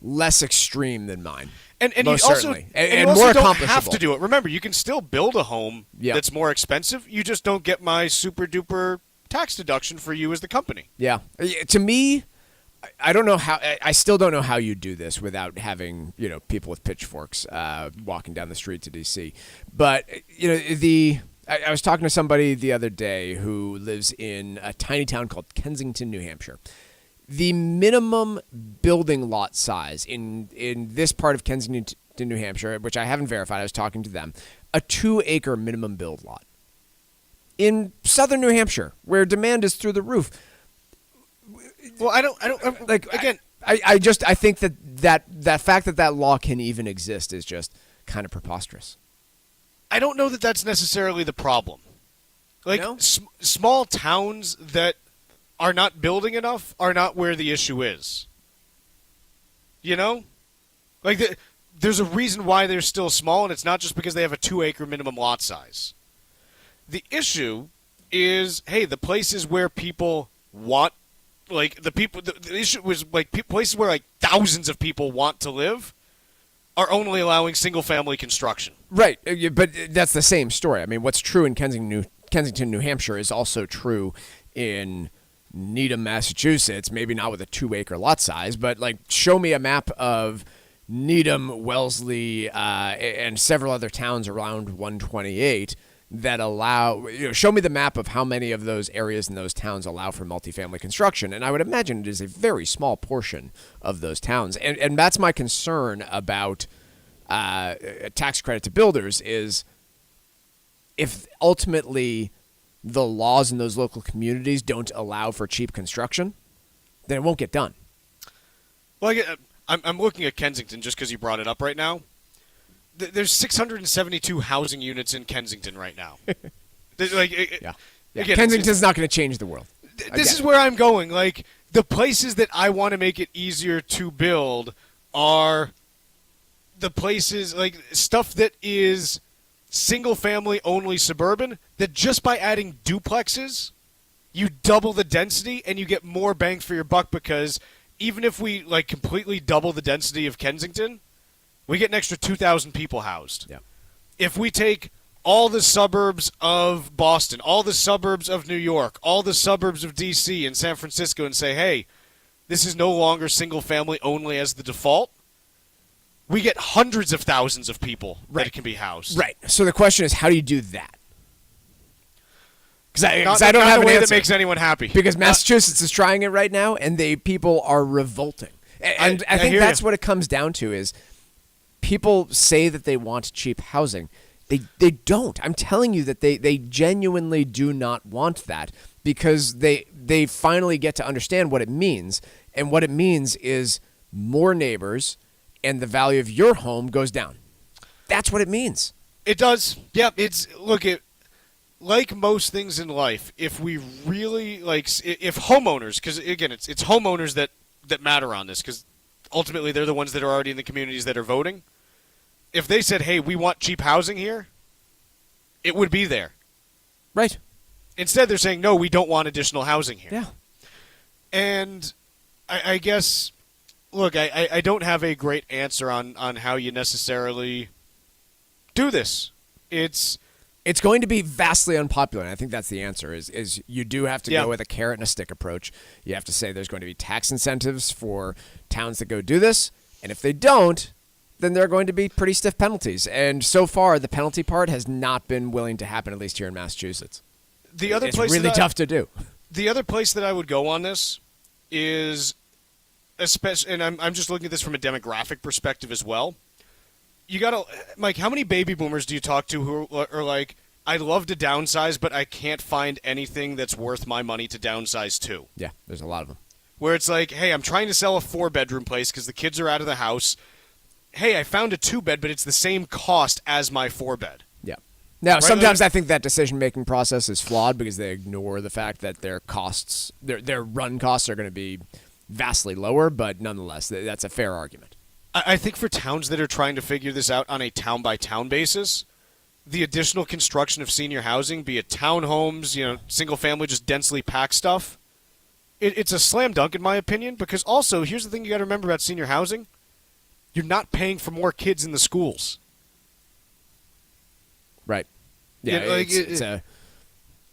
Speaker 11: less extreme than mine.
Speaker 10: And
Speaker 11: most
Speaker 10: you also,
Speaker 11: certainly.
Speaker 10: And
Speaker 11: and
Speaker 10: you also
Speaker 11: more
Speaker 10: don't
Speaker 11: accomplishable.
Speaker 10: have to do it. Remember, you can still build a home that's more expensive. You just don't get my super duper tax deduction for you as the company.
Speaker 11: Yeah. To me, I don't know how. I still don't know how you do this without having people with pitchforks walking down the street to D.C. But I was talking to somebody the other day who lives in a tiny town called Kensington, New Hampshire. The minimum building lot size in this part of Kensington, New Hampshire, which I haven't verified, I was talking to them, a 2-acre minimum build lot. In southern New Hampshire, where demand is through the roof.
Speaker 10: Well, I don't like again.
Speaker 11: I think that fact that law can even exist is just kind of preposterous.
Speaker 10: I don't know that that's necessarily the problem. Like small towns that are not building enough are not where the issue is. Like there's a reason why they're still small, and it's not just because they have a 2-acre minimum lot size. The issue is, hey, the places where people want. The issue was places where thousands of people want to live are only allowing single-family construction.
Speaker 11: Right, but that's the same story. I mean, what's true in Kensington, New Hampshire is also true in Needham, Massachusetts. Maybe not with a 2-acre lot size, but show me a map of Needham, Wellesley, and several other towns around 128 that allow, show me the map of how many of those areas in those towns allow for multifamily construction. And I would imagine it is a very small portion of those towns. And that's my concern about a tax credit to builders is if ultimately the laws in those local communities don't allow for cheap construction, then it won't get done.
Speaker 10: Well, I'm looking at Kensington just because you brought it up right now. There's 672 housing units in Kensington right now.
Speaker 11: Yeah.
Speaker 10: Again,
Speaker 11: Kensington's not going to change the world.
Speaker 10: This is where I'm going. Like, the places that I want to make it easier to build are the places, like, stuff that is single-family only suburban, that just by adding duplexes, you double the density and you get more bang for your buck, because even if we, like, completely double the density of Kensington, we get an extra 2,000 people housed.
Speaker 11: Yeah.
Speaker 10: If we take all the suburbs of Boston, all the suburbs of New York, all the suburbs of D.C. and San Francisco and say, hey, this is no longer single-family only as the default, we get hundreds of thousands of people that can be housed.
Speaker 11: Right. So the question is, how do you do that? Because I don't
Speaker 10: not
Speaker 11: have
Speaker 10: a
Speaker 11: an
Speaker 10: way
Speaker 11: answer.
Speaker 10: that makes anyone happy.
Speaker 11: Because Massachusetts is trying it right now, and people are revolting. And I think that's what it comes down to is people say that they want cheap housing. They don't. I'm telling you that they genuinely do not want that, because they finally get to understand what it means. And what it means is more neighbors and the value of your home goes down. That's what it means.
Speaker 10: It does. Yeah, like most things in life, if we really, if homeowners, because again, it's homeowners that matter on this, because ultimately they're the ones that are already in the communities that are voting. If they said, hey, we want cheap housing here, it would be there.
Speaker 11: Right.
Speaker 10: Instead, they're saying, no, we don't want additional housing here.
Speaker 11: Yeah.
Speaker 10: And I guess, look, I don't have a great answer on how you necessarily do this. It's
Speaker 11: going to be vastly unpopular, and I think that's the answer, is you do have to go with a carrot and a stick approach. You have to say there's going to be tax incentives for towns that go do this, and if they don't, then there are going to be pretty stiff penalties. And so far, the penalty part has not been willing to happen, at least here in Massachusetts. It's really tough to do.
Speaker 10: The other place that I would go on this is, especially, and I'm just looking at this from a demographic perspective as well. You gotta, Mike, how many baby boomers do you talk to who are like, I'd love to downsize, but I can't find anything that's worth my money to downsize to?
Speaker 11: Yeah, there's a lot of them.
Speaker 10: Where it's like, hey, I'm trying to sell a 4-bedroom place because the kids are out of the house. Hey, I found a 2-bed, but it's the same cost as my 4-bed.
Speaker 11: Yeah. Now, sometimes I think that decision-making process is flawed because they ignore the fact that their costs, their run costs are going to be vastly lower, but nonetheless, that's a fair argument.
Speaker 10: I think for towns that are trying to figure this out on a town-by-town basis, the additional construction of senior housing, be it townhomes, single-family, just densely packed stuff, it's a slam dunk in my opinion, because also, here's the thing you got to remember about senior housing. You're not paying for more kids in the schools.
Speaker 11: Right. Yeah, it's a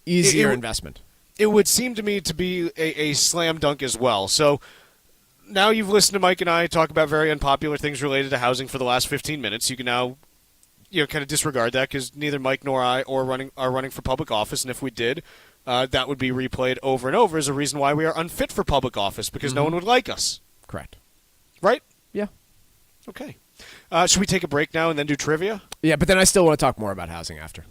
Speaker 11: easier investment.
Speaker 10: It would seem to me to be a slam dunk as well. So now you've listened to Mike and I talk about very unpopular things related to housing for the last 15 minutes. You can now kind of disregard that because neither Mike nor I are running for public office, and if we did, that would be replayed over and over as a reason why we are unfit for public office, because no one would like us.
Speaker 11: Correct.
Speaker 10: Right?
Speaker 11: Yeah.
Speaker 10: Okay. Should we take a break now and then do trivia?
Speaker 11: Yeah, but then I still want to talk more about housing after.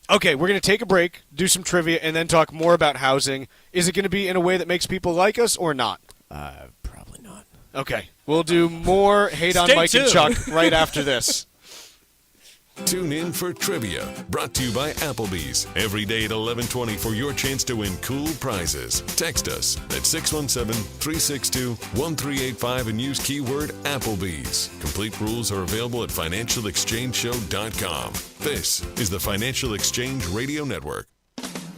Speaker 10: Okay, we're going to take a break, do some trivia, and then talk more about housing. Is it going to be in a way that makes people like us or not?
Speaker 11: Probably not.
Speaker 10: Okay. We'll do more Hate on Mike and Chuck right after this.
Speaker 1: Tune in for Trivia, brought to you by Applebee's. Every day at 11:20 for your chance to win cool prizes. Text us at 617-362-1385 and use keyword Applebee's. Complete rules are available at financialexchangeshow.com. This is the Financial Exchange Radio Network.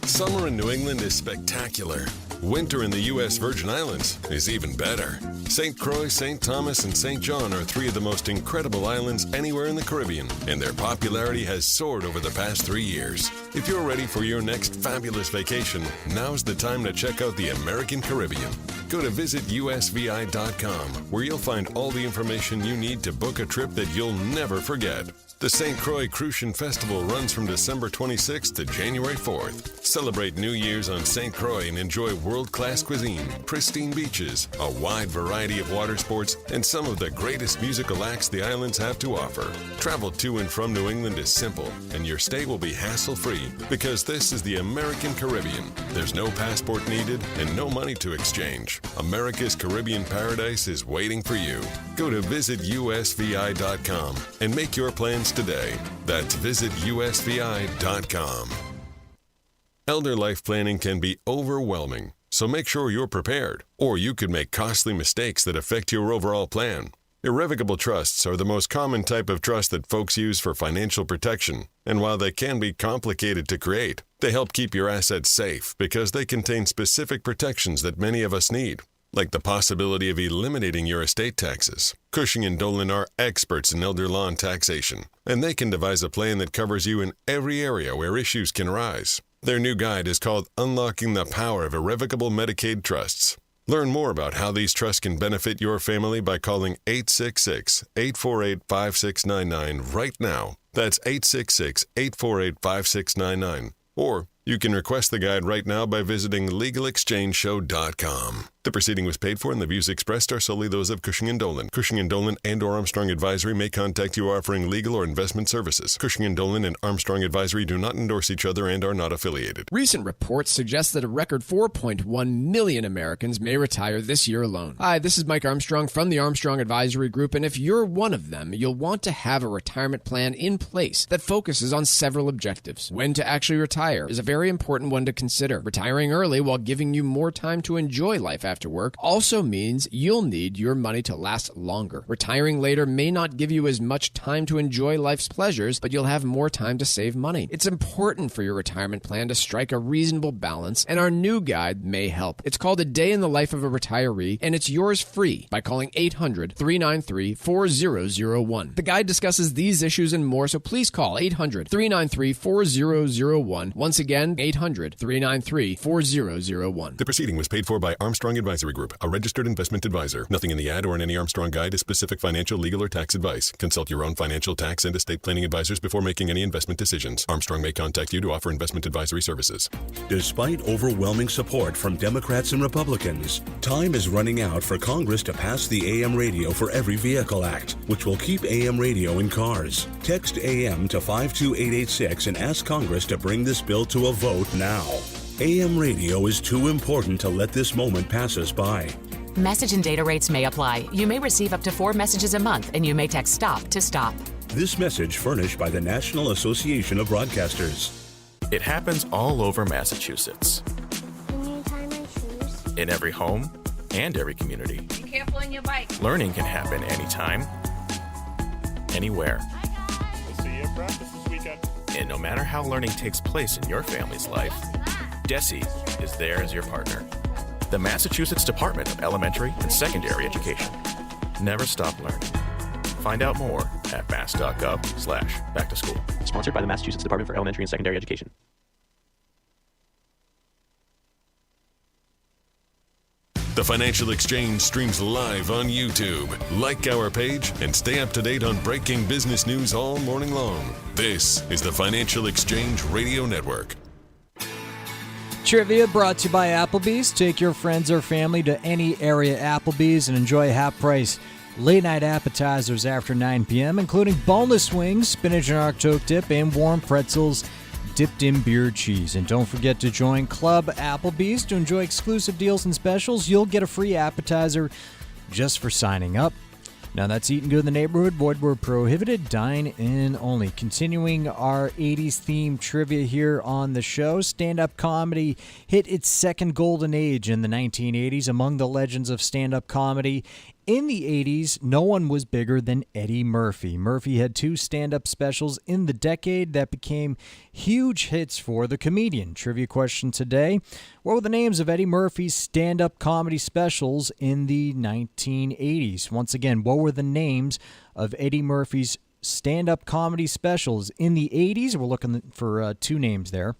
Speaker 1: Summer in New England is spectacular. Winter in the U.S. Virgin Islands is even better. St. Croix, St. Thomas, and St. John are 3 of the most incredible islands anywhere in the Caribbean, and their popularity has soared over the past 3 years. If you're ready for your next fabulous vacation, now's the time to check out the American Caribbean. Go to visitusvi.com, where you'll find all the information you need to book a trip that you'll never forget. The St. Croix Crucian Festival runs from December 26th to January 4th. Celebrate New Year's on St. Croix and enjoy world-class cuisine, pristine beaches, a wide variety of water sports, and some of the greatest musical acts the islands have to offer. Travel to and from New England is simple, and your stay will be hassle-free because this is the American Caribbean. There's no passport needed and no money to exchange. America's Caribbean paradise is waiting for you. Go to visitusvi.com and make your plans today. That's visitusvi.com. Elder life planning can be overwhelming, so make sure you're prepared, or you could make costly mistakes that affect your overall plan. Irrevocable trusts are the most common type of trust that folks use for financial protection, and while they can be complicated to create, they help keep your assets safe because they contain specific protections that many of us need, like the possibility of eliminating your estate taxes. Cushing & Dolan are experts in elder law and taxation, and they can devise a plan that covers you in every area where issues can arise. Their new guide is called Unlocking the Power of Irrevocable Medicaid Trusts. Learn more about how these trusts can benefit your family by calling 866-848-5699 right now. That's 866-848-5699. Or you can request the guide right now by visiting LegalExchangeShow.com. The proceeding was paid for and the views expressed are solely those of Cushing & Dolan. Cushing & Dolan and or Armstrong Advisory may contact you offering legal or investment services. Cushing & Dolan and Armstrong Advisory do not endorse each other and are not affiliated.
Speaker 11: Recent reports suggest that a record 4.1 million Americans may retire this year alone. Hi, this is Mike Armstrong from the Armstrong Advisory Group, and if you're one of them, you'll want to have a retirement plan in place that focuses on several objectives. When to actually retire is a very important one to consider. Retiring early while giving you more time to enjoy life after work also means you'll need your money to last longer. Retiring later may not give you as much time to enjoy life's pleasures, but you'll have more time to save money. It's important for your retirement plan to strike a reasonable balance, and our new guide may help. It's called A Day in the Life of a Retiree, and it's yours free by calling 800-393-4001. The guide discusses these issues and more, so please call 800-393-4001. Once again, 800-393-4001.
Speaker 1: The proceeding was paid for by Armstrong Advisory Group, a registered investment advisor. Nothing in the ad or in any Armstrong guide is specific financial, legal, or tax advice. Consult your own financial, tax, and estate planning advisors before making any investment decisions. Armstrong may contact you to offer investment advisory services.
Speaker 4: Despite overwhelming support from Democrats and Republicans, time is running out for Congress to pass the AM Radio for Every Vehicle Act, which will keep AM radio in cars. Text AM to 52886 and ask Congress to bring this bill to a vote now. AM radio is too important to let this moment pass us by.
Speaker 7: Message and data rates may apply. You may receive up to 4 messages a month, and you may text STOP to stop.
Speaker 4: This message furnished by the National Association of Broadcasters.
Speaker 16: It happens all over Massachusetts.
Speaker 19: Can you tie my shoes?
Speaker 16: In every home and every community.
Speaker 19: Be careful on your bike.
Speaker 16: Learning can happen anytime, anywhere.
Speaker 20: We'll see you at practice this weekend.
Speaker 16: And no matter how learning takes place in your family's life, DESE is there as your partner. The Massachusetts Department of Elementary and Secondary Education. Never stop learning. Find out more at mass.gov/back-to-school.
Speaker 24: Sponsored by the Massachusetts Department for Elementary and Secondary Education.
Speaker 1: The Financial Exchange streams live on YouTube. Like our page and stay up to date on breaking business news all morning long. This is the Financial Exchange Radio Network.
Speaker 5: Trivia brought to you by Applebee's. Take your friends or family to any area Applebee's and enjoy half-price late-night appetizers after 9 p.m., including boneless wings, spinach and artichoke dip, and warm pretzels dipped in beer cheese. And don't forget to join Club Applebee's to enjoy exclusive deals and specials. You'll get a free appetizer just for signing up. Now that's eating good in the neighborhood. Void where prohibited. Dine in only. Continuing our 80s themed trivia here on the show. Stand-up comedy hit its second golden age in the 1980s. Among the legends of stand-up comedy in the 80s, no one was bigger than Eddie Murphy. Murphy had 2 stand-up specials in the decade that became huge hits for the comedian. Trivia question today: what were the names of Eddie Murphy's stand-up comedy specials in the 1980s? Once again, what were the names of Eddie Murphy's stand-up comedy specials in the 80s? We're looking for 2 names there.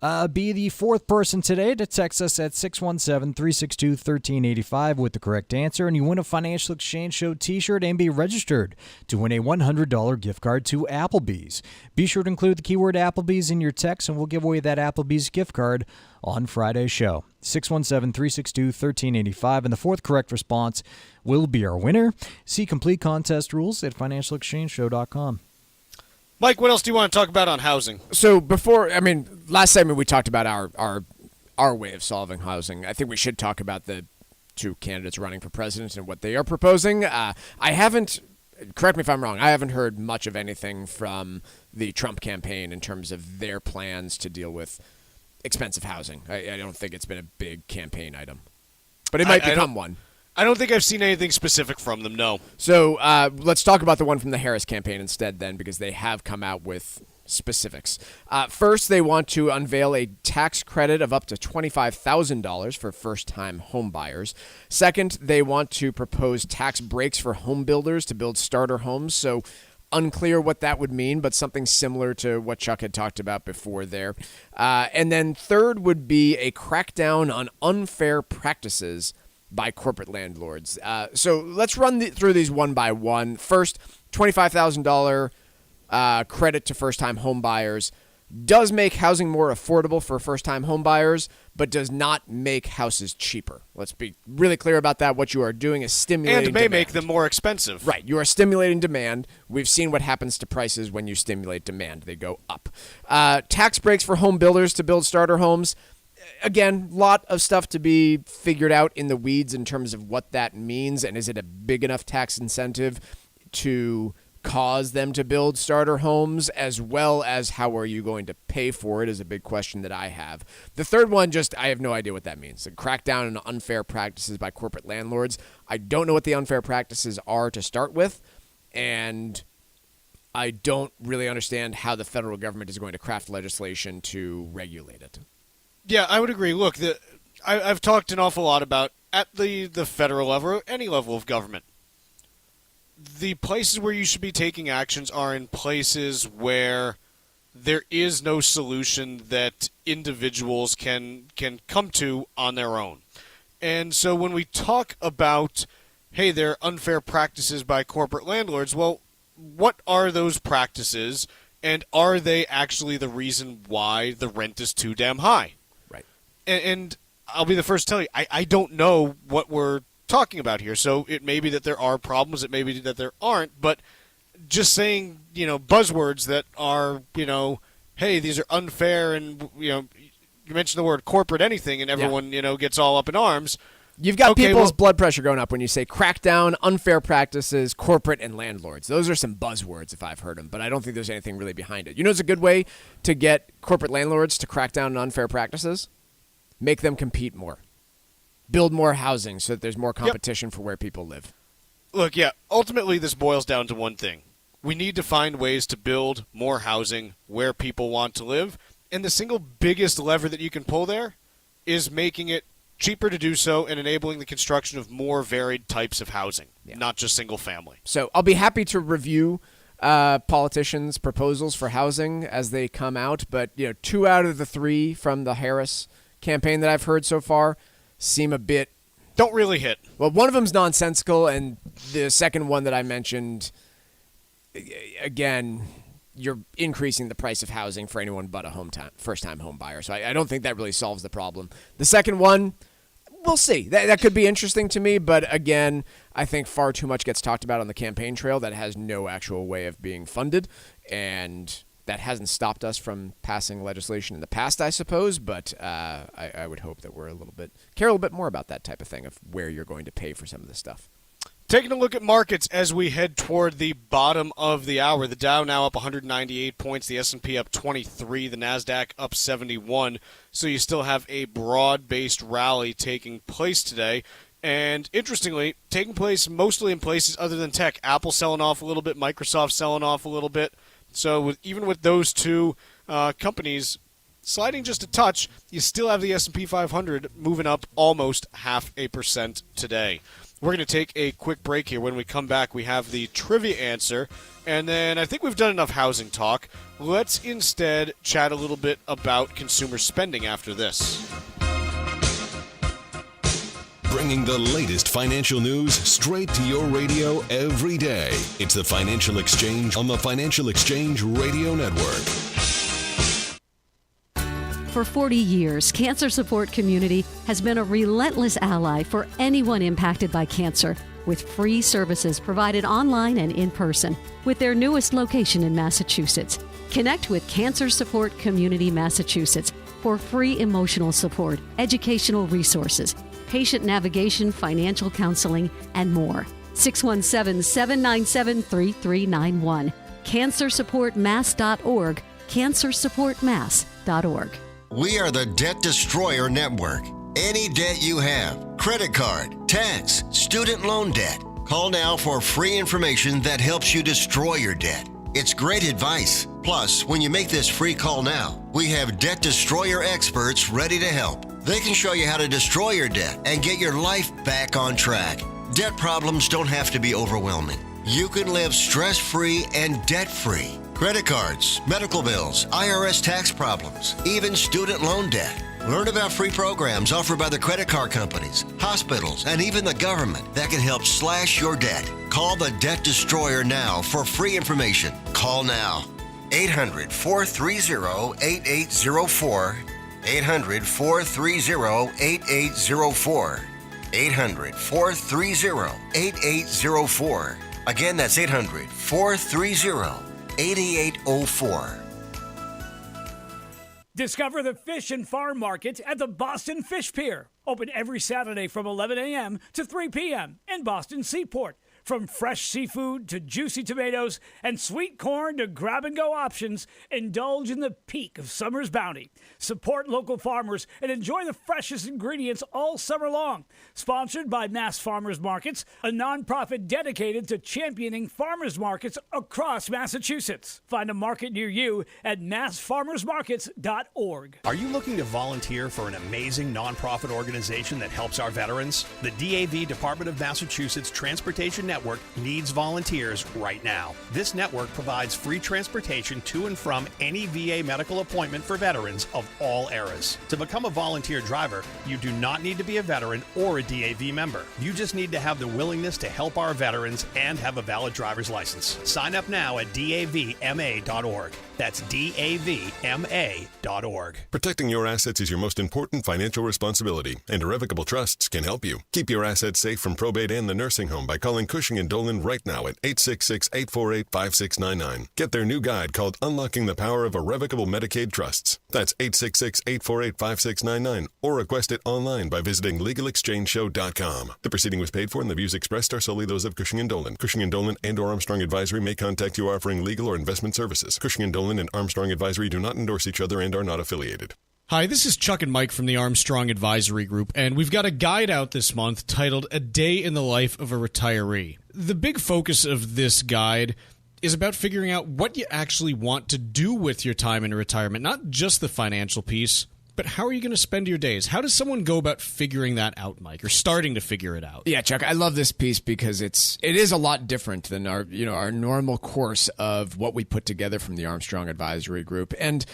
Speaker 5: Be the fourth person today to text us at 617-362-1385 with the correct answer, and you win a Financial Exchange Show t-shirt and be registered to win a $100 gift card to Applebee's. Be sure to include the keyword Applebee's in your text, and we'll give away that Applebee's gift card on Friday's show. 617-362-1385, and the fourth correct response will be our winner. See complete contest rules at financialexchangeshow.com.
Speaker 10: Mike, what else do you want to talk about on housing?
Speaker 11: So last segment we talked about our way of solving housing. I think we should talk about the two candidates running for president and what they are proposing. I haven't, correct me if I'm wrong, I haven't heard much of anything from the Trump campaign in terms of their plans to deal with expensive housing. I don't think it's been a big campaign item. But it might become one.
Speaker 10: I don't think I've seen anything specific from them, no.
Speaker 11: So let's talk about the one from the Harris campaign instead then, because they have come out with specifics. First, they want to unveil a tax credit of up to $25,000 for first-time home buyers. Second, they want to propose tax breaks for home builders to build starter homes. So unclear what that would mean, but something similar to what Chuck had talked about before there. And then third would be a crackdown on unfair practices by corporate landlords. So let's run through these one by one. First, $25,000 credit to first-time home buyers does make housing more affordable for first-time home buyers, but does not make houses cheaper. Let's be really clear about that. What you are doing is stimulating
Speaker 10: and may
Speaker 11: demand.
Speaker 10: make them more expensive.
Speaker 11: Right. You are stimulating demand. We've seen what happens to prices when you stimulate demand. They go up. Tax breaks for home builders to build starter homes. Again, lot of stuff to be figured out in the weeds in terms of what that means, and is it a big enough tax incentive to cause them to build starter homes, as well as how are you going to pay for it is a big question that I have. The third one, I have no idea what that means. A crackdown on unfair practices by corporate landlords. I don't know what the unfair practices are to start with, and I don't really understand how the federal government is going to craft legislation to regulate it.
Speaker 10: Yeah, I would agree. Look, I've talked an awful lot about, at the federal level, or any level of government, the places where you should be taking actions are in places where there is no solution that individuals can come to on their own. And so when we talk about, hey, there are unfair practices by corporate landlords, well, what are those practices, and are they actually the reason why the rent is too damn high? And I'll be the first to tell you, I don't know what we're talking about here. So it may be that there are problems, it may be that there aren't, but just saying, buzzwords that are, hey, these are unfair, and, you mention the word corporate anything, and everyone, gets all up in arms.
Speaker 11: You've got people's blood pressure going up when you say crackdown, unfair practices, corporate, and landlords. Those are some buzzwords if I've heard them, but I don't think there's anything really behind it. It's a good way to get corporate landlords to crack down on unfair practices? Make them compete more. Build more housing so that there's more competition for where people live.
Speaker 10: Look, ultimately this boils down to one thing. We need to find ways to build more housing where people want to live, and the single biggest lever that you can pull there is making it cheaper to do so and enabling the construction of more varied types of housing, not just single family.
Speaker 11: So I'll be happy to review politicians' proposals for housing as they come out, but 2 out of the 3 from the Harris campaign that I've heard so far seem a bit...
Speaker 10: Don't really hit.
Speaker 11: Well, one of them's nonsensical, and the second one that I mentioned, again, you're increasing the price of housing for anyone but a first-time home buyer. So I don't think that really solves the problem. The second one, we'll see. That could be interesting to me, but again, I think far too much gets talked about on the campaign trail that has no actual way of being funded, and that hasn't stopped us from passing legislation in the past, I suppose, but I would hope that we're care a little bit more about that type of thing, of where you're going to pay for some of this stuff.
Speaker 10: Taking a look at markets as we head toward the bottom of the hour. The Dow now up 198 points, the S&P up 23, the NASDAQ up 71. So you still have a broad-based rally taking place today. And interestingly, taking place mostly in places other than tech. Apple selling off a little bit, Microsoft selling off a little bit. So even with those two companies sliding just a touch, you still have the S&P 500 moving up almost 0.5% today. We're going to take a quick break here. When we come back, we have the trivia answer, and then I think we've done enough housing talk. Let's instead chat a little bit about consumer spending after this.
Speaker 1: Bringing the latest financial news straight to your radio every day. It's the Financial Exchange on the Financial Exchange Radio Network.
Speaker 15: For 40 years, Cancer Support Community has been a relentless ally for anyone impacted by cancer, with free services provided online and in person, with their newest location in Massachusetts. Connect with Cancer Support Community Massachusetts for free emotional support, educational resources, patient navigation, financial counseling, and more. 617-797-3391. CancerSupportMass.org. CancerSupportMass.org.
Speaker 3: We are the Debt Destroyer Network. Any debt you have, credit card, tax, student loan debt, call now for free information that helps you destroy your debt. It's great advice. Plus, when you make this free call now, we have Debt Destroyer experts ready to help. They can show you how to destroy your debt and get your life back on track. Debt problems don't have to be overwhelming. You can live stress-free and debt-free. Credit cards, medical bills, IRS tax problems, even student loan debt. Learn about free programs offered by the credit card companies, hospitals, and even the government that can help slash your debt. Call the Debt Destroyer now for free information. Call now. 800-430-8804. 800-430-8804. 800-430-8804. Again, that's 800-430-8804.
Speaker 13: Discover the fish and farm market at the Boston Fish Pier. Open every Saturday from 11 a.m. to 3 p.m. in Boston Seaport. From fresh seafood to juicy tomatoes and sweet corn to grab-and-go options, indulge in the peak of summer's bounty. Support local farmers and enjoy the freshest ingredients all summer long. Sponsored by Mass Farmers Markets, a nonprofit dedicated to championing farmers markets across Massachusetts. Find a market near you at massfarmersmarkets.org.
Speaker 8: Are you looking to volunteer for an amazing nonprofit organization that helps our veterans? The DAV Department of Massachusetts Transportation Network needs volunteers right now. This network provides free transportation to and from any VA medical appointment for veterans of all eras. To become a volunteer driver, you do not need to be a veteran or a DAV member. You just need to have the willingness to help our veterans and have a valid driver's license. Sign up now at davma.org. That's davma.org.
Speaker 1: Protecting your assets is your most important financial responsibility, and irrevocable trusts can help you. Keep your assets safe from probate and the nursing home by calling Cushing & Dolan right now at 866-848-5699. Get their new guide called Unlocking the Power of Irrevocable Medicaid Trusts. That's 866-848-5699, or request it online by visiting LegalExchangeShow.com. The proceeding was paid for, and the views expressed are solely those of Cushing & Dolan. Cushing & Dolan and or Armstrong Advisory may contact you offering legal or investment services. Cushing & Dolan and Armstrong Advisory do not endorse each other and are not affiliated.
Speaker 6: Hi, this is Chuck and Mike from the Armstrong Advisory Group, and we've got a guide out this month titled A Day in the Life of a Retiree. The big focus of this guide is about figuring out what you actually want to do with your time in retirement, not just the financial piece, but how are you going to spend your days? How does someone go about figuring that out, Mike, or starting to figure it out?
Speaker 11: Yeah, Chuck, I love this piece because it is a lot different than our normal course of what we put together from the Armstrong Advisory Group. And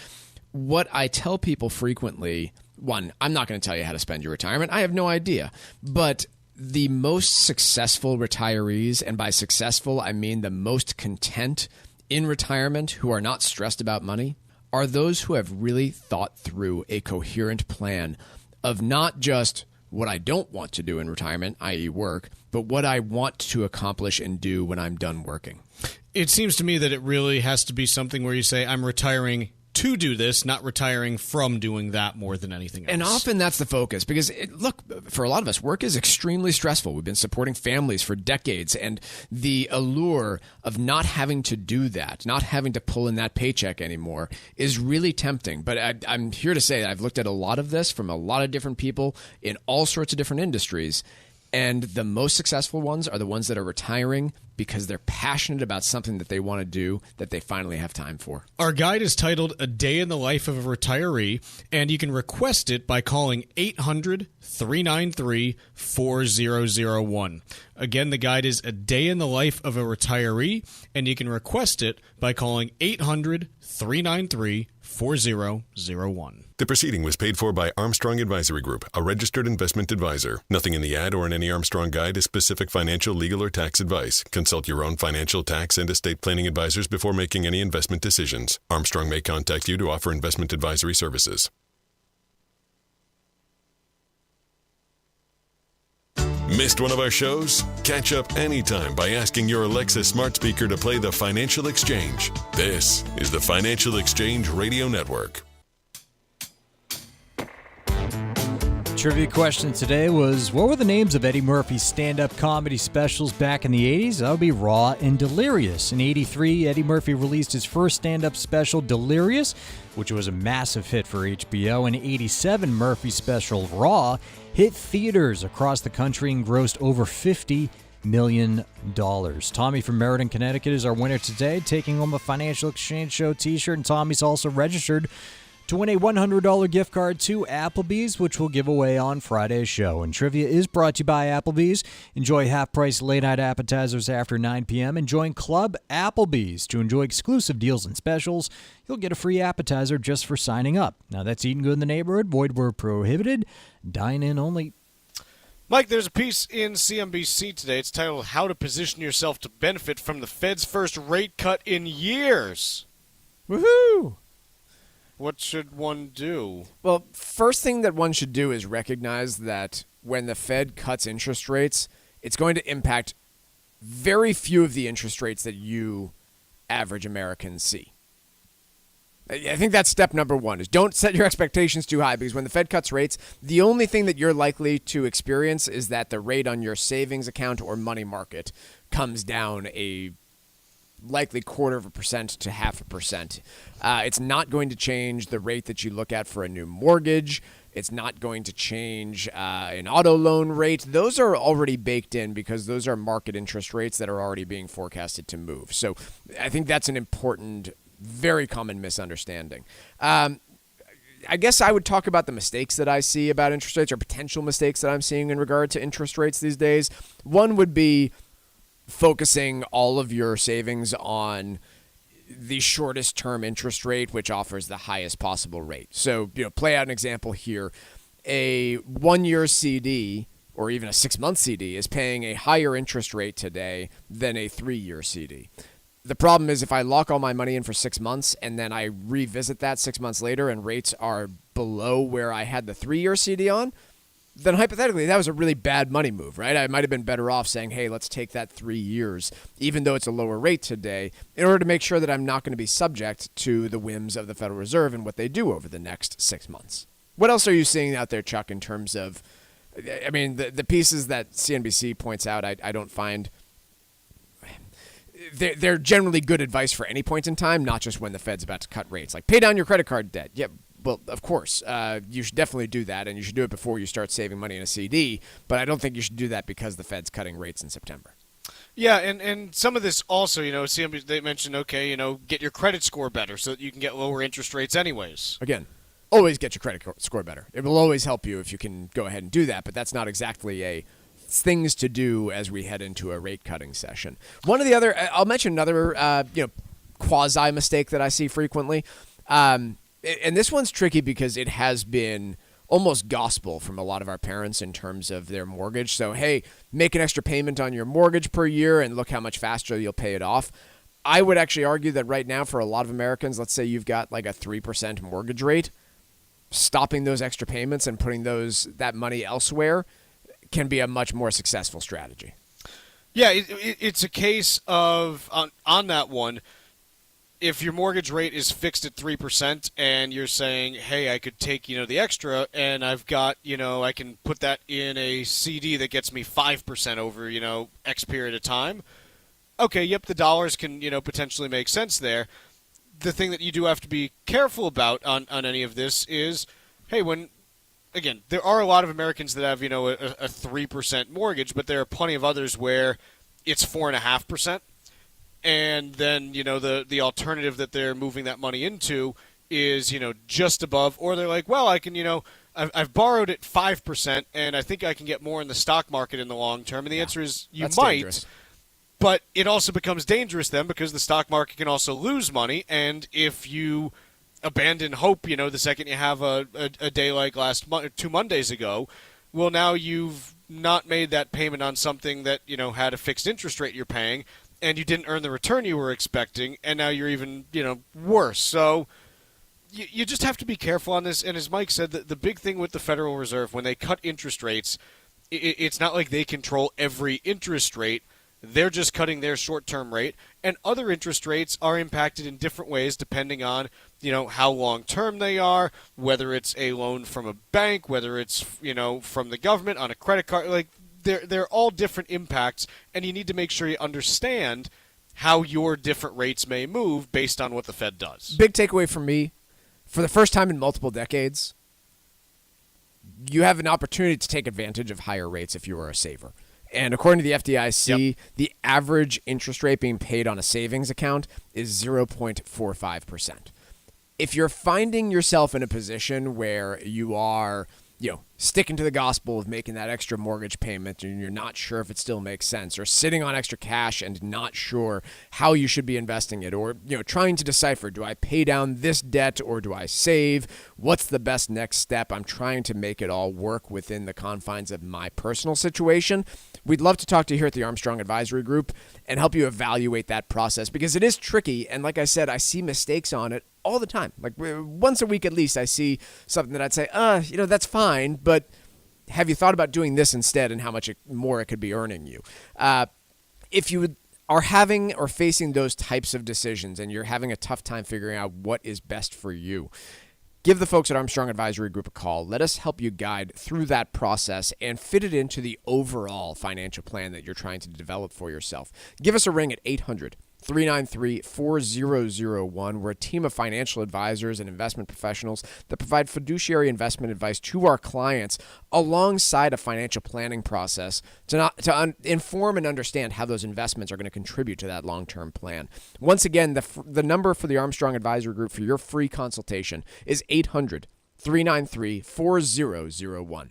Speaker 11: what I tell people frequently, one, I'm not going to tell you how to spend your retirement. I have no idea. But the most successful retirees, and by successful, I mean the most content in retirement, who are not stressed about money, are those who have really thought through a coherent plan of not just what I don't want to do in retirement, i.e. work, but what I want to accomplish and do when I'm done working.
Speaker 6: It seems to me that it really has to be something where you say, I'm retiring to do this, not retiring from doing that more than anything else.
Speaker 11: And often that's the focus because, look, for a lot of us, work is extremely stressful. We've been supporting families for decades, and the allure of not having to do that, not having to pull in that paycheck anymore is really tempting. But I'm here to say that I've looked at a lot of this from a lot of different people in all sorts of different industries, and the most successful ones are the ones that are retiring because they're passionate about something that they want to do that they finally have time for.
Speaker 10: Our guide is titled A Day in the Life of a Retiree, and you can request it by calling 800-393-4001. Again, the guide is A Day in the Life of a Retiree, and you can request it by calling 800-393-4001.
Speaker 1: The proceeding was paid for by Armstrong Advisory Group, a registered investment advisor. Nothing in the ad or in any Armstrong guide is specific financial, legal, or tax advice. Consult your own financial, tax, and estate planning advisors before making any investment decisions. Armstrong may contact you to offer investment advisory services. Missed one of our shows? Catch up anytime by asking your Alexa smart speaker to play The Financial Exchange. This is the Financial Exchange Radio Network.
Speaker 5: Trivia question today was, what were the names of Eddie Murphy's stand-up comedy specials back in the 80s? That would be Raw and Delirious. In 83, Eddie Murphy released his first stand-up special, Delirious, which was a massive hit for HBO. In 87, Murphy's special, Raw, hit theaters across the country and grossed over $50 million. Tommy from Meriden, Connecticut is our winner today, taking home a Financial Exchange Show t-shirt, and Tommy's also registered to win a $100 gift card to Applebee's, which we'll give away on Friday's show. And trivia is brought to you by Applebee's. Enjoy half-price late-night appetizers after 9 p.m. and join Club Applebee's to enjoy exclusive deals and specials. You'll get a free appetizer just for signing up. Now, that's eating good in the neighborhood. Void where prohibited. Dine in only.
Speaker 10: Mike, there's a piece in CNBC today. It's titled, How to Position Yourself to Benefit from the Fed's First Rate Cut in Years.
Speaker 11: Woohoo!
Speaker 10: What should one do?
Speaker 11: Well, first thing that one should do is recognize that when the Fed cuts interest rates, it's going to impact very few of the interest rates that you average Americans see. I think that's step number one, is don't set your expectations too high, because when the Fed cuts rates, the only thing that you're likely to experience is that the rate on your savings account or money market comes down a likely 0.25% to 0.5%. It's not going to change the rate that you look at for a new mortgage. It's not going to change an auto loan rate. Those are already baked in because those are market interest rates that are already being forecasted to move. So I think that's an important, very common misunderstanding. I guess I would talk about the mistakes that I see about interest rates, or potential mistakes that I'm seeing in regard to interest rates these days. One would be focusing all of your savings on the shortest term interest rate, which offers the highest possible rate. So, play out an example here. A 1-year CD or even a 6-month CD is paying a higher interest rate today than a 3-year CD. The problem is, if I lock all my money in for 6 months and then I revisit that 6 months later and rates are below where I had the 3-year CD on, then hypothetically, that was a really bad money move, right? I might have been better off saying, hey, let's take that 3 years, even though it's a lower rate today, in order to make sure that I'm not going to be subject to the whims of the Federal Reserve and what they do over the next 6 months. What else are you seeing out there, Chuck, in terms of, I mean, the pieces that CNBC points out, I don't find, they're generally good advice for any point in time, not just when the Fed's about to cut rates. Like, pay down your credit card debt. Yeah, well, of course, you should definitely do that, and you should do it before you start saving money in a CD, but I don't think you should do that because the Fed's cutting rates in September.
Speaker 10: Yeah, and some of this also, CNBC, they mentioned, okay, get your credit score better so that you can get lower interest rates anyways.
Speaker 11: Again, always get your credit score better. It will always help you if you can go ahead and do that, but that's not exactly a things to do as we head into a rate cutting session. One of the other, I'll mention another, quasi mistake that I see frequently. And this one's tricky because it has been almost gospel from a lot of our parents in terms of their mortgage. So, hey, make an extra payment on your mortgage per year and look how much faster you'll pay it off. I would actually argue that right now for a lot of Americans, let's say you've got like a 3% mortgage rate, stopping those extra payments and putting that money elsewhere can be a much more successful strategy.
Speaker 10: Yeah, it's a case of, on that one, if your mortgage rate is fixed at 3% and you're saying, hey, I could take, the extra and I've got, I can put that in a CD that gets me 5% over, X period of time. Okay, yep, the dollars can, potentially make sense there. The thing that you do have to be careful about on any of this is, hey, again, there are a lot of Americans that have, a 3% mortgage, but there are plenty of others where it's 4.5%. And then, the alternative that they're moving that money into is, just above, or they're like, well, I can, I've borrowed at 5%, and I think I can get more in the stock market in the long term. And the answer is you might, dangerous. But it also becomes dangerous then because the stock market can also lose money. And if you abandon hope, the second you have a day like 2 Mondays ago, well, now you've not made that payment on something that, had a fixed interest rate you're paying, and you didn't earn the return you were expecting, and now you're even, worse. So you just have to be careful on this. And as Mike said, the big thing with the Federal Reserve, when they cut interest rates, it's not like they control every interest rate. They're just cutting their short-term rate, and other interest rates are impacted in different ways depending on, how long-term they are, whether it's a loan from a bank, whether it's, from the government on a credit card. Like, they're all different impacts, and you need to make sure you understand how your different rates may move based on what the Fed does.
Speaker 11: Big takeaway from me, for the first time in multiple decades, you have an opportunity to take advantage of higher rates if you are a saver. And according to the FDIC, the average interest rate being paid on a savings account is 0.45%. If you're finding yourself in a position where you are, sticking to the gospel of making that extra mortgage payment and you're not sure if it still makes sense, or sitting on extra cash and not sure how you should be investing it, or, trying to decipher, do I pay down this debt or do I save? What's the best next step? I'm trying to make it all work within the confines of my personal situation. We'd love to talk to you here at the Armstrong Advisory Group and help you evaluate that process, because it is tricky. And like I said, I see mistakes on it all the time. Like once a week at least, I see something that I'd say, that's fine, but have you thought about doing this instead and how much more it could be earning you? If you are having or facing those types of decisions and you're having a tough time figuring out what is best for you, give the folks at Armstrong Advisory Group a call. Let us help you guide through that process and fit it into the overall financial plan that you're trying to develop for yourself. Give us a ring at 800-393-4001. We're a team of financial advisors and investment professionals that provide fiduciary investment advice to our clients alongside a financial planning process to inform and understand how those investments are going to contribute to that long-term plan. Once again, the number for the Armstrong Advisory Group for your free consultation is 800-393-4001.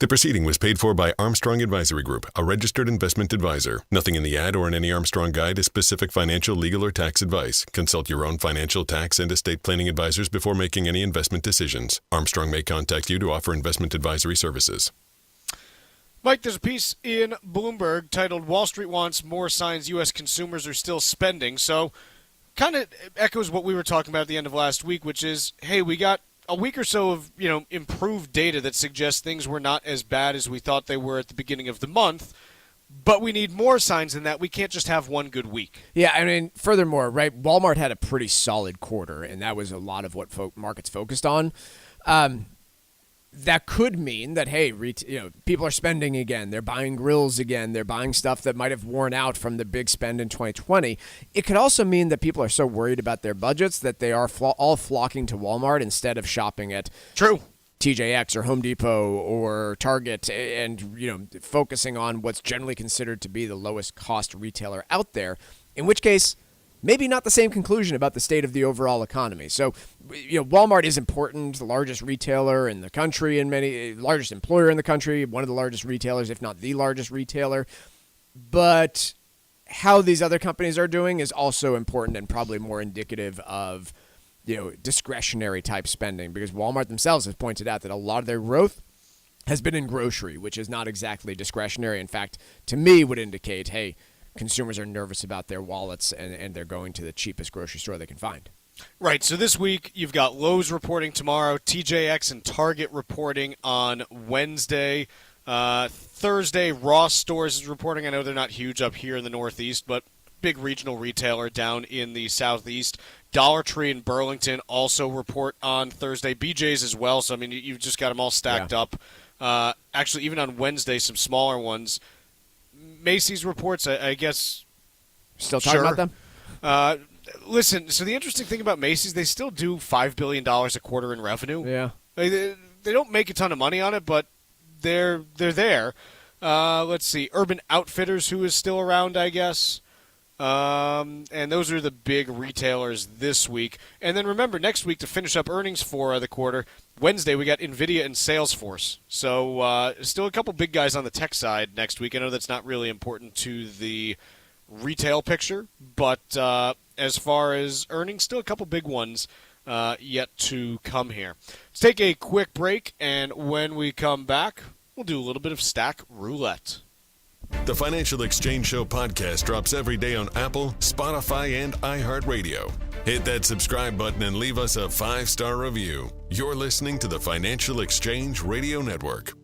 Speaker 1: The proceeding was paid for by Armstrong Advisory Group, a registered investment advisor. Nothing in the ad or in any Armstrong guide is specific financial, legal, or tax advice. Consult your own financial, tax, and estate planning advisors before making any investment decisions. Armstrong may contact you to offer investment advisory services.
Speaker 10: Mike, there's a piece in Bloomberg titled "Wall Street Wants More Signs U.S. Consumers Are Still Spending." So kind of echoes what we were talking about at the end of last week, which is, hey, we got a week or so of, improved data that suggests things were not as bad as we thought they were at the beginning of the month, but we need more signs than that. We can't just have one good week.
Speaker 11: Yeah, I mean, furthermore, right, Walmart had a pretty solid quarter, and that was a lot of what markets focused on. That could mean that, hey, people are spending again. They're buying grills again. They're buying stuff that might have worn out from the big spend in 2020. It could also mean that people are so worried about their budgets that they are all flocking to Walmart instead of shopping at TJX or Home Depot or Target and, focusing on what's generally considered to be the lowest cost retailer out there, in which case maybe not the same conclusion about the state of the overall economy. So, Walmart is important, the largest retailer in the country, and largest employer in the country, one of the largest retailers, if not the largest retailer. But how these other companies are doing is also important and probably more indicative of, discretionary type spending, because Walmart themselves has pointed out that a lot of their growth has been in grocery, which is not exactly discretionary. In fact, to me, would indicate, hey, consumers are nervous about their wallets and they're going to the cheapest grocery store they can find.
Speaker 10: Right. So this week you've got Lowe's reporting tomorrow, TJX and Target reporting on Wednesday. Thursday, Ross Stores is reporting. I know they're not huge up here in the Northeast, but big regional retailer down in the Southeast. Dollar Tree in Burlington also report on Thursday. BJ's as well. So, I mean, you've just got them all stacked up. Actually, even on Wednesday, some smaller ones. Macy's reports, I guess.
Speaker 11: Still talking about them?
Speaker 10: Listen, so the interesting thing about Macy's, they still do $5 billion a quarter in revenue.
Speaker 11: Yeah.
Speaker 10: They don't make a ton of money on it, but they're there. Let's see, Urban Outfitters, who is still around, I guess. And those are the big retailers this week. And then remember, next week to finish up earnings for the quarter, Wednesday we got NVIDIA and Salesforce. So still a couple big guys on the tech side next week. I know that's not really important to the retail picture, but as far as earnings, still a couple big ones yet to come here. Let's take a quick break, and when we come back, we'll do a little bit of Stack Roulette.
Speaker 1: The Financial Exchange Show podcast drops every day on Apple, Spotify, and iHeartRadio. Hit that subscribe button and leave us a 5-star review. You're listening to the Financial Exchange Radio Network.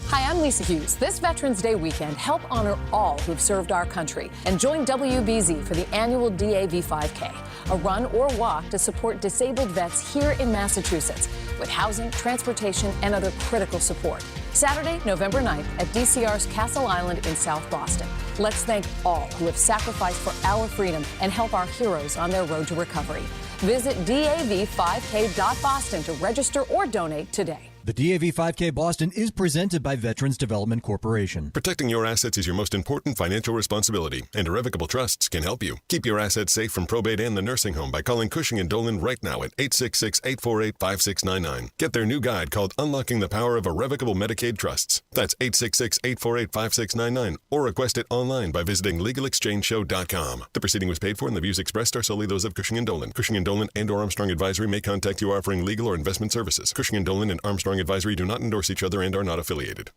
Speaker 14: Hi, I'm Lisa Hughes. This Veterans Day weekend, help honor all who've served our country and join WBZ for the annual DAV 5K, a run or walk to support disabled vets here in Massachusetts with housing, transportation, and other critical support. Saturday, November 9th at DCR's Castle Island in South Boston. Let's thank all who have sacrificed for our freedom and help our heroes on their road to recovery. Visit DAV5K.Boston to register or donate today.
Speaker 5: The DAV 5K Boston is presented by Veterans Development Corporation.
Speaker 1: Protecting your assets is your most important financial responsibility, and irrevocable trusts can help you. Keep your assets safe from probate and the nursing home by calling Cushing & Dolan right now at 866-848-5699. Get their new guide called Unlocking the Power of Irrevocable Medicaid Trusts. That's 866-848-5699, or request it online by visiting LegalExchangeShow.com. The proceeding was paid for, and the views expressed are solely those of Cushing & Dolan. Cushing & Dolan and or Armstrong Advisory may contact you offering legal or investment services. Cushing & Dolan and Armstrong Advisory do not endorse each other and are not affiliated.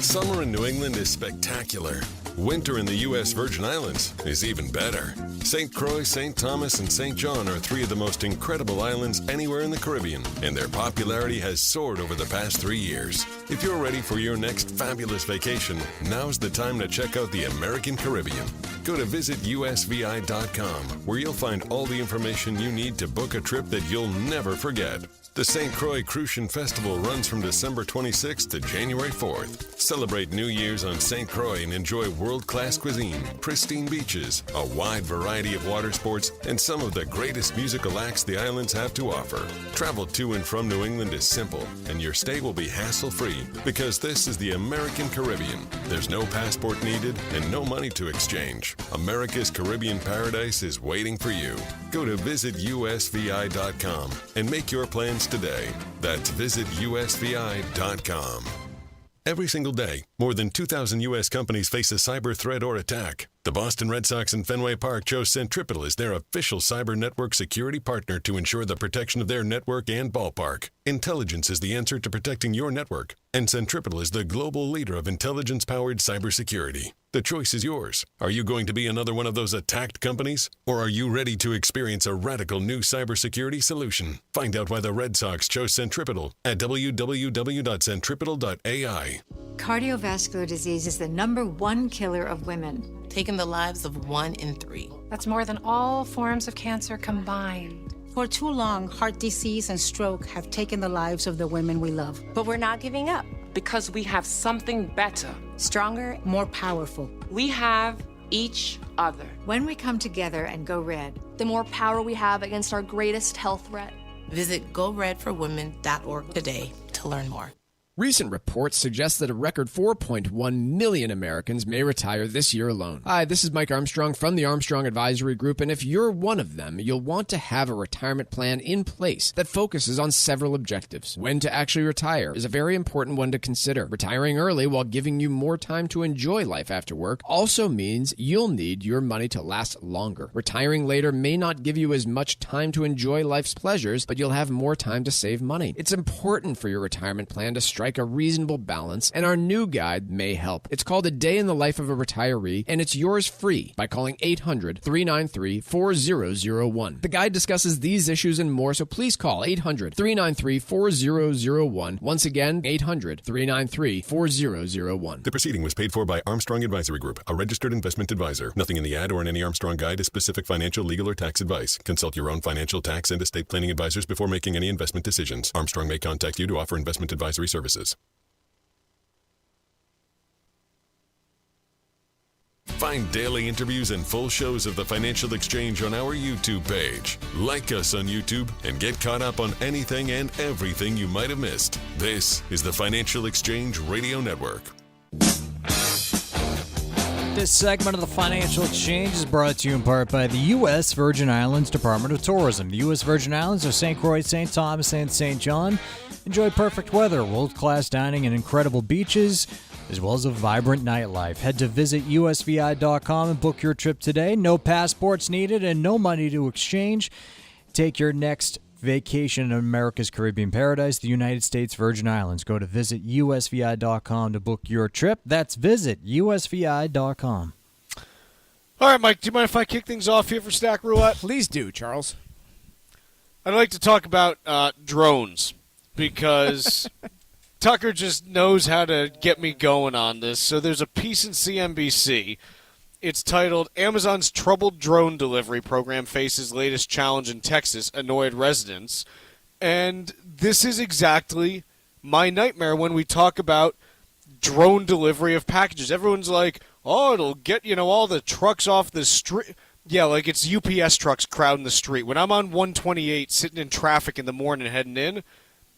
Speaker 1: Summer in New England is spectacular. Winter in the U.S. Virgin Islands is even better. St. Croix, St. Thomas, and St. John are three of the most incredible islands anywhere in the Caribbean, and their popularity has soared over the past 3 years. If you're ready for your next fabulous vacation, now's the time to check out the American Caribbean. Go to visitusvi.com, where you'll find all the information you need to book a trip that you'll never forget. The St. Croix Crucian Festival runs from December 26th to January 4th. Celebrate New Year's on St. Croix and enjoy world-class cuisine, pristine beaches, a wide variety of water sports, and some of the greatest musical acts the islands have to offer. Travel to and from New England is simple, and your stay will be hassle-free, because this is the American Caribbean. There's no passport needed and no money to exchange. America's Caribbean paradise is waiting for you. Go to visitusvi.com and make your plans today. That's visitusvi.com. Every single day, more than 2,000 U.S. companies face a cyber threat or attack. The Boston Red Sox in Fenway Park chose Centripetal as their official cyber network security partner to ensure the protection of their network and ballpark. Intelligence is the answer to protecting your network, and Centripetal is the global leader of intelligence-powered cybersecurity. The choice is yours. Are you going to be another one of those attacked companies? Or are you ready to experience a radical new cybersecurity solution? Find out why the Red Sox chose Centripetal at www.centripetal.ai.
Speaker 17: Cardiovascular disease is the #1 killer of women,
Speaker 18: taking the lives of 1 in 3.
Speaker 21: That's more than all forms of cancer combined.
Speaker 17: For too long, heart disease and stroke have taken the lives of the women we love.
Speaker 21: But we're not giving up.
Speaker 18: Because we have something better.
Speaker 17: Stronger, more powerful.
Speaker 18: We have each other.
Speaker 17: When we come together and go red,
Speaker 22: the more power we have against our greatest health threat.
Speaker 18: Visit GoRedForWomen.org today to learn more.
Speaker 11: Recent reports suggest that a record 4.1 million Americans may retire this year alone. Hi, this is Mike Armstrong from the Armstrong Advisory Group, and if you're one of them, you'll want to have a retirement plan in place that focuses on several objectives. When to actually retire is a very important one to consider. Retiring early while giving you more time to enjoy life after work also means you'll need your money to last longer. Retiring later may not give you as much time to enjoy life's pleasures, but you'll have more time to save money. It's important for your retirement plan to strike a reasonable balance, and our new guide may help. It's called A Day in the Life of a Retiree, and it's yours free by calling 800-393-4001. The guide discusses these issues and more, so please call 800-393-4001. Once again, 800-393-4001.
Speaker 1: The proceeding was paid for by Armstrong Advisory Group, a registered investment advisor. Nothing in the ad or in any Armstrong guide is specific financial, legal, or tax advice. Consult your own financial, tax, and estate planning advisors before making any investment decisions. Armstrong may contact you to offer investment advisory services. Find daily interviews and full shows of the Financial Exchange on our YouTube page. Like us on YouTube and get caught up on anything and everything you might have missed. This is the Financial Exchange Radio Network.
Speaker 5: This segment of the Financial Exchange is brought to you in part by the U.S. Virgin Islands Department of Tourism. The U.S. Virgin Islands are St. Croix, St. Thomas, and St. John. Enjoy perfect weather, world-class dining, and incredible beaches, as well as a vibrant nightlife. Head to visitusvi.com and book your trip today. No passports needed and no money to exchange. Take your next vacation in America's Caribbean paradise, the United States Virgin Islands. Go to visitusvi.com to book your trip. That's visitusvi.com.
Speaker 10: All right, Mike, do you mind if I kick things off here for Stack Roulette?
Speaker 11: Please do, Charles.
Speaker 10: I'd like to talk about drones because Tucker just knows how to get me going on this. So there's a piece in CNBC. It's titled, Amazon's Troubled Drone Delivery Program Faces Latest Challenge in Texas, Annoyed Residents. And this is exactly my nightmare when we talk about drone delivery of packages. Everyone's like, oh, it'll get, all the trucks off the street. Yeah, like it's UPS trucks crowding the street. When I'm on 128 sitting in traffic in the morning heading in,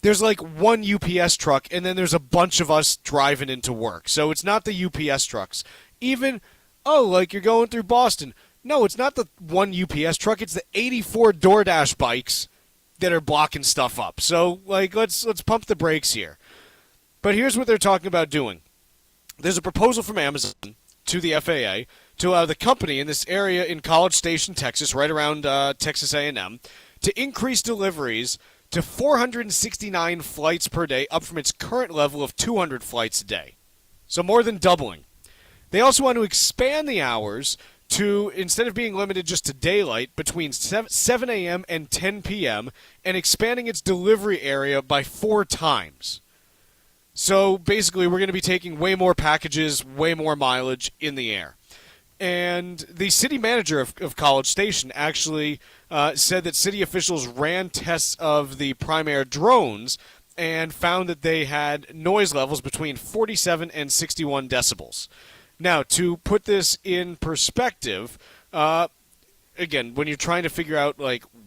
Speaker 10: there's like one UPS truck, and then there's a bunch of us driving into work. So it's not the UPS trucks. Even... oh, like you're going through Boston. No, it's not the one UPS truck. It's the 84 DoorDash bikes that are blocking stuff up. So, let's pump the brakes here. But here's what they're talking about doing. There's a proposal from Amazon to the FAA to allow the company in this area in College Station, Texas, right around Texas A&M, to increase deliveries to 469 flights per day, up from its current level of 200 flights a day. So more than doubling. They also want to expand the hours to, instead of being limited just to daylight, between 7 a.m. and 10 p.m., and expanding its delivery area by 4 times. So basically, we're going to be taking way more packages, way more mileage in the air. And the city manager of College Station actually said that city officials ran tests of the Prime Air drones and found that they had noise levels between 47 and 61 decibels. Now, to put this in perspective, again, when you're trying to figure out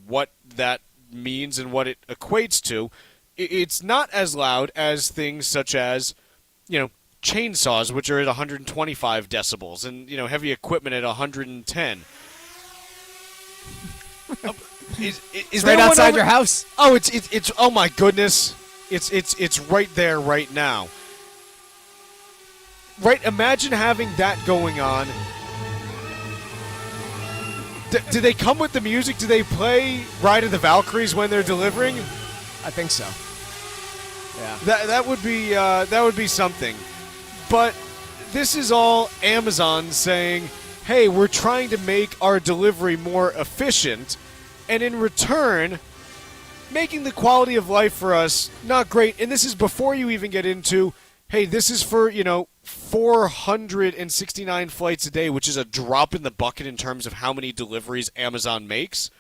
Speaker 10: what that means and what it equates to, it's not as loud as things such as, chainsaws, which are at 125 decibels, and heavy equipment at 110. Is
Speaker 11: right outside your house?
Speaker 10: Oh, it's oh my goodness, it's right there right now. Right, imagine having that going on. Do they come with the music? Do they play Ride of the Valkyries when they're delivering?
Speaker 11: I think so. Yeah.
Speaker 10: That would be something. But this is all Amazon saying, "Hey, we're trying to make our delivery more efficient, and in return, making the quality of life for us not great." And this is before you even get into, hey, this is for, 469 flights a day, which is a drop in the bucket in terms of how many deliveries Amazon makes.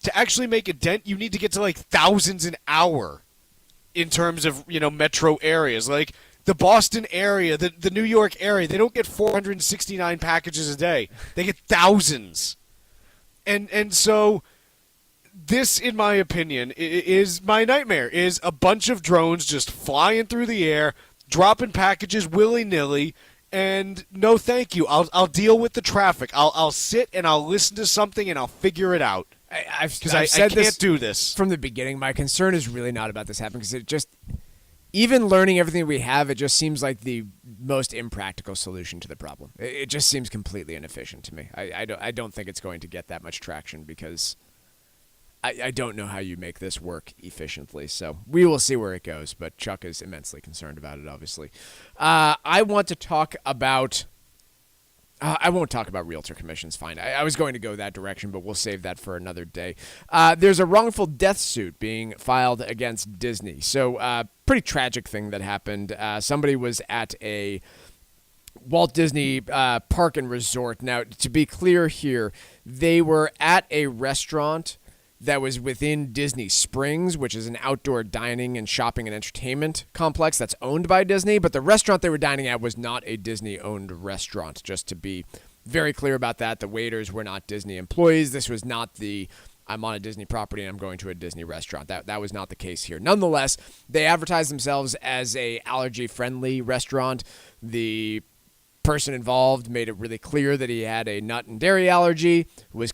Speaker 10: To actually make a dent, you need to get to thousands an hour in terms of, metro areas. Like the Boston area, the New York area, they don't get 469 packages a day. They get thousands. And so this, in my opinion, is my nightmare, is a bunch of drones just flying through the air, dropping packages willy-nilly, and no thank you. I'll deal with the traffic. I'll sit and I'll listen to something and I'll figure it out. Because I can't do this.
Speaker 11: From the beginning, my concern is really not about this happening, because it just, even learning everything we have, it just seems like the most impractical solution to the problem. It just seems completely inefficient to me. I don't think it's going to get that much traction, because I don't know how you make this work efficiently. So we will see where it goes, but Chuck is immensely concerned about it, obviously. I want to talk about... I won't talk about realtor commissions, fine. I was going to go that direction, but we'll save that for another day. There's a wrongful death suit being filed against Disney. So pretty tragic thing that happened. Somebody was at a Walt Disney Park and Resort. Now, to be clear here, they were at a restaurant that was within Disney Springs, which is an outdoor dining and shopping and entertainment complex that's owned by Disney. But the restaurant they were dining at was not a Disney-owned restaurant, just to be very clear about that. The waiters were not Disney employees. This was not the, I'm on a Disney property and I'm going to a Disney restaurant. That was not the case here. Nonetheless, they advertised themselves as a allergy-friendly restaurant. The person involved made it really clear that he had a nut and dairy allergy, was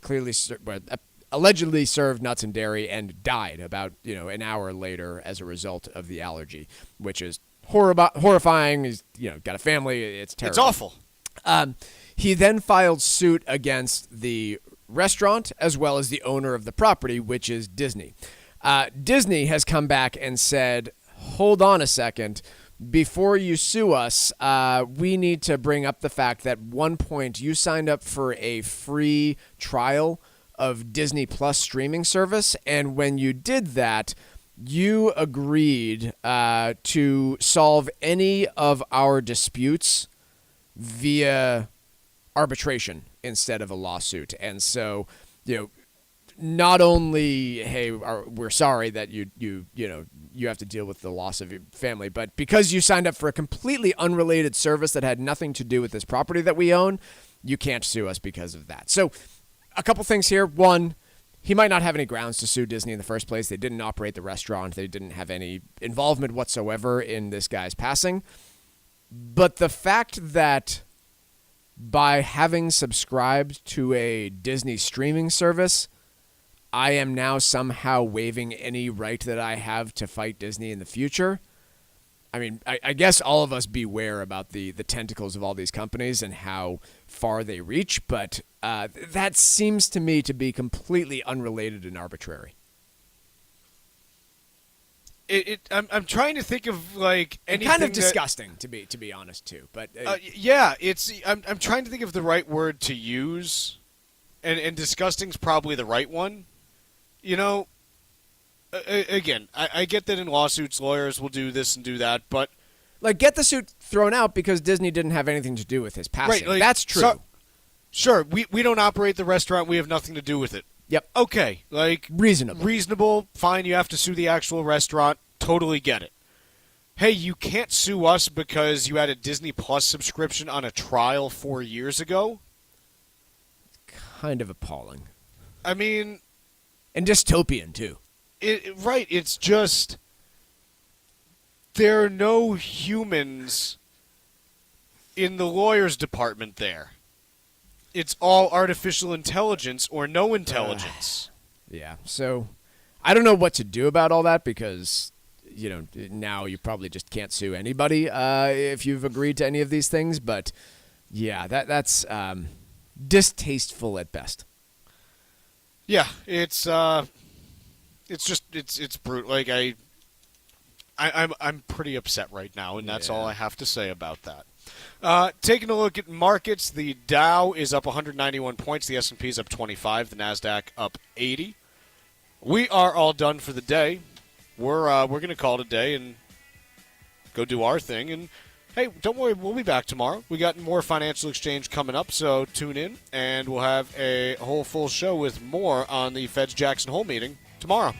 Speaker 11: allegedly served nuts and dairy and died about an hour later as a result of the allergy, which is horrifying. He's got a family. It's terrible.
Speaker 10: It's awful.
Speaker 11: He then filed suit against the restaurant as well as the owner of the property, which is Disney. Disney has come back and said, hold on a second. Before you sue us, we need to bring up the fact that at one point you signed up for a free trial of Disney Plus streaming service, and when you did that, you agreed to solve any of our disputes via arbitration instead of a lawsuit. And so, not only, hey, we're sorry that you have to deal with the loss of your family, but because you signed up for a completely unrelated service that had nothing to do with this property that we own, you can't sue us because of that. So a couple things here. One, he might not have any grounds to sue Disney in the first place. They didn't operate the restaurant. They didn't have any involvement whatsoever in this guy's passing. But the fact that by having subscribed to a Disney streaming service, I am now somehow waiving any right that I have to fight Disney in the future. I mean, I guess all of us beware about the tentacles of all these companies and how far they reach, but that seems to me to be completely unrelated and arbitrary.
Speaker 10: I'm trying to think of like anything
Speaker 11: kind of disgusting to be honest too. But
Speaker 10: yeah, I'm trying to think of the right word to use, and disgusting's probably the right one. Again, I get that in lawsuits, lawyers will do this and do that, but
Speaker 11: like get the suit thrown out because Disney didn't have anything to do with his passing.
Speaker 10: Right, like,
Speaker 11: that's true.
Speaker 10: Sure, we don't operate the restaurant. We have nothing to do with it.
Speaker 11: Yep.
Speaker 10: Okay, like
Speaker 11: reasonable.
Speaker 10: Fine, you have to sue the actual restaurant. Totally get it. Hey, you can't sue us because you had a Disney Plus subscription on a trial 4 years ago?
Speaker 11: Kind of appalling.
Speaker 10: I mean...
Speaker 11: And dystopian, too.
Speaker 10: Right, it's just... There are no humans in the lawyer's department there. It's all artificial intelligence or no intelligence.
Speaker 11: Yeah, so I don't know what to do about all that because... now you probably just can't sue anybody if you've agreed to any of these things. But, yeah, that's distasteful at best.
Speaker 10: Yeah, it's brutal. Like, I'm pretty upset right now, and that's all I have to say about that. Taking a look at markets, the Dow is up 191 points. The S&P is up 25. The NASDAQ up 80. We are all done for the day. We're going to call it a day and go do our thing. And, hey, don't worry, we'll be back tomorrow. We got more Financial Exchange coming up, so tune in. And we'll have a whole full show with more on the Fed's Jackson Hole meeting tomorrow.